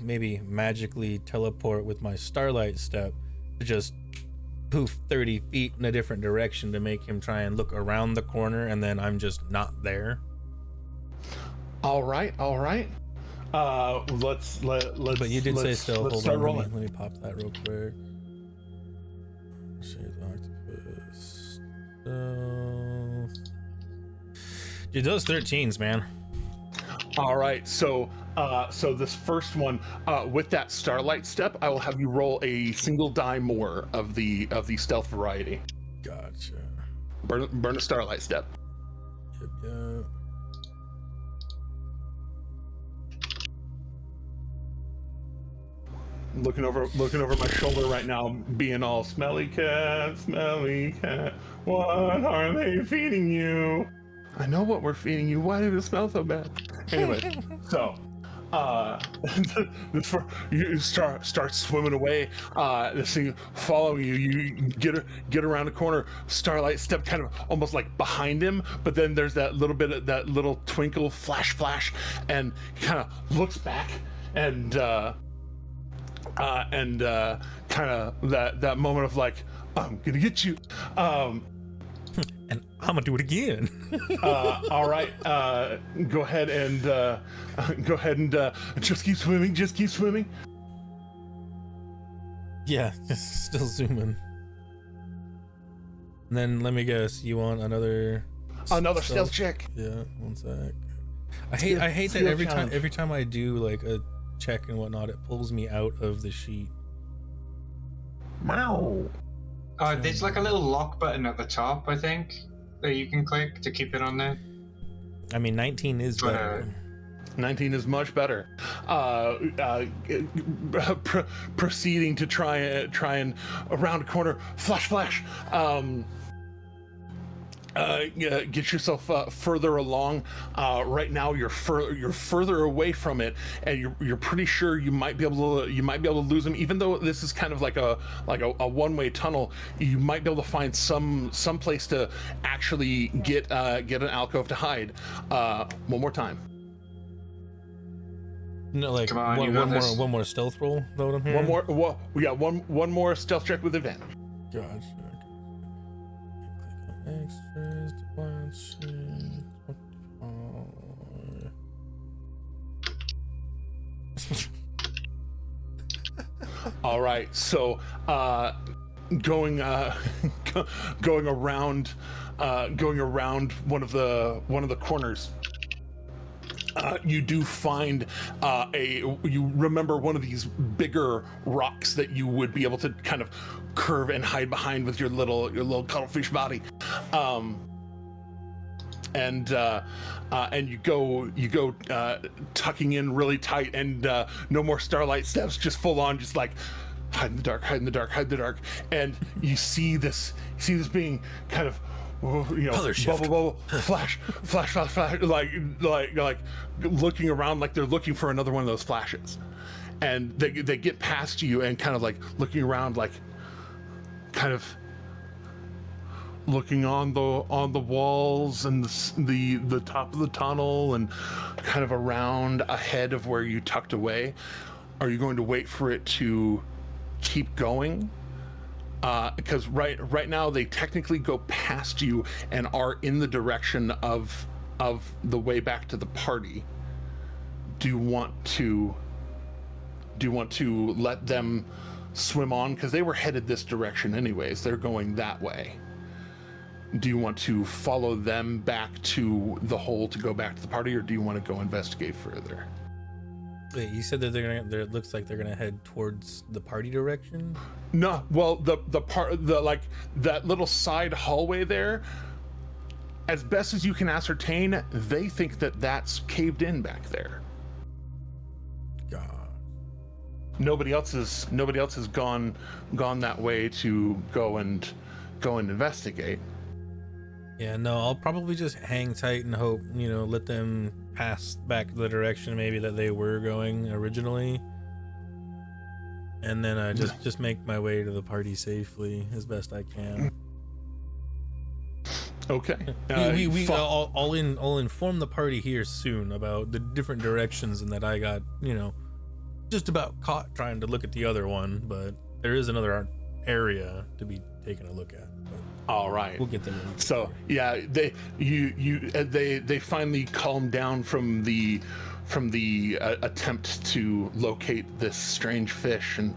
maybe magically teleport with my starlight step to just poof 30 feet in a different direction to make him try and look around the corner, and then I'm just not there. All right. Let's. But you did say stealth. Hold on, rolling. let me pop that real quick. Shade octopus. Dude, those 13s, man. All right, so this first one, with that starlight step, I will have you roll a single die more of the stealth variety. Gotcha. Burn a starlight step. Yep. Looking over my shoulder right now, being all smelly cat, what are they feeding you? I know what we're feeding you. Why did it smell so bad? Anyway, so you start swimming away. This thing following you. You get around the corner. Starlight step kind of almost like behind him, but then there's that little bit of that little twinkle, flash, and he kind of looks back and kind of that moment of like, I'm gonna get you. And I'm gonna do it again. All right. Go ahead and just keep swimming. Yeah, still zooming. And then let me guess, you want another stealth check? Yeah, one sec. I hate that every time I do like a check and whatnot, it pulls me out of the sheet. Meow. There's like a little lock button at the top, I think, that you can click to keep it on there. I mean, 19 is better. 19 is much better. Proceeding to try and around a corner, flash. Get yourself further along. Right now, you're further away from it, and you're pretty sure you might be able to lose him. Even though this is kind of like a one-way tunnel, you might be able to find some place to actually get an alcove to hide. One more time. No, like Come on, one more stealth roll. Is that what I'm hearing? One more stealth check with advantage. Gosh. Extras to watch. All right, so going around one of the corners, you do find you remember one of these bigger rocks that you would be able to kind of curve and hide behind with your little cuttlefish body, and you go tucking in really tight, and no more starlight steps, just full on, just like hide in the dark, hide in the dark, hide in the dark. And you see this being kind of, bubble, flash, like looking around like they're looking for another one of those flashes. And they get past you and kind of like looking around, like kind of looking on the walls and the top of the tunnel and kind of around ahead of where you tucked away. Are you going to wait for it to keep going? Because right now they technically go past you and are in the direction of the way back to the party. Do you want to let them swim on? Because they were headed this direction anyways. They're going that way. Do you want to follow them back to the hole to go back to the party, or do you want to go investigate further? Wait, you said that it looks like they're gonna head towards the party direction? No, well, the like that little side hallway there, as best as you can ascertain, they think that that's caved in back there. God. Nobody else has gone that way to go and investigate. Yeah, no, I'll probably just hang tight and hope, let them pass back the direction maybe that they were going originally. And then just make my way to the party safely as best I can. Okay. I'll inform the party here soon about the different directions, and that I got, just about caught trying to look at the other one, but there is another area to be taken a look at. All right, we'll get them. So yeah, they finally calm down from the attempt to locate this strange fish, and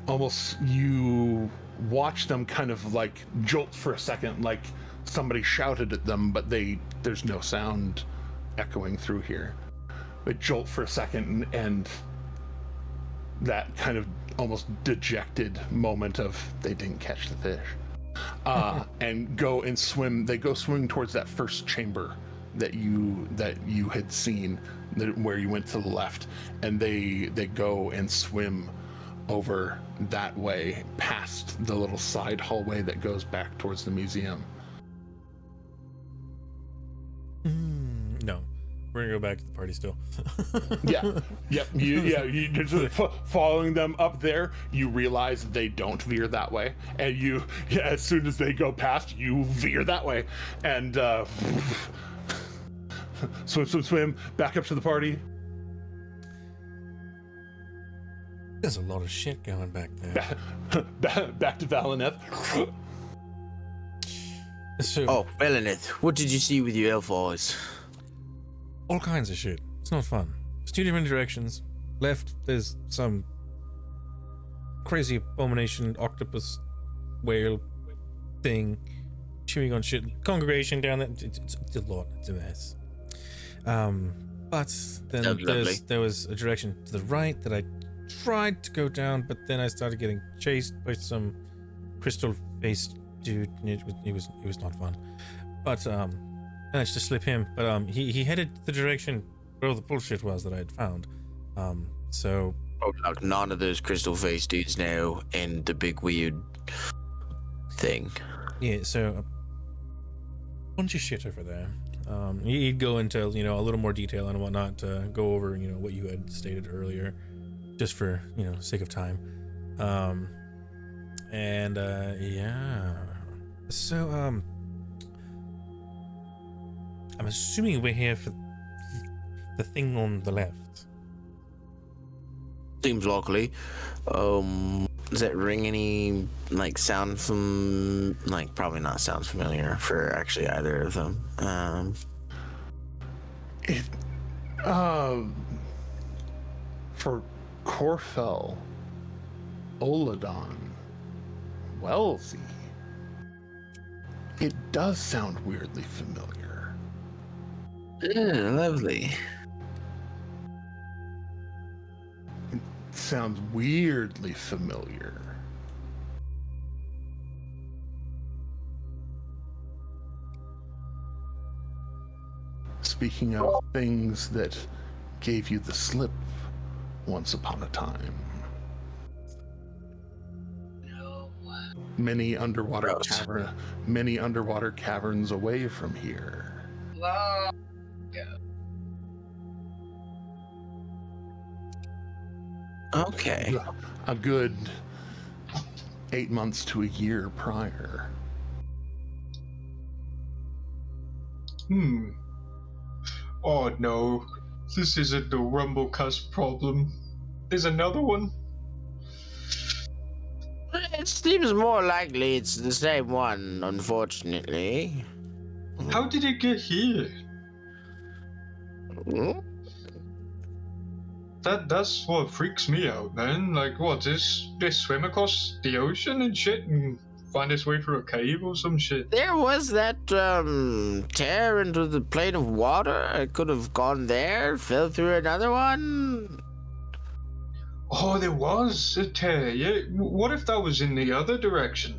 almost you watch them kind of like jolt for a second, like somebody shouted at them, but there's no sound echoing through here. They jolt for a second, and that kind of almost dejected moment of they didn't catch the fish. And go and swim. They go swimming towards that first chamber that you had seen, where you went to the left, and they go and swim over that way past the little side hallway that goes back towards the museum. No, we're gonna go back to the party still. Yeah. Yep. You just following them up there. You realize they don't veer that way, and as soon as they go past, you veer that way, and swim back up to the party. There's a lot of shit going back there. Back to Valineth. Oh, Valineth, what did you see with your elf eyes? All kinds of shit. It's not fun. It's two different directions. Left, there's some crazy abomination octopus whale thing chewing on shit. Congregation down there. It's a lot. It's a mess. But then there was a direction to the right that I tried to go down, but then I started getting chased by some crystal-faced dude. It was not fun. But managed to slip him, but he headed the direction where all the bullshit was that I had found. So like none of those crystal-faced dudes now in the big weird thing. Yeah, so a bunch of shit over there. He'd go into a little more detail and whatnot to go over what you had stated earlier, just for sake of time. Yeah. So I'm assuming we're here for the thing on the left. Seems likely. Does it ring any sound from probably not sound familiar for actually either of them? For Corfell, Oladon, Wellesley, it does sound weirdly familiar. Lovely. It sounds weirdly familiar. Speaking of things that gave you the slip once upon a time. No. Many underwater Gross. caverns away from here. Long. Okay. A good 8 months to a year prior. Oh no, this isn't the Rumblecust problem. There's another one? It seems more likely it's the same one, unfortunately. How did it get here? Hmm? That's what freaks me out, man. Like, what, this swim across the ocean and shit and find its way through a cave or some shit? There was that tear into the plane of water. It could have gone there, fell through another one. Oh, there was a tear, yeah. What if that was in the other direction?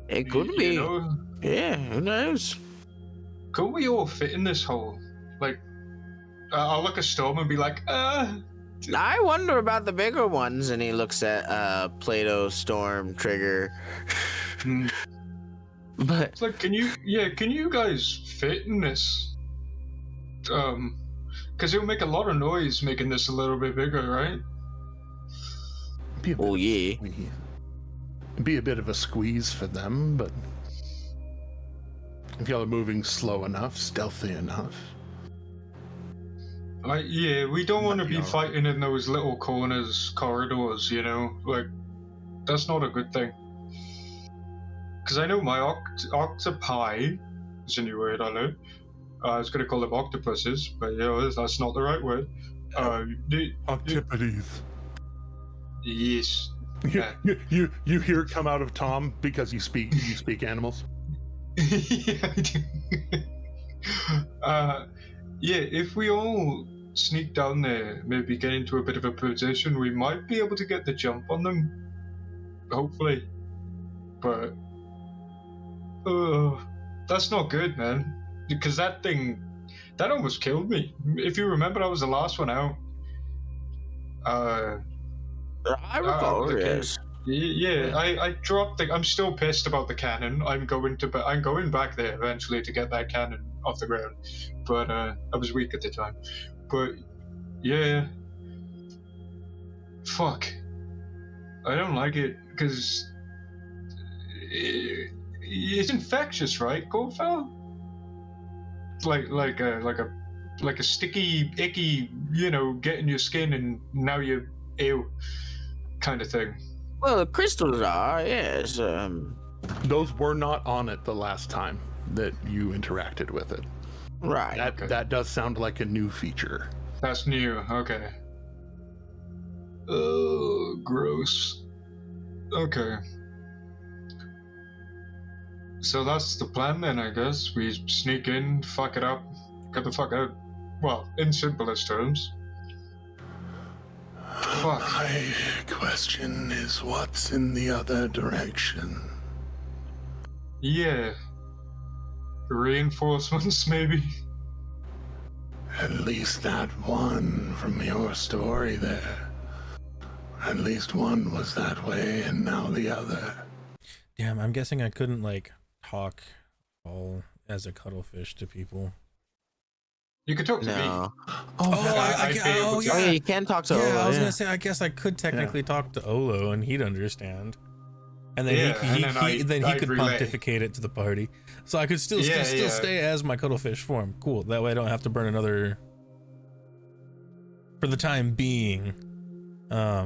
It could be. You know, Yeah, who knows? could we all fit in this hole? Like, I'll look at Storm and be like, I wonder about the bigger ones. And he looks at Plato, Storm, Trigger. But It's like, can you guys fit in this? Because it would make a lot of noise making this a little bit bigger, right? oh yeah. Be a bit of a squeeze for them, but if y'all are moving slow enough, stealthy enough. Yeah, we don't want to be alright. fighting in those little corridors, you know? Like, that's not a good thing. Because I know my octopi is a new word I learned. I was going to call them octopuses, but that's not the right word. Octopodes. Yes. You hear it come out of Tom because you speak animals. Yeah, I do. Yeah, if we all sneak down there, maybe get into a bit of a position, we might be able to get the jump on them. Hopefully. But that's not good, man. Because that almost killed me. If you remember, I was the last one out. I recall, yes. Yeah, I dropped I'm still pissed about the cannon. I'm going back there eventually to get that cannon off the ground. But I was weak at the time. But yeah. Fuck. I don't like it because it's infectious, right, Goldfell? Like a sticky, icky, get in your skin and now you're ew kind of thing. Well, the crystals are, yes. Those were not on it the last time that you interacted with it. Right. That does sound like a new feature. That's new, okay. Oh, gross. Okay. So that's the plan then, I guess. We sneak in, fuck it up, get the fuck out. Well, in simplest terms. Fuck. My question is, what's in the other direction? Yeah. Reinforcements, maybe? At least that one from your story there. At least one was that way, and now the other. Damn, I'm guessing I couldn't talk all as a cuttlefish to people. You could talk to me. No. Yeah. You can talk to Yeah, Ola, I was gonna say, I guess I could technically talk to Olo and he'd understand. And then he could pontificate it to the party. So I could still stay as my cuttlefish form. Cool. That way I don't have to burn another for the time being. I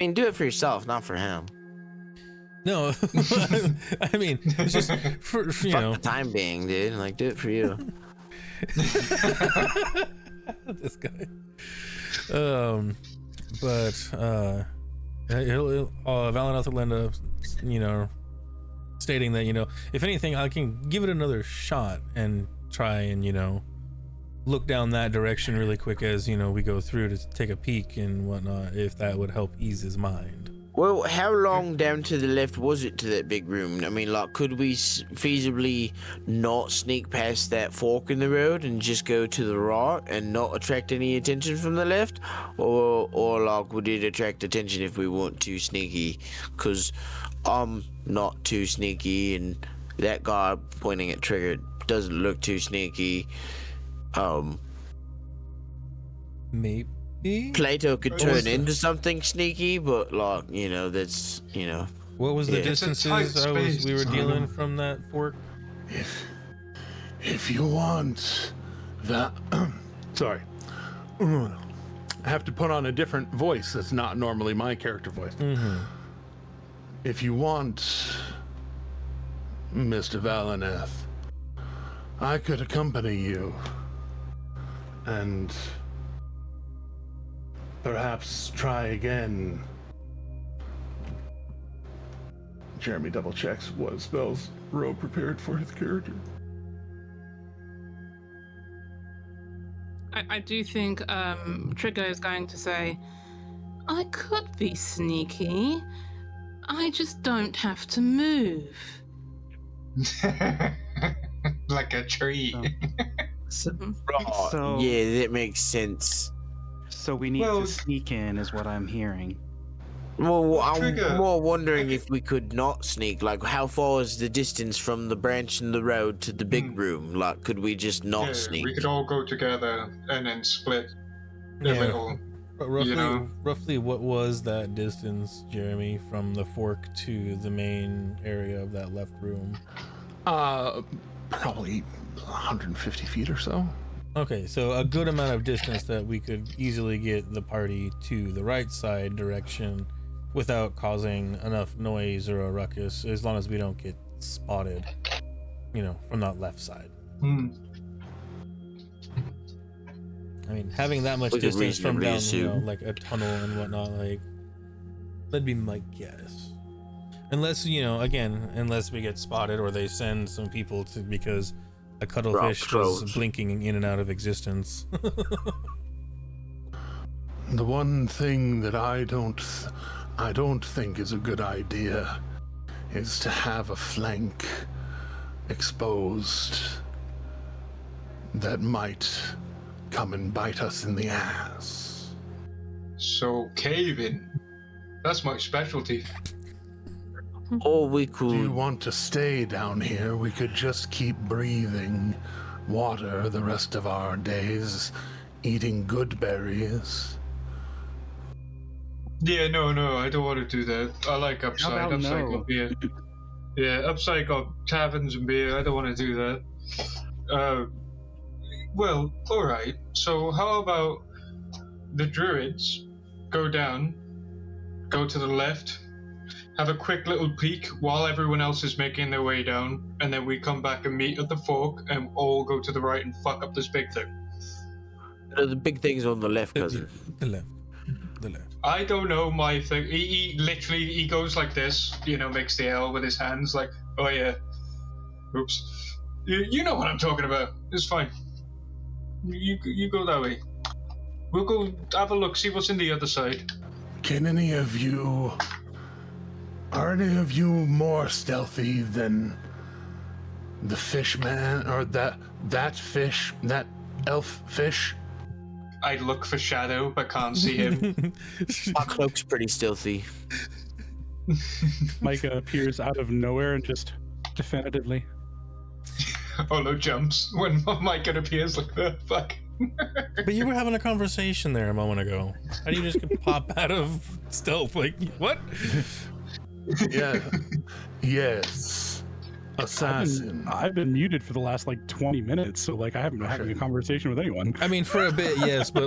mean, do it for yourself, not for him. No, I mean, it's just for you Fuck know. the time being, dude. Like, do it for you. This guy. But Valeneth will end up, stating that, if anything, I can give it another shot and try and, look down that direction really quick as, we go through to take a peek and whatnot, if that would help ease his mind. Well, how long down to the left was it to that big room? I mean, like, could we feasibly not sneak past that fork in the road and just go to the right and not attract any attention from the left? Or like, would it attract attention if we weren't too sneaky? Because I'm not too sneaky, and that guy pointing at Trigger doesn't look too sneaky. Maybe? Plato could turn into something sneaky, but like, that's, What was the Yeah. distances we were dealing from that fork? If you want that, sorry, I have to put on a different voice that's not normally my character voice. Mm-hmm. If you want, Mr. Valeneth, I could accompany you and perhaps try again. Jeremy double checks what spells Ro prepared for his character. I do think Trigger is going to say, I could be sneaky. I just don't have to move. Like a tree. So, Yeah, that makes sense. so we need to sneak in, is what I'm hearing. Well, I'm Trigger. more wondering if we could not sneak. Like, how far is the distance from the branch in the road to the big room? Like, could we just not Yeah, sneak? we could all go together and then split a Yeah. little. But roughly, You roughly what was that distance, Jeremy, from the fork to the main area of that left room? Probably 150 feet or so. Okay, so a good amount of distance that we could easily get the party to the right side direction without causing enough noise or a ruckus, as long as we don't get spotted, from that left side. I mean, having that much We could distance from down, reasonably assume. like a tunnel and whatnot, that'd be my guess. Unless, unless we get spotted or they send some people to, because a cuttlefish was blinking in and out of existence. The one thing that I don't think is a good idea is to have a flank exposed that might come and bite us in the ass. So cave-in. That's my specialty. Or we Do you could. want to stay down here? We could just keep breathing water the rest of our days, eating good berries. Yeah, no, I don't want to do that. I like Upside. How about Upside no? got beer. Yeah, Upside got taverns and beer. I don't want to do that. Well, alright. So how about the druids go down, go to the left, have a quick little peek while everyone else is making their way down, and then we come back and meet at the fork and all go to the right and fuck up this big thing. The big thing's on the left, cousin. The left. I don't know my thing. He literally goes like this, makes the L with his hands, like, oh yeah, oops. You know what I'm talking about. It's fine. You go that way. We'll go have a look, see what's in the other side. Are any of you more stealthy than the fish man, or that elf fish? I look for Shadow, but can't see him. My cloak's pretty stealthy. Micah appears out of nowhere and just definitively. Olo jumps when Micah appears like that. Fuck. But you were having a conversation there a moment ago. How do you just pop out of stealth? Like, what? Yeah. Yes. Assassin. I've been muted for the last 20 minutes, so I haven't been having a conversation with anyone. I mean, for a bit, yes, but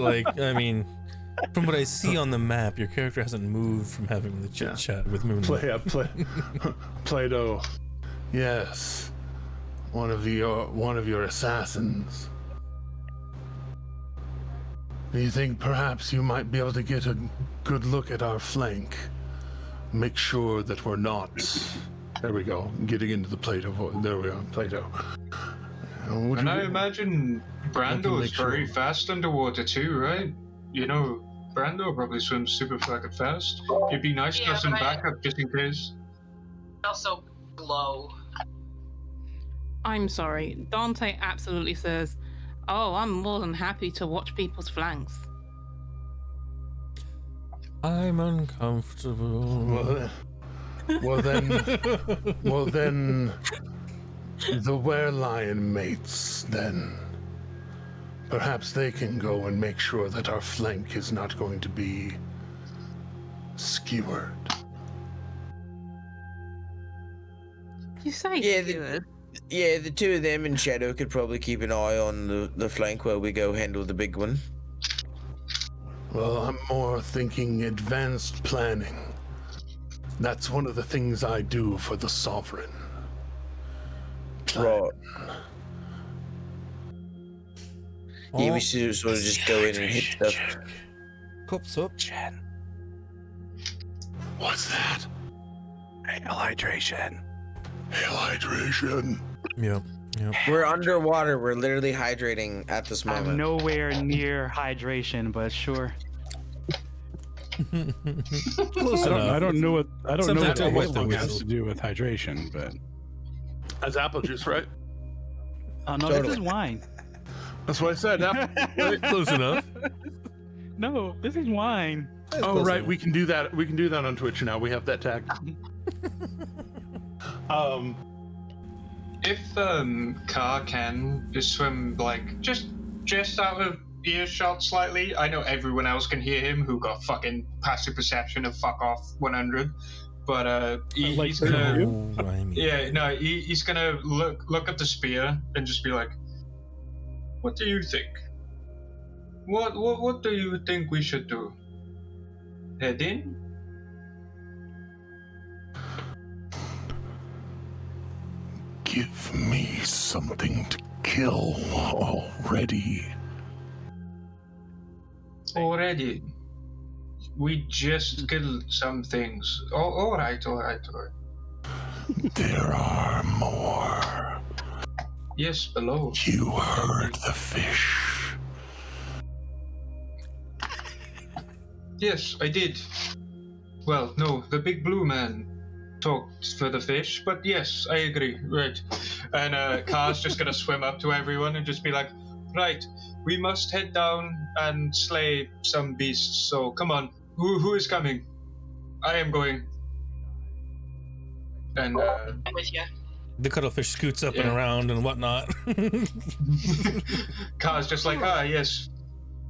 From what I see on the map, your character hasn't moved from having the chit chat with Moonlight. Plato. Yes, one of your assassins. Do you think perhaps you might be able to get a good look at our flank? Make sure that we're not. There we go. Getting into the Plato. There we are, Plato. And I imagine Brando is very fast underwater too, right? You know, Brando probably swims super fucking fast. It'd be nice to have some backup just in case. Also glow. I'm sorry. Dante absolutely says, "Oh, I'm more than happy to watch people's flanks." I'm uncomfortable. Well then, the werelion mates then. Perhaps they can go and make sure that our flank is not going to be skewered. You say Yeah, the two of them and Shadow could probably keep an eye on the flank while we go handle the big one. Well, I'm more thinking advanced planning. That's one of the things I do for the Sovereign. Right. Yeah, we should sort of just go in and hit stuff. Cups up. What's that? Hail hydration. Hail hydration. Yep. We're underwater. We're literally hydrating at this moment. I'm nowhere near hydration, but sure. Close enough. I don't know what Something to that wet the has whistle. to do with hydration, but That's apple juice, right? Oh no, Totally. this is wine. That's what I said. Close enough. No, this is wine. Oh, right. We can do that. We can do that on Twitch now. We have that tag. If Car can just swim like just out of earshot slightly, I know everyone else can hear him who got fucking passive perception of fuck off 100, but he's gonna he's gonna look at the spear and just be like, what do you think? What do you think we should do? Head in? Give me something to kill already. Already. We just killed some things. Oh, all right. There are more. Yes, below. You heard the fish. Yes, I did. Well, no, the big blue man talked for the fish, but yes, I agree. Right. And Car's just gonna swim up to everyone and just be like, right, we must head down and slay some beasts, so come on. Who is coming? I am going. And I'm with you. The cuttlefish scoots up and around and whatnot. Car's just like, yes,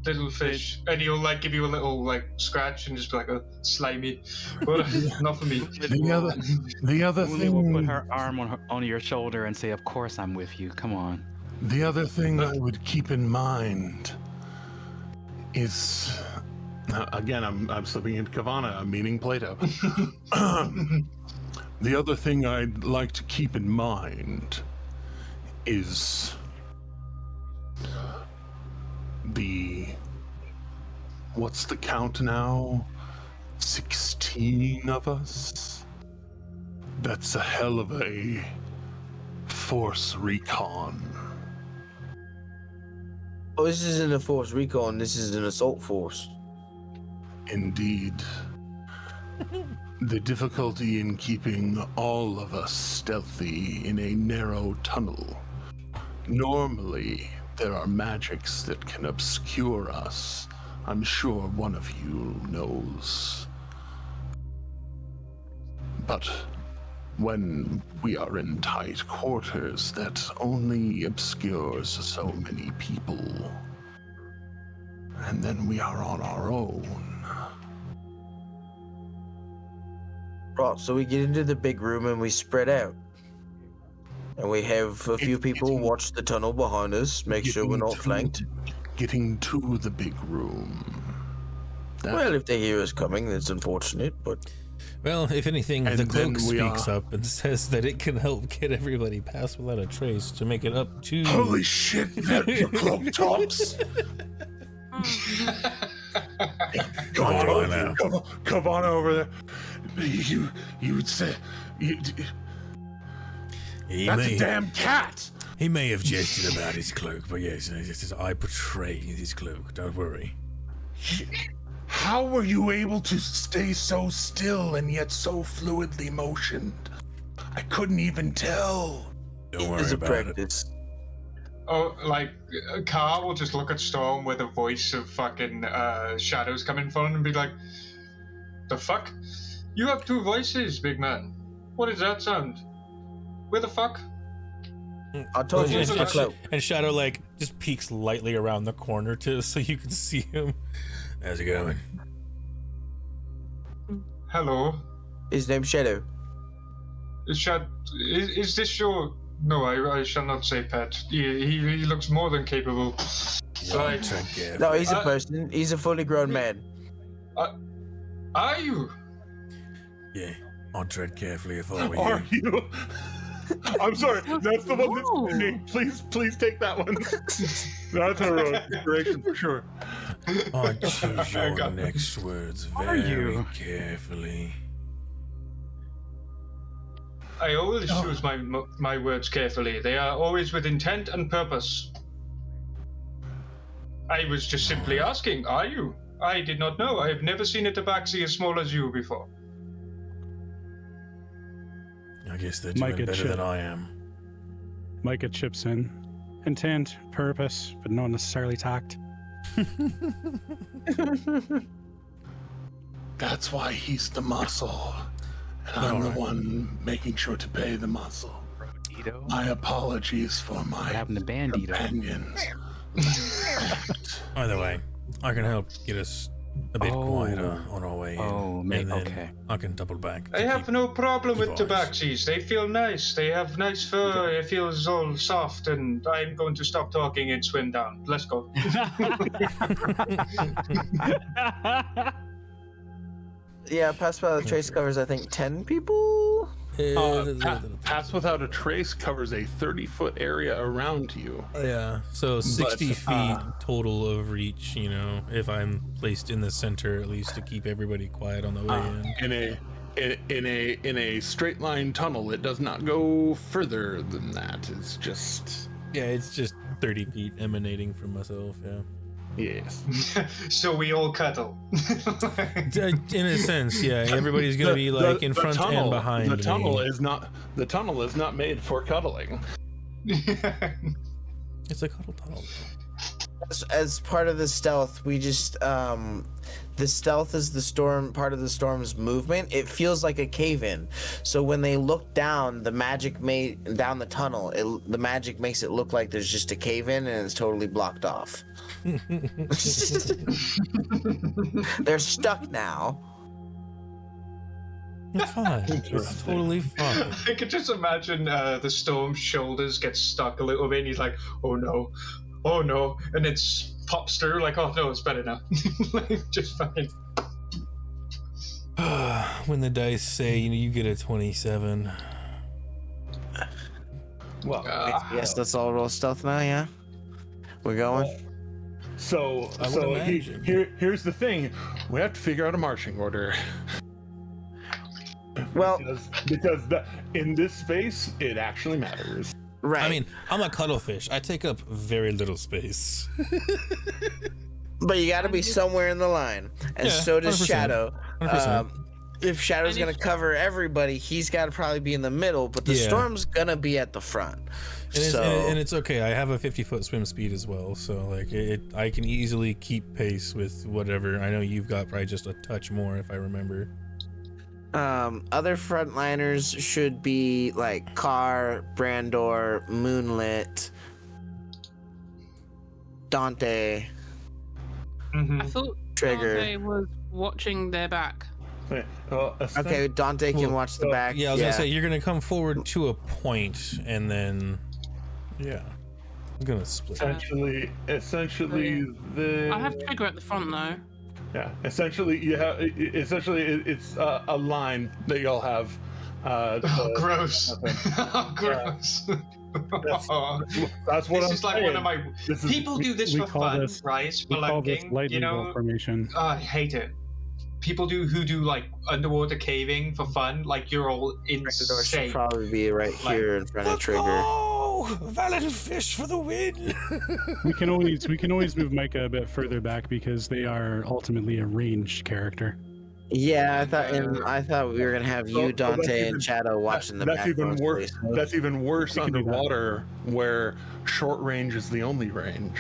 little fish. And he'll like give you a little like scratch and just be like, oh, slimy. Well, not for me. The other Uli thing. will put her arm on your shoulder and say, "Of course I'm with you. Come on." The other thing I would keep in mind is, again, I'm slipping into Kavana. I'm meaning Plato. The other thing I'd like to keep in mind is what's the count now? 16 of us? That's a hell of a force recon. Oh, this isn't a force recon. This is an assault force. Indeed. The difficulty in keeping all of us stealthy in a narrow tunnel. Normally, there are magics that can obscure us. I'm sure one of you knows. But when we are in tight quarters, that only obscures so many people. And then we are on our own. Right, so we get into the big room and we spread out. And we have a few people watch the tunnel behind us, make sure we're not flanked. Getting to the big room. Well, if they hear us coming, that's unfortunate, but Well, if anything, And the then cloak we speaks are- up and says that it can help get everybody past without a trace to make it up to. Holy shit, that your cloak talks. Come on over there. Come on over there. You would say that's a damn cat. He may have jested about his cloak, but yes, I portray his cloak. Don't worry. How were you able to stay so still and yet so fluidly motioned? I couldn't even tell. Don't worry it's a about practice. Oh, like, Carl will just look at Storm with a voice of fucking shadows coming from him and be like, the fuck? You have two voices, big man. What does that sound? Where the fuck? I told you it's the cloak. And Shadow like just peeks lightly around the corner so you can see him. How's it going? Hello? His name's Shadow. Is this your... No, I shall not say pet. He looks more than capable. Like, No, he's a person. He's a fully grown man. are you? Yeah, I'll tread carefully if I were Are you. you? I'm sorry, that's the one that's pending. Please take that one. That's our inspiration for sure. I'll choose your next words Are very you? carefully. I always choose my words carefully. They are always with intent and purpose. I was just simply asking, are you? I did not know. I have never seen a tabaxi as small as you before. I guess they're doing Micah better than I am. Micah chips in. Intent, purpose, but not necessarily tact. That's why he's the muscle. And I'm the one making sure to pay the muscle. Bandito. My apologies for my What happened to Bandito? companions. Either way, I can help get us a bit quieter on our way in. Oh, and then okay. I can double back. I to have keep- no problem with keep eyes. tabaxis. They feel nice. They have nice fur. It feels all soft, and I'm going to stop talking and swim down. Let's go. Yeah, Pass Without a Trace covers, I think, 10 people? Pass Without a Trace covers a 30-foot area around you. Yeah, so 60 But, feet total of reach, you know, if I'm placed in the center at least to keep everybody quiet on the way in. In a straight line tunnel, it does not go further than that. It's just Yeah, it's just 30 feet emanating from myself, yeah. yes. So we all cuddle. In a sense, yeah, everybody's gonna be like in front and behind The tunnel me. is not made for cuddling. It's a cuddle tunnel. As part of the stealth, we just the stealth is the storm part of the storm's movement. It feels like a cave-in. So when they look down, the magic down the tunnel, the magic makes it look like there's just a cave-in and it's totally blocked off. They're stuck now. It's fine. It's totally fine. I could just imagine the Storm's shoulders get stuck a little bit, and he's like, oh no, and it pops through, like, oh no, it's better now. Like, just fucking... When the dice say, you know, you get a 27. Well, Yes, that's all roll stealth now, yeah? We're going? so I would imagine. here's the thing: we have to figure out a marching order. Well, because in this space, it actually matters. right. I mean, I'm a cuttlefish. I take up very little space. But you gotta be somewhere in the line. And Yeah, so does 100%. Shadow. 100%. If Shadow's And gonna if- cover everybody, he's gotta probably be in the middle, but the Yeah. Storm's gonna be at the front. And it's okay. I have a 50-foot swim speed as well, so like I can easily keep pace with whatever. I know you've got probably just a touch more, if I remember. Other frontliners should be like Carr, Brandor, Moonlit, Dante, Mhm. I thought Trigger. Dante was watching their back. Okay, Dante can watch the back. Yeah, I was gonna say you're gonna come forward to a point, and then yeah, I'm gonna split. Essentially, I have Trigger at the front though. Yeah, essentially, it's a line that you'll have. Gross. Gross. That's what this I'm is like saying. one of my. People do this for fun, right? We call this Spelunking, lightning you know. bolt formation. I hate it. People who do like underwater caving for fun, like you're all Should insane. probably be right here in front of Trigger. Oh, valid fish for the win. We can always move Micah a bit further back because they are ultimately a ranged character. Yeah, I thought we were gonna have you, Dante, and Shadow watching the back. That's even worse. mostly, so- That's even worse We can do that. underwater, where short range is the only range.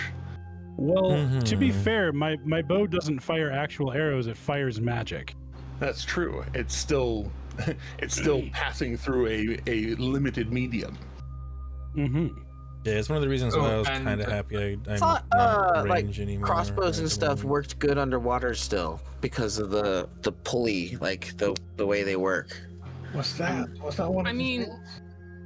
Well, to be Mhm. fair, my bow doesn't fire actual arrows; it fires magic. That's true. It's still passing through a limited medium. Mm-hmm. Yeah, it's one of the reasons why I was and- kind of happy I'm thought, not like, range anymore. Crossbows and at the stuff moment. worked good underwater still because of the pulley, like the way they work. What's that? What's that one? I mean,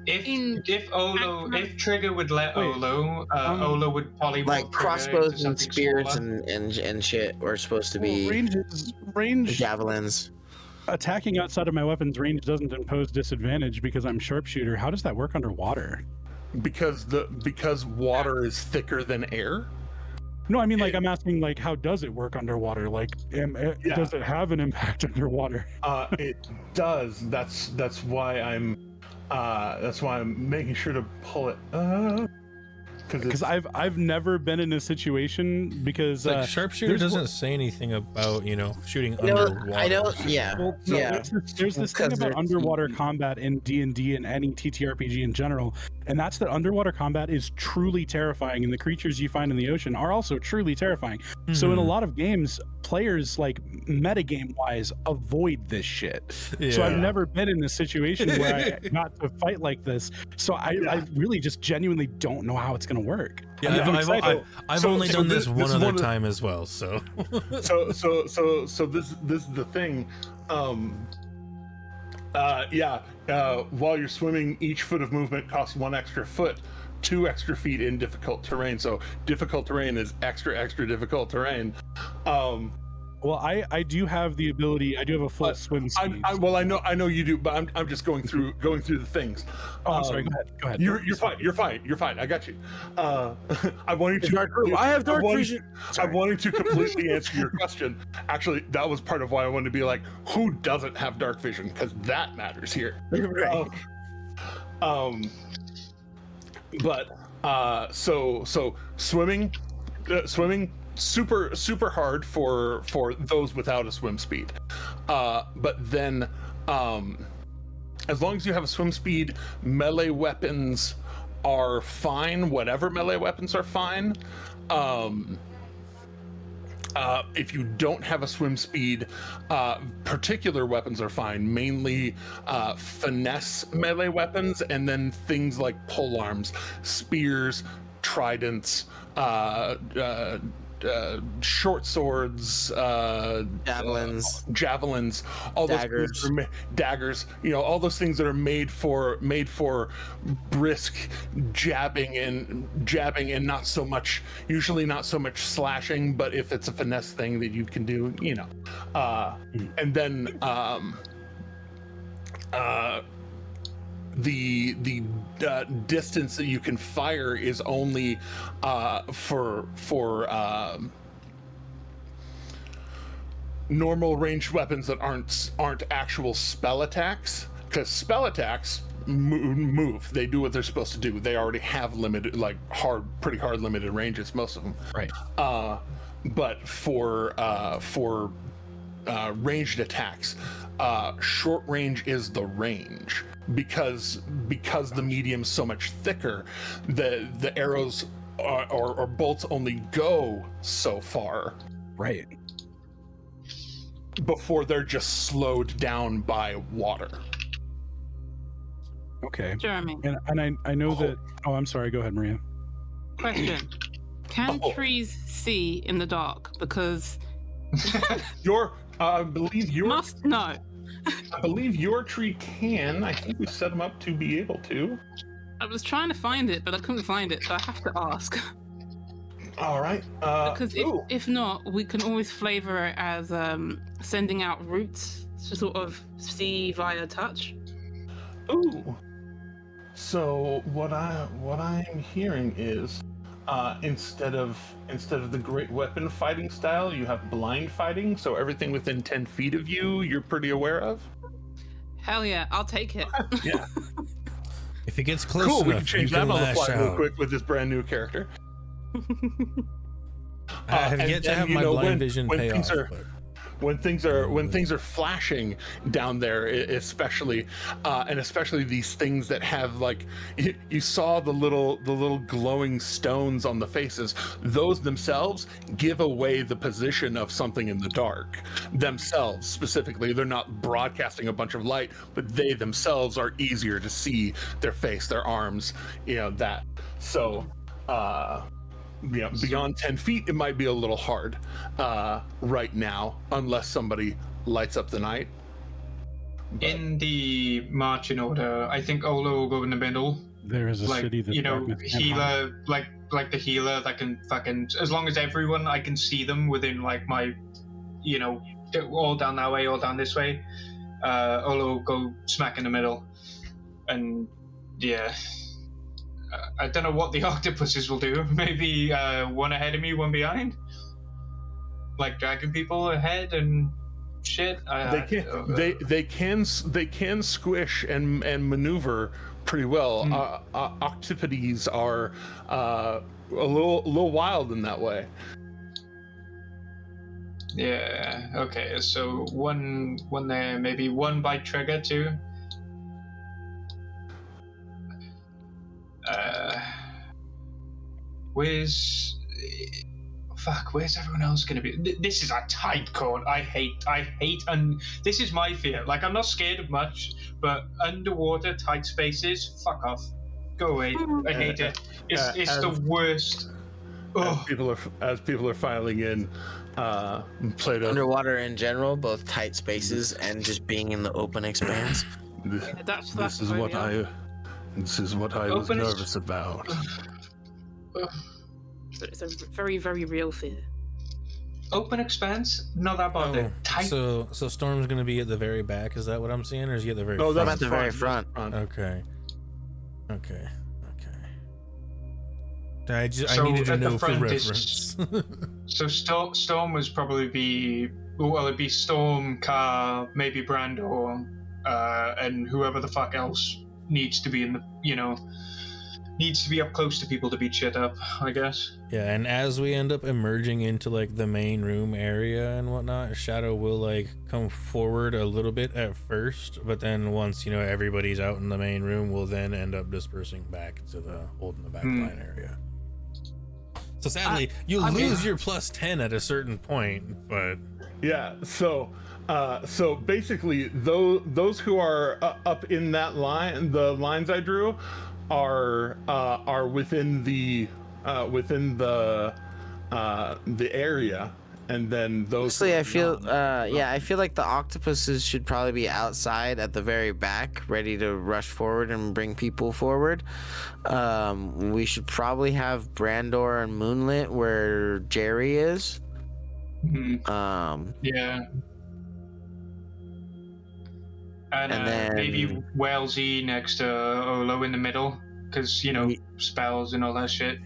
If Trigger would let Wait, Olo, Olo would polymorph Like Trigger crossbows into and something spears smaller. and shit were supposed to be Range javelins. attacking outside of my weapon's range doesn't impose disadvantage because I'm sharpshooter. How does that work underwater? Because water is thicker than air. No, I mean, like, I'm asking, like, how does it work underwater? Like, does it have an impact underwater? It does. That's why I'm making sure to pull it up. Because I've never been in a situation because Like sharpshooter there's doesn't one- say anything about shooting No, underwater. I don't. Yeah, Well, no, yeah. there's this thing Because about there's- underwater combat in D&D and any TTRPG in general, and that's that underwater combat is truly terrifying, and the creatures you find in the ocean are also truly terrifying. So in a Mhm. lot of games, players, like, metagame wise, avoid this shit. So I've Yeah. never been in a situation where I got to fight like this. So I really just genuinely don't know how it's going to work. Yeah, I'm excited. I've So- only so done this- this this one is other one of the- time as well, so. So this is the thing. While you're swimming, each foot of movement costs 1 extra foot, 2 extra feet in difficult terrain. So difficult terrain is extra difficult terrain. Well, I do have the ability. I do have a full swim speed. I know you do, but I'm just going through the things. Oh, I'm sorry. Go ahead. You're fine. I got you. I wanted to. I have dark vision. I wanted to completely answer your question. Actually, that was part of why I wanted to be like, who doesn't have dark vision? Because that matters here. Right. So swimming, super hard for those without a swim speed. But then, as long as you have a swim speed, melee weapons are fine. Whatever melee weapons are fine. If you don't have a swim speed, particular weapons are fine, mainly finesse melee weapons, and then things like polearms, spears, tridents, short swords, javelins, all those Daggers. things daggers. All those things that are made for brisk jabbing and not so much, usually not so much slashing. But if it's a finesse thing that you can do, and then the distance that you can fire is only for normal ranged weapons that aren't actual spell attacks, because spell attacks move. They do what they're supposed to do. They already have limited, pretty hard limited ranges, most of them. Right. But for ranged attacks, short range is the range, because the medium's so much thicker. The arrows or bolts only go so far Right. before they're just slowed down by water. Okay. Jeremy, And I know that. Oh, I'm sorry. Go ahead, Maria. question. Can Oh. trees see in the dark? Because I believe your tree can. I think we set them up to be able to. I was trying to find it, but I couldn't find it, so I have to ask. All right. Because if not, we can always flavor it as sending out roots to sort of see via touch. Ooh. So what I'm hearing is, instead of the great weapon fighting style, you have blind fighting. So everything within 10 feet of you, you're pretty aware of. Hell yeah, I'll take it. Yeah. If it gets close Cool. enough, We can change you that can on the lash fly real out. quick with this brand new character. I have and yet to then, have you my know, blind when vision pay things off. are- But when things are flashing down there, especially and especially these things that have, like, you saw the little glowing stones on the faces, those themselves give away the position of something in the dark themselves. Specifically, they're not broadcasting a bunch of light, but they themselves are easier to see, their face, their arms, that. So beyond 10 feet, it might be a little hard right now, unless somebody lights up the night. But In the marching order, I think Ola will go in the middle. There is a Like, city that darkness can't hide. healer, like the healer that can fucking, as long as everyone, I can see them within, like, my, all down that way, all down this way. Ola will go smack in the middle. And, yeah. I don't know what the octopuses will do. Maybe one ahead of me, one behind. Like dragging people ahead and shit. they can squish and maneuver pretty well. Octopodes are a little wild in that way. Yeah. Okay. So one there, maybe one by trigger too. Where's everyone else gonna be? This is a tight call. I hate, and this is my fear. Like, I'm not scared of much, but underwater tight spaces, fuck off, go away. I hate it. It's the worst. As people are filing in, Plato. Underwater in general, both tight spaces and just being in the open expanse. This is what I was nervous about. It's a very, very real fear. Open expanse, not that bad. Tight. So Storm's gonna be at the very back. Is that what I'm seeing, or is he at the very? No, front? I'm at the very front. Okay. I So needed to at the know for front reference. So Storm was probably it'd be Storm, Car, maybe Brandor, and whoever the fuck else needs to be in the, needs to be up close to people to beat shit up, I guess. Yeah, and as we end up emerging into like the main room area and whatnot, Shadow will like come forward a little bit at first, but then once everybody's out in the main room, we'll then end up dispersing back to the holding the back line area. So sadly, you lose your +10 at a certain point, but yeah. So basically, those who are up in that line, the lines I drew, are within the area, and then those. Honestly, I feel like the octopuses should probably be outside at the very back, ready to rush forward and bring people forward. We should probably have Brandor and Moonlit where Jerry is. Yeah. And then maybe Wellesley next to Olo in the middle, because spells and all that shit.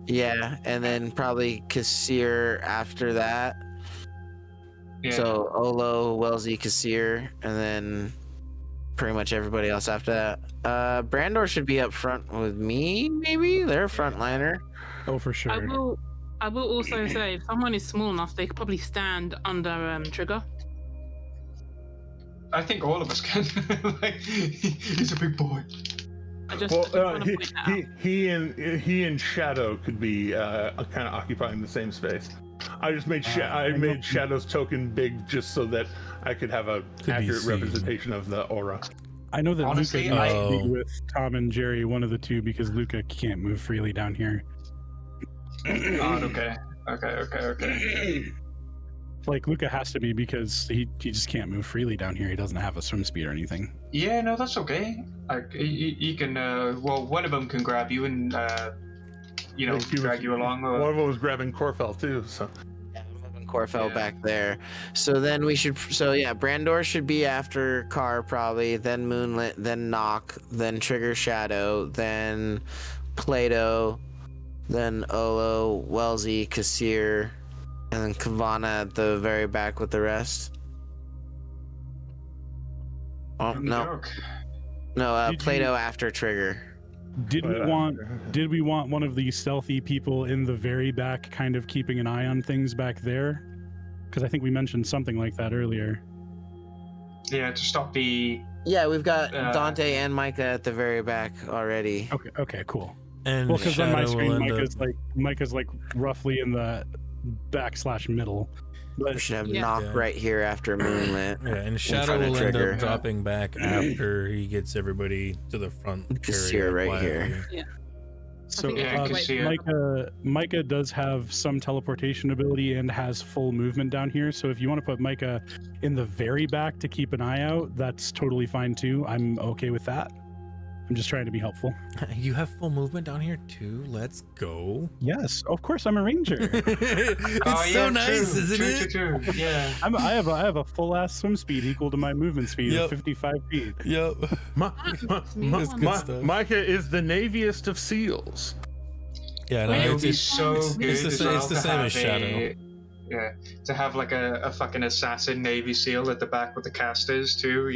Yeah, and then probably Kassir after that. Yeah. So Olo, Wellesley, Kassir, and then pretty much everybody else after that. Brandor should be up front with me, maybe? They're a frontliner. Oh, for sure. I will also say, if someone is small enough, they could probably stand under Trigger. I think all of us can. Like, he's a big boy. He and Shadow could be kind of occupying the same space. I just made made Shadow's token big just so that I could have a accurate representation of the aura. I know that Honestly, Luca needs to be with Tom and Jerry, one of the two, because Luca can't move freely down here. Okay. Like, Luca has to be because he just can't move freely down here. He doesn't have a swim speed or anything. Yeah, no, that's okay. Like, he can, one of them can grab you and drag you along. Or... One of them was grabbing Corfell too. So Corfell back there. So then we should. So yeah, Brandor should be after Carr probably. Then Moonlit. Then Nock. Then Trigger Shadow. Then Plato. Then Olo, Wellesley, Kassir, and then Kavana at the very back with the rest. Oh no, Plato after Trigger. Did we want one of the stealthy people in the very back, kind of keeping an eye on things back there? Because I think we mentioned something like that earlier. Yeah, to stop the. Yeah, we've got Dante and Micah at the very back already. Okay, cool. And well, because on my screen, Shadow Micah's like roughly in the /middle. We should have Nock right here after Moonlit. Yeah, and Shadow will end up dropping back after he gets everybody to the front area right here. Yeah. So yeah, Micah does have some teleportation ability and has full movement down here. So if you want to put Micah in the very back to keep an eye out, that's totally fine too. I'm okay with that. I'm just trying to be helpful. You have full movement down here too? Let's go. Yes, of course I'm a ranger. It's so nice, isn't it? True. Yeah. I have a full ass swim speed equal to my movement speed of 55 feet. Yep. Micah is the naviest of seals. Yeah, no, it would be so good. It's the same as Shadow. Yeah, to have like a fucking assassin Navy SEAL at the back with the casters too.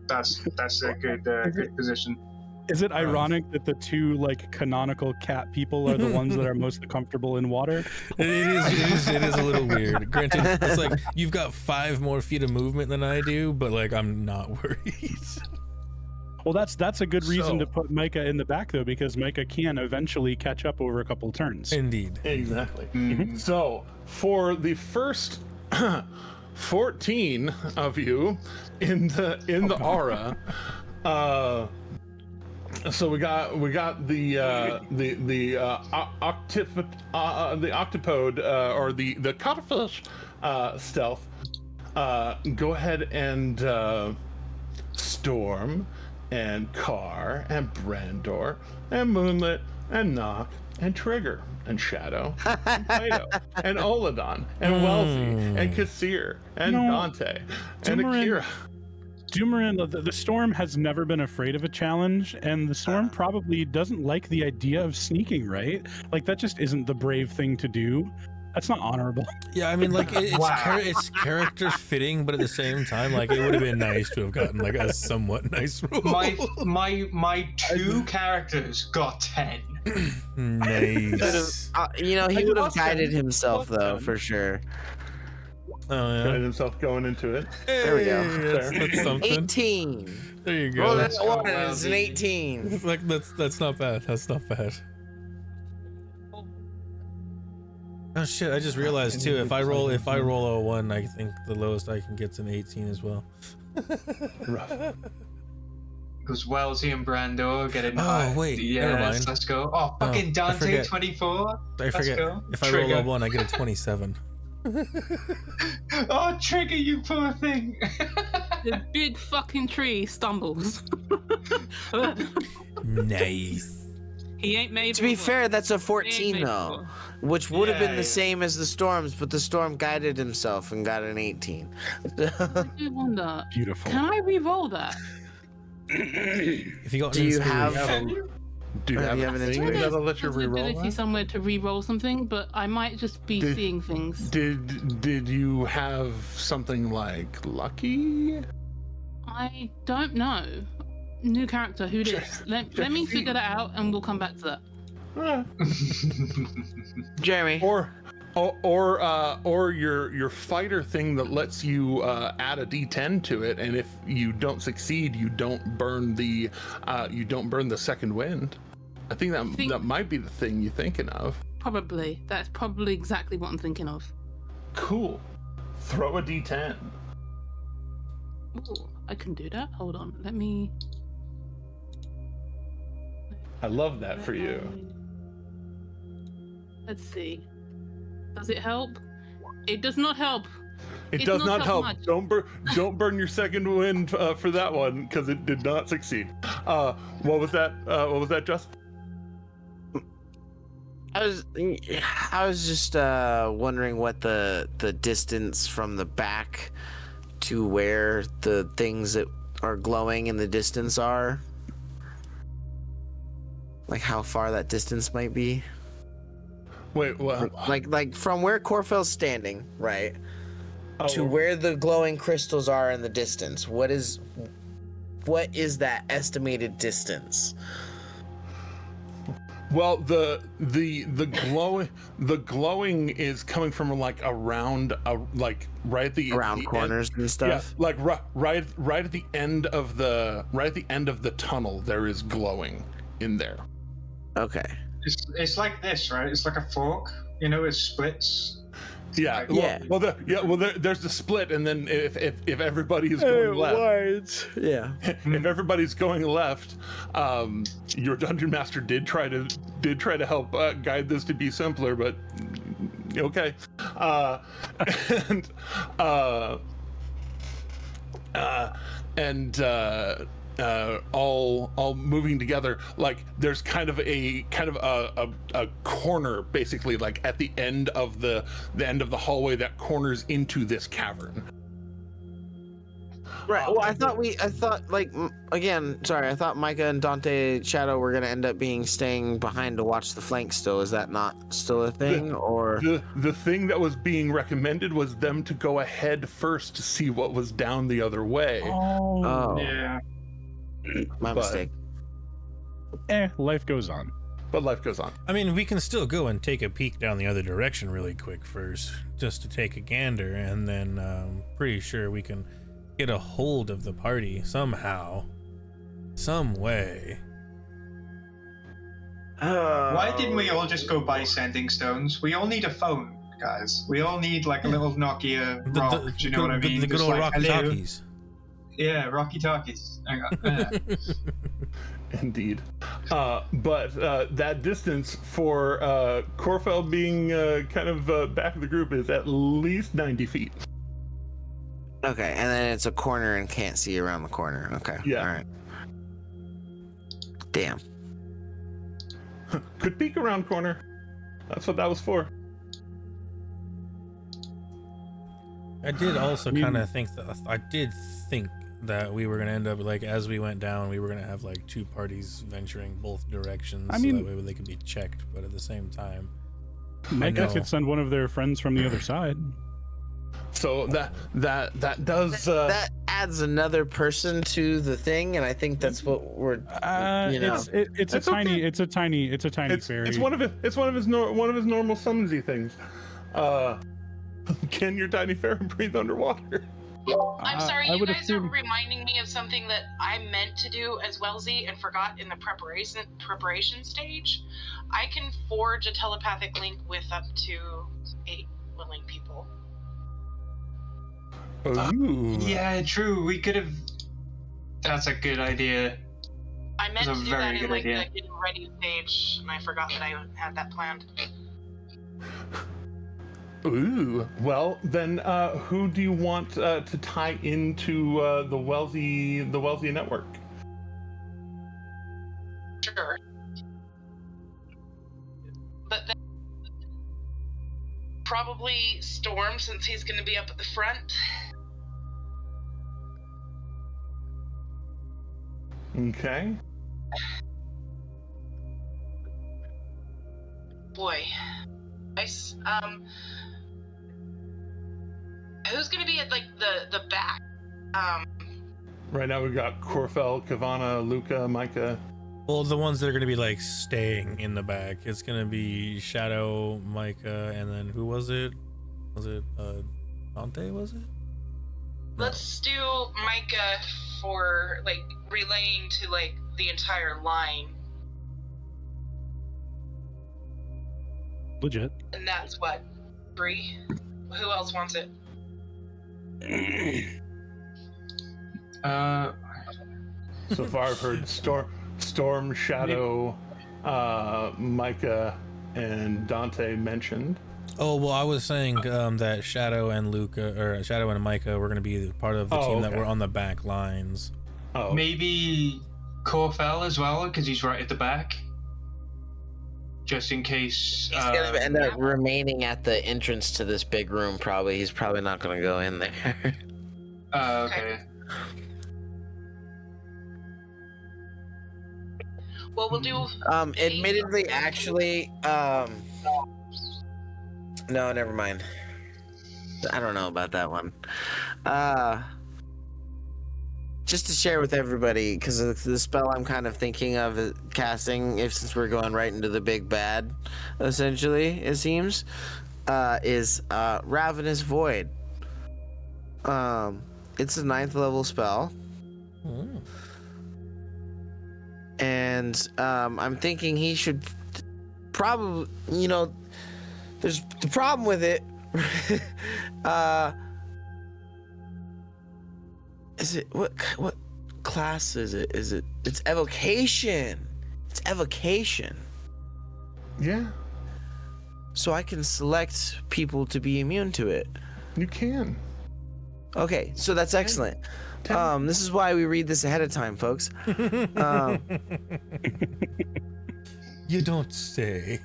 That's a good position. Is it ironic that the two like canonical cat people are the ones that are most comfortable in water? It is a little weird. Granted, it's like you've got 5 more feet of movement than I do, but like I'm not worried. Well, that's a good reason to put Micah in the back though, because Micah can eventually catch up over a couple turns. Indeed. Exactly. Mm-hmm. So for the first 14 of you in the aura, so we got the octopode or the cuttlefish stealth. Go ahead and Storm and Carr and Brandor and Moonlit and Nock and Trigger and Shadow and Plato and Oladon and Wellesley and Kassir and Dante and Akira. Doomerin, the Storm has never been afraid of a challenge, and the Storm probably doesn't like the idea of sneaking, right? Like, that just isn't the brave thing to do. That's not honorable. Yeah, I mean, like, it's character fitting, but at the same time, like, it would have been nice to have gotten, like, a somewhat nice role. My 2 characters got 10. Nice. He would have guided himself, though, for sure. Oh, yeah. Guided himself going into it. Hey, there we go. That's something. 18. There you go. Roll that one, it's an 18. It's like, that's not bad. That's not bad. Oh shit! I just realized too. If I roll a 1, I think the lowest I can get's an 18 as well. Rough. Because Wellesley and Brando get an wait, never mind. Let's go. Oh, fucking Dante 24. I forget. If I roll a 1, I get a 27. Oh, Trigger, you poor thing. The big fucking tree stumbles. Nice. He ain't made. To be fair, that's a 14 though, which would have been the same as the Storm's, but the Storm guided himself and got an 18. I do wonder. Beautiful. Can I re-roll that? If you got do you have an intuition that'll let you re-roll ability somewhere to re-roll something, but I might just be seeing things. Did you have something like lucky? I don't know. New character, who this? Let me figure that out, and we'll come back to that. Jeremy. Or your fighter thing that lets you add a D10 to it, and if you don't succeed, you don't burn the second wind. I think that might be the thing you're thinking of. Probably. That's probably exactly what I'm thinking of. Cool. Throw a D10. Ooh, I can do that. Hold on. Let me. I love that for you. Let's see. Does it help? It does not help. It does not help. Don't burn your second wind for that one, because it did not succeed. What was that? What was that, Just? I was just wondering what the distance from the back to where the things that are glowing in the distance are. Like how far that distance might be. Wait, what? Like from where Corfel's standing, right? Oh, To where the glowing crystals are in the distance. What is that estimated distance? Well, the glowing is coming from like around like right at the Around the corners end, and stuff. Yeah, like right at the end of the tunnel. There is glowing in there. Okay. It's like this, right? It's like a fork. You know, it splits. Yeah. Yeah. Well, there's the split, and then if everybody is going left, Yeah. if everybody's going left, your dungeon master did try to help guide this to be simpler, but okay. All moving together, like there's kind of a corner, basically, like at the end of the end of the hallway that corners into this cavern. Right. Well, I thought Micah and Dante Shadow were gonna end up staying behind to watch the flank still. Is that not still a thing, or the thing that was being recommended was them to go ahead first to see what was down the other way? Oh. Yeah. My mistake. Life goes on. But life goes on. I mean, we can still go and take a peek down the other direction really quick first, just to take a gander, and then pretty sure we can get a hold of the party somehow, some way. Why didn't we all just go buy sending stones? We all need a phone, guys. We all need like a little Nokia rock. Do you know what I mean? The good Just old like, Rocky hello. Talkies. Yeah, Rocky Talkies. Hang on. Indeed. But that distance for Corfel being kind of back of the group is at least 90 feet. Okay, and then it's a corner and can't see around the corner. Okay. Yeah. All right. Damn. Could peek around corner. That's what that was for. I did also kind of think that we were gonna end up, like, as we went down, we were gonna have like two parties venturing both directions, so that way they could be checked. But at the same time, Micah could send one of their friends from the other side. So that does that adds another person to the thing, and I think that's what we're it's a tiny fairy. It's one of his normal summonsy things. Can your tiny fairy breathe underwater? I'm sorry, I you would guys assume- are reminding me of something that I meant to do as Wellsy and forgot in the preparation stage. I can forge a telepathic link with up to 8 willing people. Ooh. Yeah, true. We could have. That's a good idea. I meant That's to a do very that in good like idea. the getting ready stage, and I forgot that I had that planned. Ooh. Well, then, who do you want to tie into the Wellsy network? Sure. But then probably Storm, since he's going to be up at the front. Okay. Boy. Nice. Who's going to be at like the back? Right now we've got Corfel, Kavana, Luca, Micah. well, the ones that are gonna be like staying in the back, it's gonna be Shadow, Micah, and then who was it? Was it Dante? Was it? Let's do Micah for like relaying to like the entire line, Legit. and that's what 3. Who else wants it? So far I've heard Storm, Shadow, Micah, and Dante mentioned. Oh well, I was saying that Shadow and Micah were gonna be part of the team that were on the back lines. Oh, Maybe Corfel as well, because he's right at the back. just in case. He's gonna end up remaining at the entrance to this big room. Probably, he's probably not gonna go in there. Okay. Well, we'll do. Admittedly, actually, no, never mind. I don't know about that one. Just to share with everybody, because the spell I'm kind of thinking of casting, since we're going right into the big bad, essentially, it seems, is Ravenous Void. It's a 9th level spell. Mm. And I'm thinking he should probably, there's the problem with it. Is it what class is it? It's evocation. It's evocation. Yeah, So I can select people to be immune to it. you can. Okay, so that's excellent. This is why we read this ahead of time, folks. You don't say.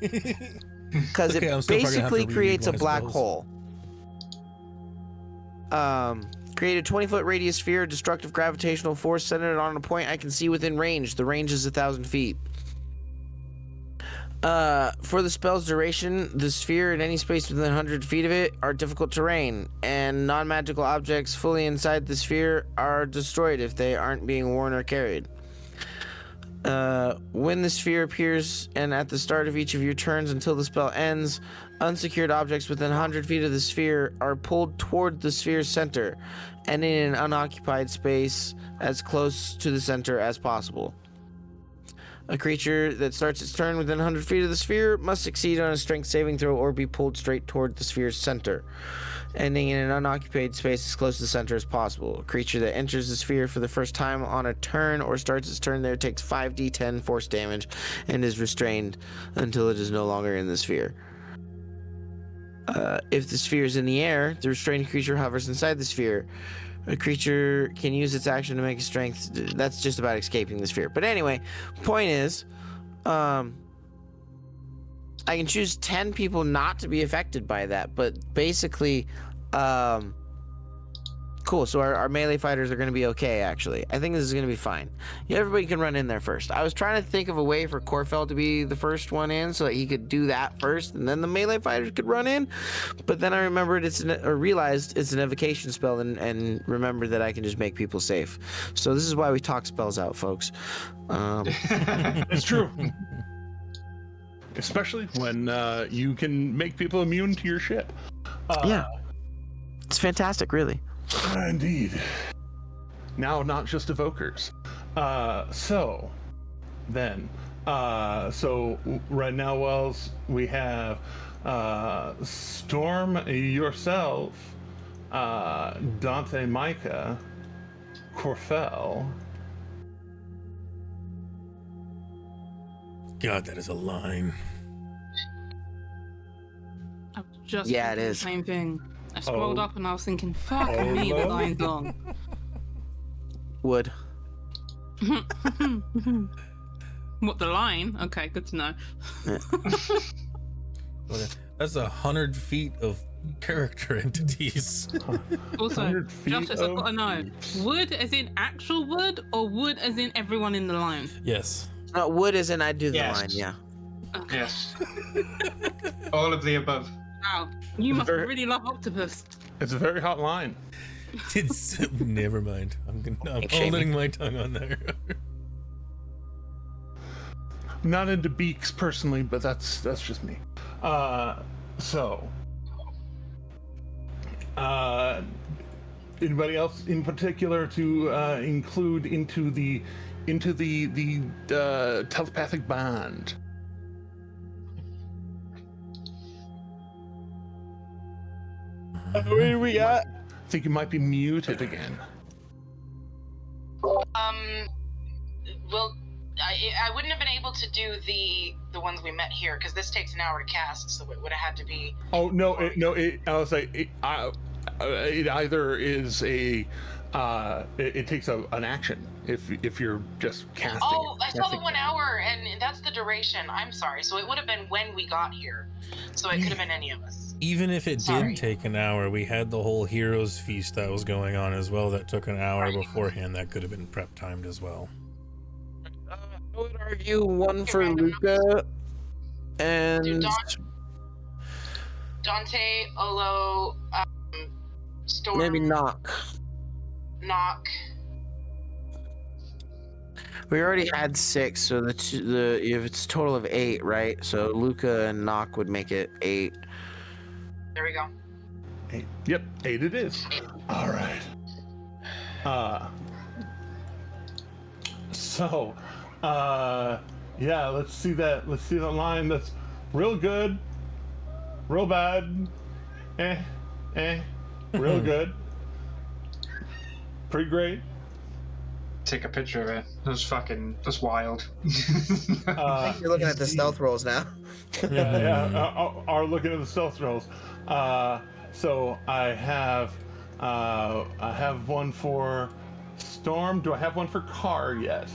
Because Okay, I'm it still probably gonna have to basically reread creates a one, I black suppose. hole. Create a 20-foot radius sphere of destructive gravitational force centered on a point I can see within range. The range is 1,000 feet. For the spell's duration, the sphere and any space within 100 feet of it are difficult terrain, and non-magical objects fully inside the sphere are destroyed if they aren't being worn or carried. When the sphere appears and at the start of each of your turns until the spell ends, unsecured objects within 100 feet of the sphere are pulled toward the sphere's center and in an unoccupied space as close to the center as possible. A creature that starts its turn within 100 feet of the sphere must succeed on a strength saving throw or be pulled straight toward the sphere's center, ending in an unoccupied space as close to the center as possible. A creature that enters the sphere for the first time on a turn or starts its turn there takes 5d10 force damage and is restrained until it is no longer in the sphere. If the sphere is in the air, the restrained creature hovers inside the sphere. A creature can use its action to make a strength. That's just about escaping the sphere. But anyway, point is, I can choose 10 people not to be affected by that. But basically, cool. So our melee fighters are going to be okay, actually. I think this is going to be fine. Yeah, everybody can run in there first. I was trying to think of a way for Corfell to be the first one in so that he could do that first, and then the melee fighters could run in. But then I remembered realized it's an evocation spell and remembered that I can just make people safe. So this is why we talk spells out, folks. It's true. Especially when you can make people immune to your ship. Yeah. It's fantastic, really. Indeed. Now, not just evokers. So right now, Wells, we have Storm, yourself, Dante, Micah, Corfell. God, that is a line. I was just Yeah, thinking it the is. same thing. I scrolled Oh. up and I was thinking, fuck me, the line's long. Wood. What, the line? Okay, good to know. Okay. That's 100 feet of character entities. Also, 100 feet Justice, I've of- got to know, wood as in actual wood or wood as in everyone in the line? Yes. No, wood is in I do the Yes. line, yeah. Okay. Yes. All of the above. Wow, you must very- really love octopus. It's a very hot line. It's never mind. I'm holding my tongue on there. Not into beaks personally, but that's just me. Anybody else in particular to include into the telepathic bond? Where do we at? I think you might be muted again. Well, I wouldn't have been able to do the ones we met here because this takes an hour to cast, so it would have had to be. Oh no! I was like, it either is a it takes an action if you're just casting. Oh, I saw the 1 hour, and that's the duration. I'm sorry. So it would have been when we got here. So it could have been any of us. Even if it did take an hour, we had the whole Heroes Feast that was going on as well that took an hour beforehand. That could have been prep timed as well. I would argue one for Luca and Dude, Dante, Olo, Storm, maybe Knock. We already had 6, so if it's a total of 8, right? So Luca and Knock would make it 8. There we go. 8. Yep, 8 it is. All right. So, yeah, let's see that line. That's real good, real bad, real good, pretty great. Take a picture of it. That's wild. I think you're looking at the stealth rolls now. Are looking at the stealth rolls. So I have one for Storm. Do I have one for Car yet?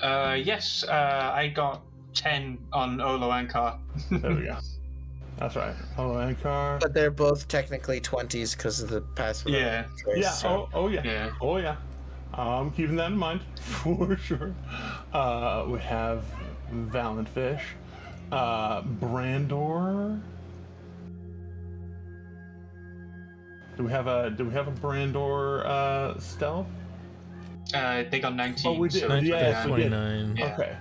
Yes. I got 10 on Olo and Car. There we go. That's right. Olo and Car. But they're both technically 20s because of the password. Yeah. Choice, Yeah. so. Oh yeah. Oh yeah. I'm keeping that in mind for sure. We have Valenfish, Brandor. Do we have a Brandor stealth? They got 19. Oh, we did. So Yeah, 29. Yeah.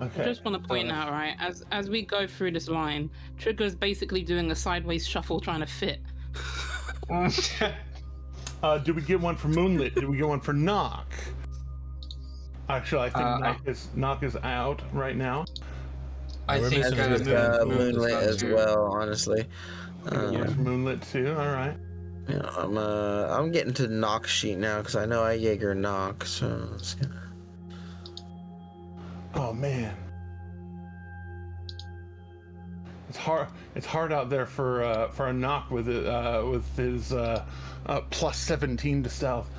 Okay. I just want to point out, right, as we go through this line, Trigger's basically doing a sideways shuffle trying to fit. Did we get one for Moonlit? Did we get one for Knock? Actually, I think Knock is out right now. I We're think missing Moonlit as well, honestly. Moonlit too. All right. Yeah, I'm getting to Knock sheet now because I know I Jaeger Knock. So. Oh man, it's hard. It's hard out there for a Knock with his plus 17 to stealth.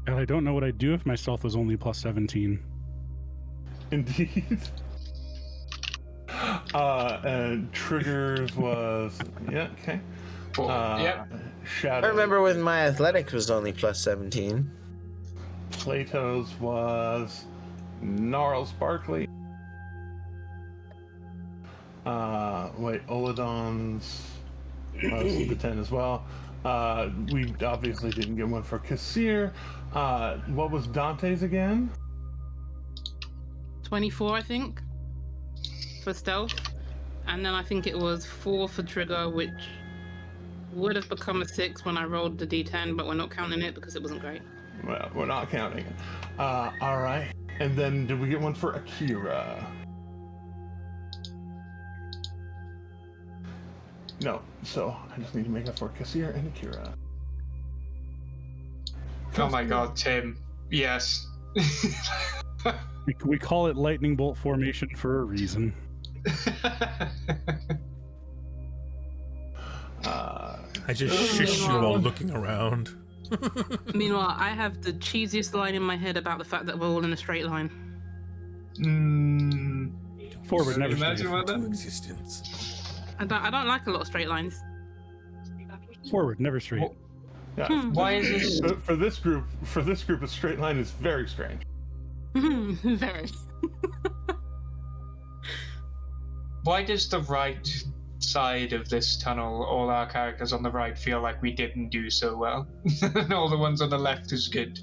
And I don't know what I'd do if my stealth was only plus 17. Indeed. And Triggers was okay. Yep. Shadow. I remember when my athletics was only plus 17. Plato's was Gnarl Sparkly. Oladon's was the 10 as well. We obviously didn't get one for Kassir. What was Dante's again? 24, I think, for stealth. And then I think it was 4 for Trigger, which would have become a 6 when I rolled the d10, but we're not counting it because it wasn't great. Well, we're not counting it. All right. And then did we get one for Akira? No. So I just need to make up for Kassir and Akira. Oh my God, Tim. Yes. We call it lightning bolt formation for a reason. I just shush you while looking around. Meanwhile, I have the cheesiest line in my head about the fact that we're all in a straight line. Forward, never Imagine straight. what that. Existence. I don't like a lot of straight lines. Forward, never straight. Yeah. Why is this? For this group, a straight line is very strange. Very. Why does the right side of this tunnel, all our characters on the right, feel like we didn't do so well, and all the ones on the left is good?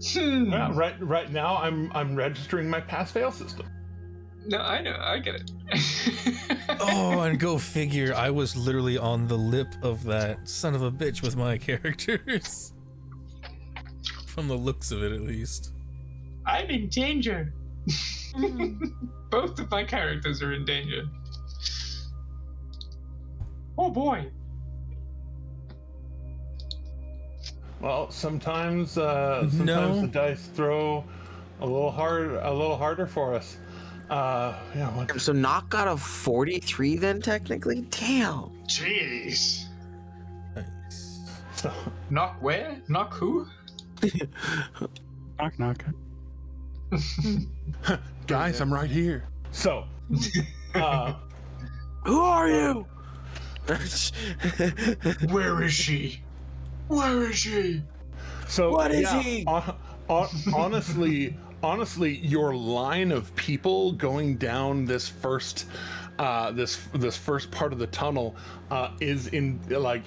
Yeah, right now I'm registering my pass-fail system. No, I know, I get it. Oh, and go figure, I was literally on the lip of that son of a bitch with my characters. From the looks of it, at least. I'm in danger. Both of my characters are in danger. Oh boy. Well, sometimes the dice throw a little harder for us. Yeah. What? So Knock got a 43 then, technically? Damn. Jeez. Nice. So, Knock where? Knock who? Knock, knock. guys, I'm right here. So, Who are you? Where is she? Where is she? so What is yeah, he? Honestly, your line of people going down this first part of the tunnel is in like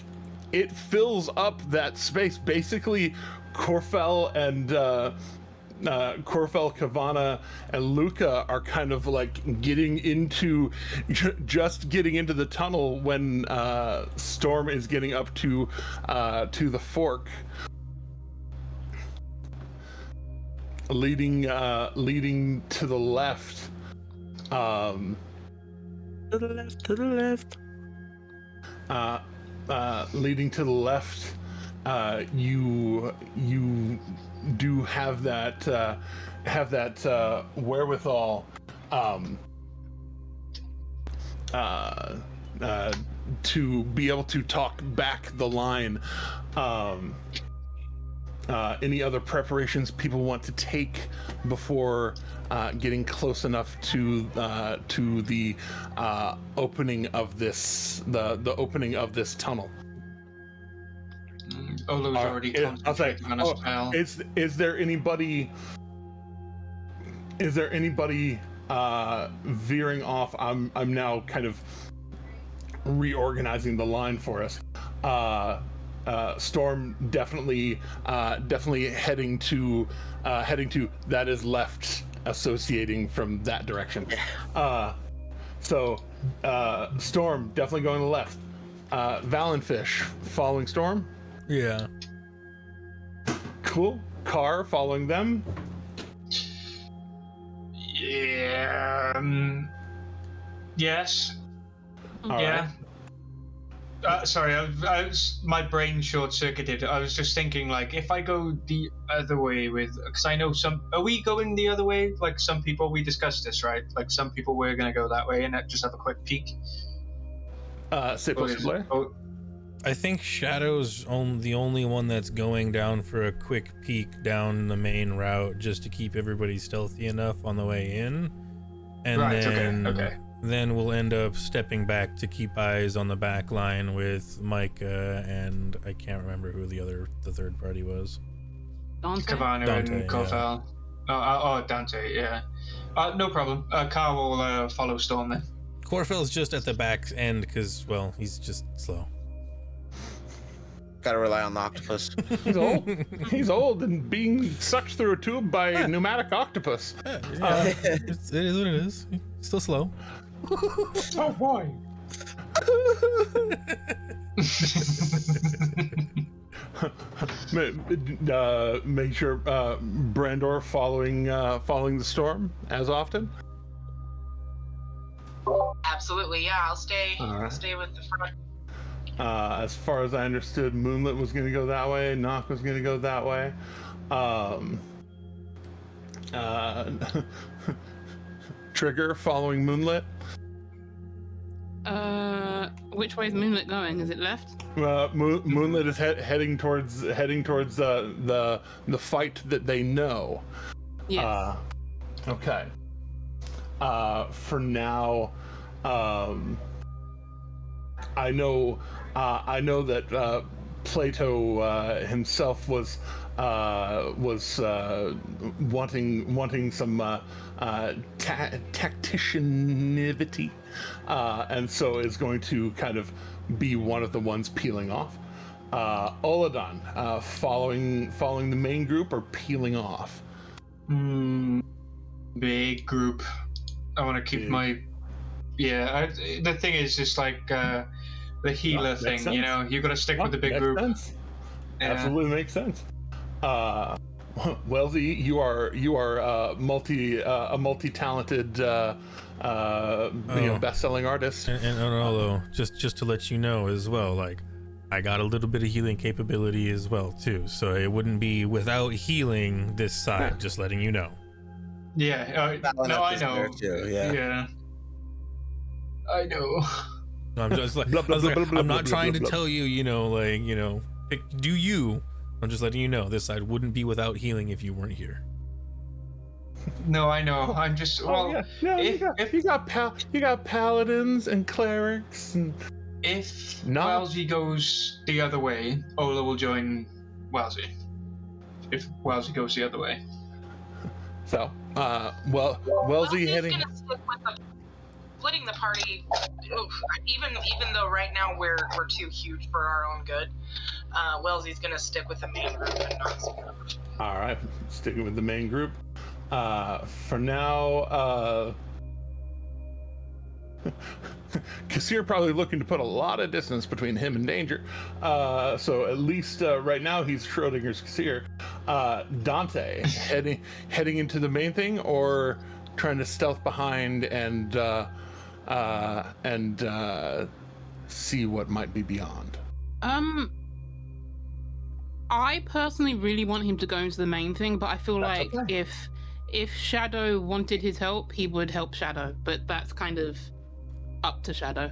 it fills up that space. Basically, Corfel, Kavana, and Luca are kind of like getting into the tunnel when Storm is getting up to the fork, leading to the left. To the left. Leading to the left, you do have that wherewithal to be able to talk back the line. Any other preparations people want to take before getting close enough to the opening of this opening of this tunnel? Olo's already concentrating on his spell. Is there anybody veering off? I'm now kind of reorganizing the line for us. Storm definitely heading to that is left, associating from that direction. So Storm definitely going to the left. Valenfish following Storm. Yeah. Cool. Car following them. Yeah. Yes. All yeah. right. Sorry, my brain short-circuited. I was just thinking, like, if I go the other way because I know are we going the other way? Like, some people, we discussed this, right? Like, some people were going to go that way and just have a quick peek. I think Shadow's the only one that's going down for a quick peek down the main route, just to keep everybody stealthy enough on the way in. And right, then, okay. Then we'll end up stepping back to keep eyes on the back line with Micah and I can't remember who the third party was. Dante? Kavana and Corfel. Yeah. Dante, yeah. No problem. Car will follow Storm then. Corfel's just at the back end because, well, he's just slow. Gotta rely on the octopus. He's old. He's old and being sucked through a tube by a pneumatic octopus. Yeah, it is what it is. He's still slow. Oh boy. Make sure Brandor following the Storm as often. Absolutely, yeah. I'll stay. All I'll stay with the front. As far as I understood, Moonlit was going to go that way. Knock was going to go that way. Trigger following Moonlit. Which way is Moonlit going? Is it left? Moonlit is heading towards the fight that they know. Yes. Okay. For now, I know that Plato himself was wanting some tacticianivity, and so is going to kind of be one of the ones peeling off. Oladan following the main group or peeling off. Big group. I want to keep my. Yeah, the thing is just like the healer thing. Sense. You know, you got to stick with the big group. Sense. Yeah. Absolutely makes sense. Wellesley, you are a multi-talented, best-selling artist. And although, just to let you know as well, like I got a little bit of healing capability as well too, so it wouldn't be without healing this side. Just letting you know. Yeah. No, I know. Yeah. I know. No, I'm just like, I'm not trying to tell you, do you. I'm just letting you know this side wouldn't be without healing if you weren't here. No, I know. I'm just you got paladins and clerics and. If Wellesley goes the other way, Ola will join Wellesley. If Wellesley goes the other way. So, Wellesley heading. Gonna stick with splitting the party. Even though right now we're too huge for our own good, Wellesley's gonna stick with the main group and not split up. All right, sticking with the main group. For now, Kassir probably looking to put a lot of distance between him and danger. So at least right now he's Schrodinger's Kassir. Dante heading into the main thing, or trying to stealth behind and see what might be beyond. I personally really want him to go into the main thing, but I feel like if Shadow wanted his help, he would help Shadow, but that's kind of up to Shadow.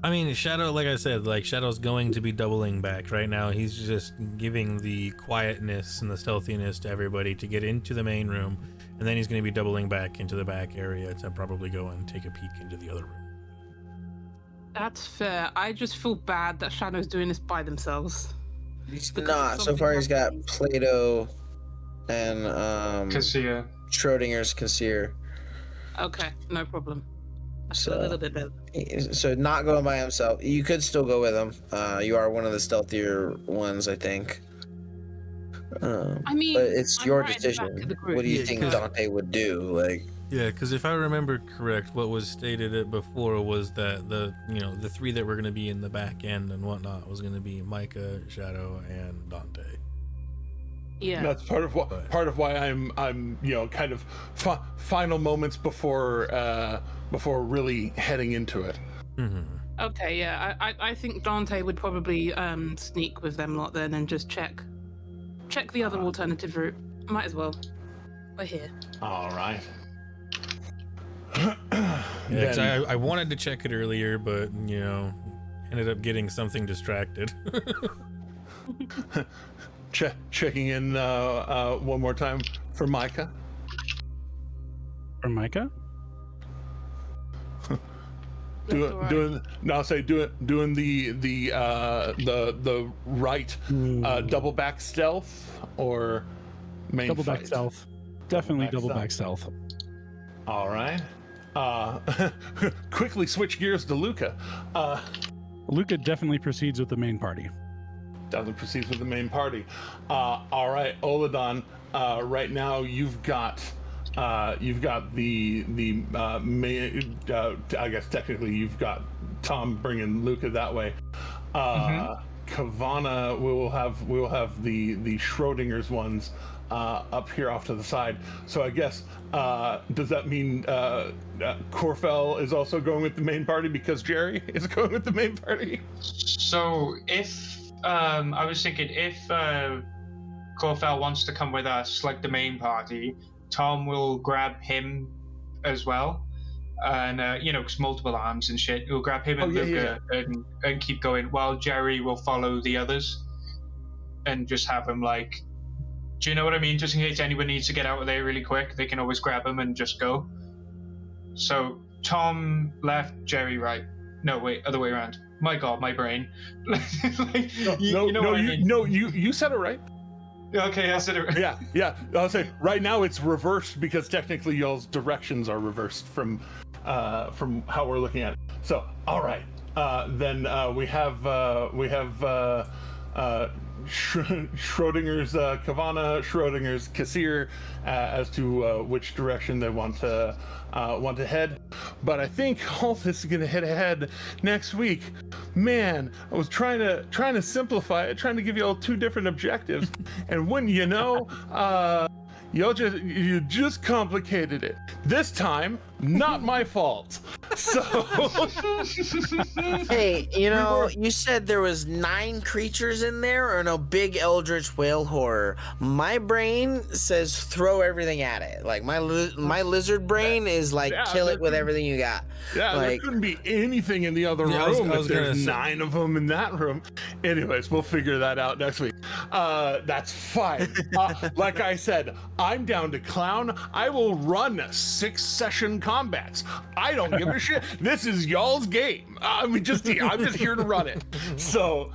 I mean, Shadow, like I said, Shadow's going to be doubling back right now. He's just giving the quietness and the stealthiness to everybody to get into the main room, and then he's going to be doubling back into the back area to probably go and take a peek into the other room. That's fair. I just feel bad that Shadow's doing this by themselves. He's not. So far he's got Plato and Kassir. Schrodinger's Kassir. Okay, no problem. So a little bit better. So not going by himself. You could still go with him. You are one of the stealthier ones, I think. I mean, but it's I'm your right decision. What do you think Dante would do? Yeah, because if I remember correct, what was stated before was that the three that were going to be in the back end and whatnot was going to be Micah, Shadow, and Dante. Yeah, that's part of why I'm kind of final moments before really heading into it. Mm-hmm. Okay, yeah, I think Dante would probably sneak with them lot then and just check the other alternative route. Might as well. We're here. All right. Yeah, I wanted to check it earlier, but ended up getting something distracted. Checking in one more time for Micah. For Micah? doing the right double back stealth or main double back fight? Stealth. Definitely double back stealth. All right. Quickly switch gears to Luca. Luca definitely proceeds with the main party. All right, Oladon. Right now you've got the main. I guess technically you've got Tom bringing Luca that way. Kavana, we will have the Schrodinger's ones up here off to the side. So I guess does that mean Corfell is also going with the main party because Jerry is going with the main party? So if I was thinking if Corfell wants to come with us, like the main party, Tom will grab him as well, and because multiple arms and shit, he'll grab him and Luca and keep going, while Jerry will follow the others and just have him do you know what I mean? Just in case anyone needs to get out of there really quick, they can always grab him and just go. So Tom left, Jerry right. No, wait, other way around. My God, my brain. You said it right. Okay, I said it right. Yeah. I'll say right now it's reversed because technically y'all's directions are reversed from how we're looking at it. So, all right. Then we have Schrodinger's Kavana, Schrodinger's Kassir as to which direction they want to head. But I think all this is gonna head ahead next week. Man, I was trying to simplify it, trying to give you all two different objectives, and wouldn't you know, you just complicated it. This time, not my fault. So, Hey, you said there was 9 creatures in there, or no, big eldritch whale horror. My brain says throw everything at it. Like my lizard brain is like kill it with everything you got. Yeah, there couldn't be anything in the other room if there's 9 of them in that room. Anyways, we'll figure that out next week. That's fine. Like I said, I'm down to clown. I will run 6-session combats. I don't give a shit. This is y'all's game. I'm just here to run it. So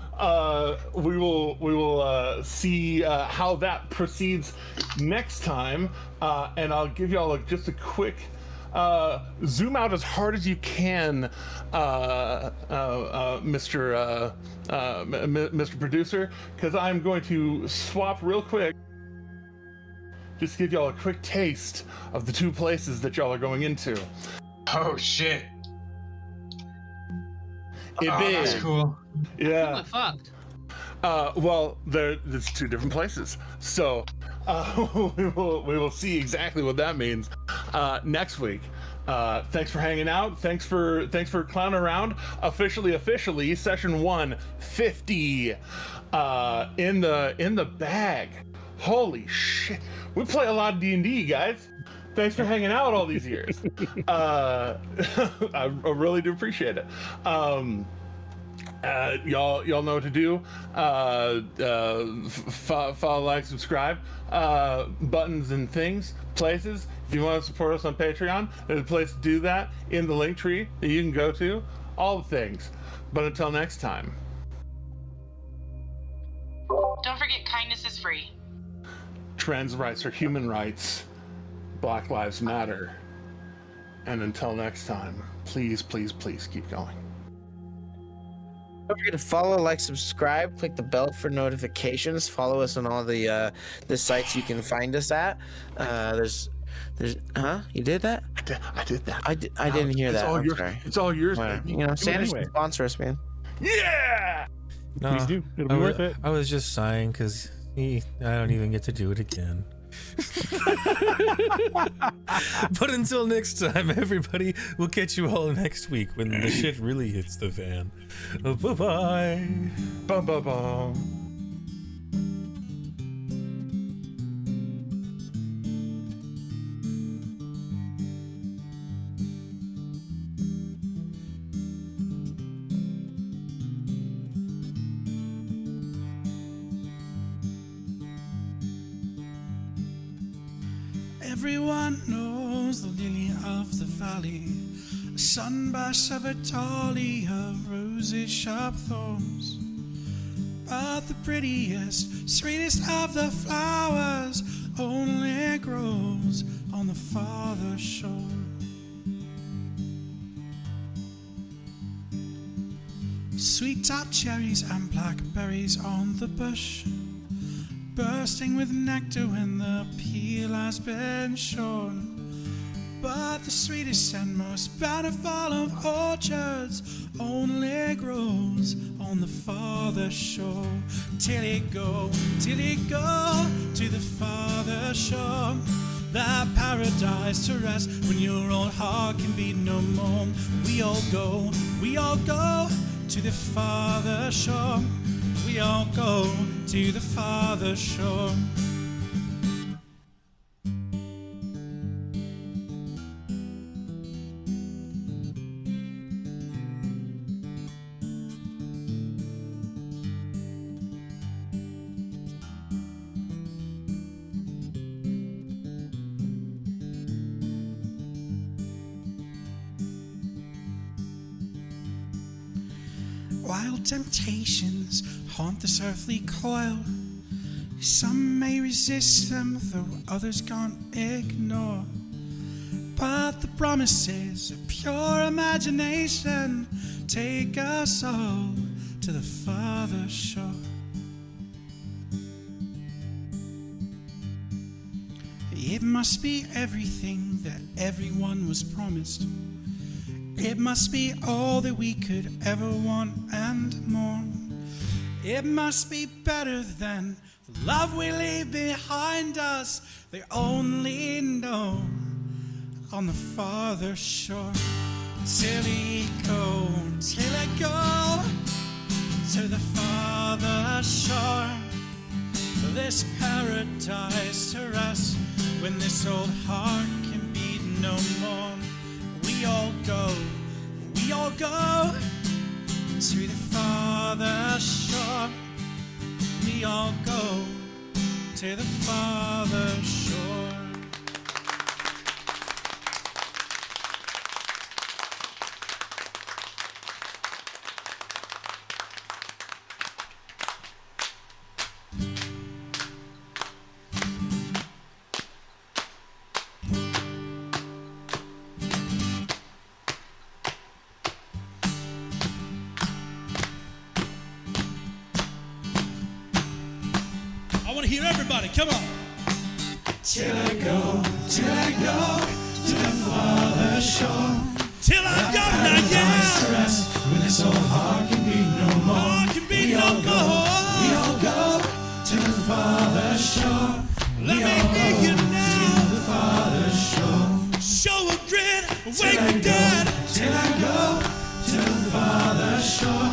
we will see how that proceeds next time, and I'll give y'all just a quick zoom out as hard as you can, Mr. Producer, because I'm going to swap real quick. Just give y'all a quick taste of the 2 places that y'all are going into. Oh shit! That's cool. Yeah. Oh, my fucked. Well, there's 2 different places, so we will see exactly what that means next week. Thanks for hanging out. Thanks for clowning around. Officially, session 150 in the bag. Holy shit! We play a lot of D&D, guys. Thanks for hanging out all these years. I really do appreciate it. Y'all know what to do. Follow, like, subscribe, buttons and things, places. If you want to support us on Patreon, there's a place to do that in the link tree that you can go to. All the things. But until next time. Don't forget, kindness is free. Trans rights are human rights. Black Lives Matter. And until next time, please, please, please keep going. Don't forget to follow, like, subscribe, click the bell for notifications. Follow us on all the sites you can find us at. There's you did that? I did that. I didn't hear that. I'm sorry. It's all yours, baby. Sanders can sponsor us, man. Yeah. No, Please do. It'll be worth it. I was just sighing because I don't even get to do it again. But until next time, everybody, we'll catch you all next week when the shit really hits the fan. Bye-bye. Bum-bum-bum. Everyone knows the lily of the valley, a sunburst of a dahlia, of roses sharp thorns. But the prettiest, sweetest of the flowers only grows on the farther shore. Sweet tart cherries and blackberries on the bush, bursting with nectar when the peel has been shorn. But the sweetest and most bountiful of orchards only grows on the farther shore. Till it go to the farther shore, that paradise to rest when your old heart can beat no more. We all go to the farther shore. We all go to the farther shore. Wild temptations haunt this earthly coil. Some may resist them, though others can't ignore. But the promises of pure imagination take us all to the farther shore. It must be everything that everyone was promised. It must be all that we could ever want and more. It must be better than the love we leave behind us. They only know on the farther shore. till we go, till I go to the farther shore. This paradise to rest when this old heart can beat no more. We all go to the farther shore. We all go to the farther shore. I want to hear everybody, come on. Till I go to the farther shore. Till I go now, yeah. To rest when this old heart can be no more. We all go to the farther shore. Let me hear you now. To the farther shore. Show a grin, wake the dead. Till I go to the farther shore.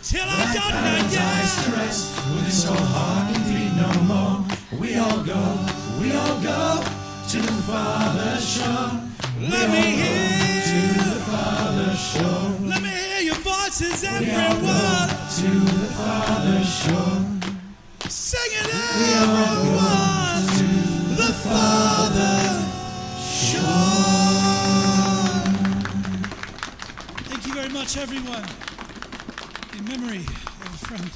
Till I go now, yeah. To rest when this old heart can be no more. We all go to the farther shore. Let me hear to the farther shore. Let me hear your voices, everyone. To the farther shore. Sing it, everyone. To the farther shore. Thank you very much, everyone. In memory of a friend.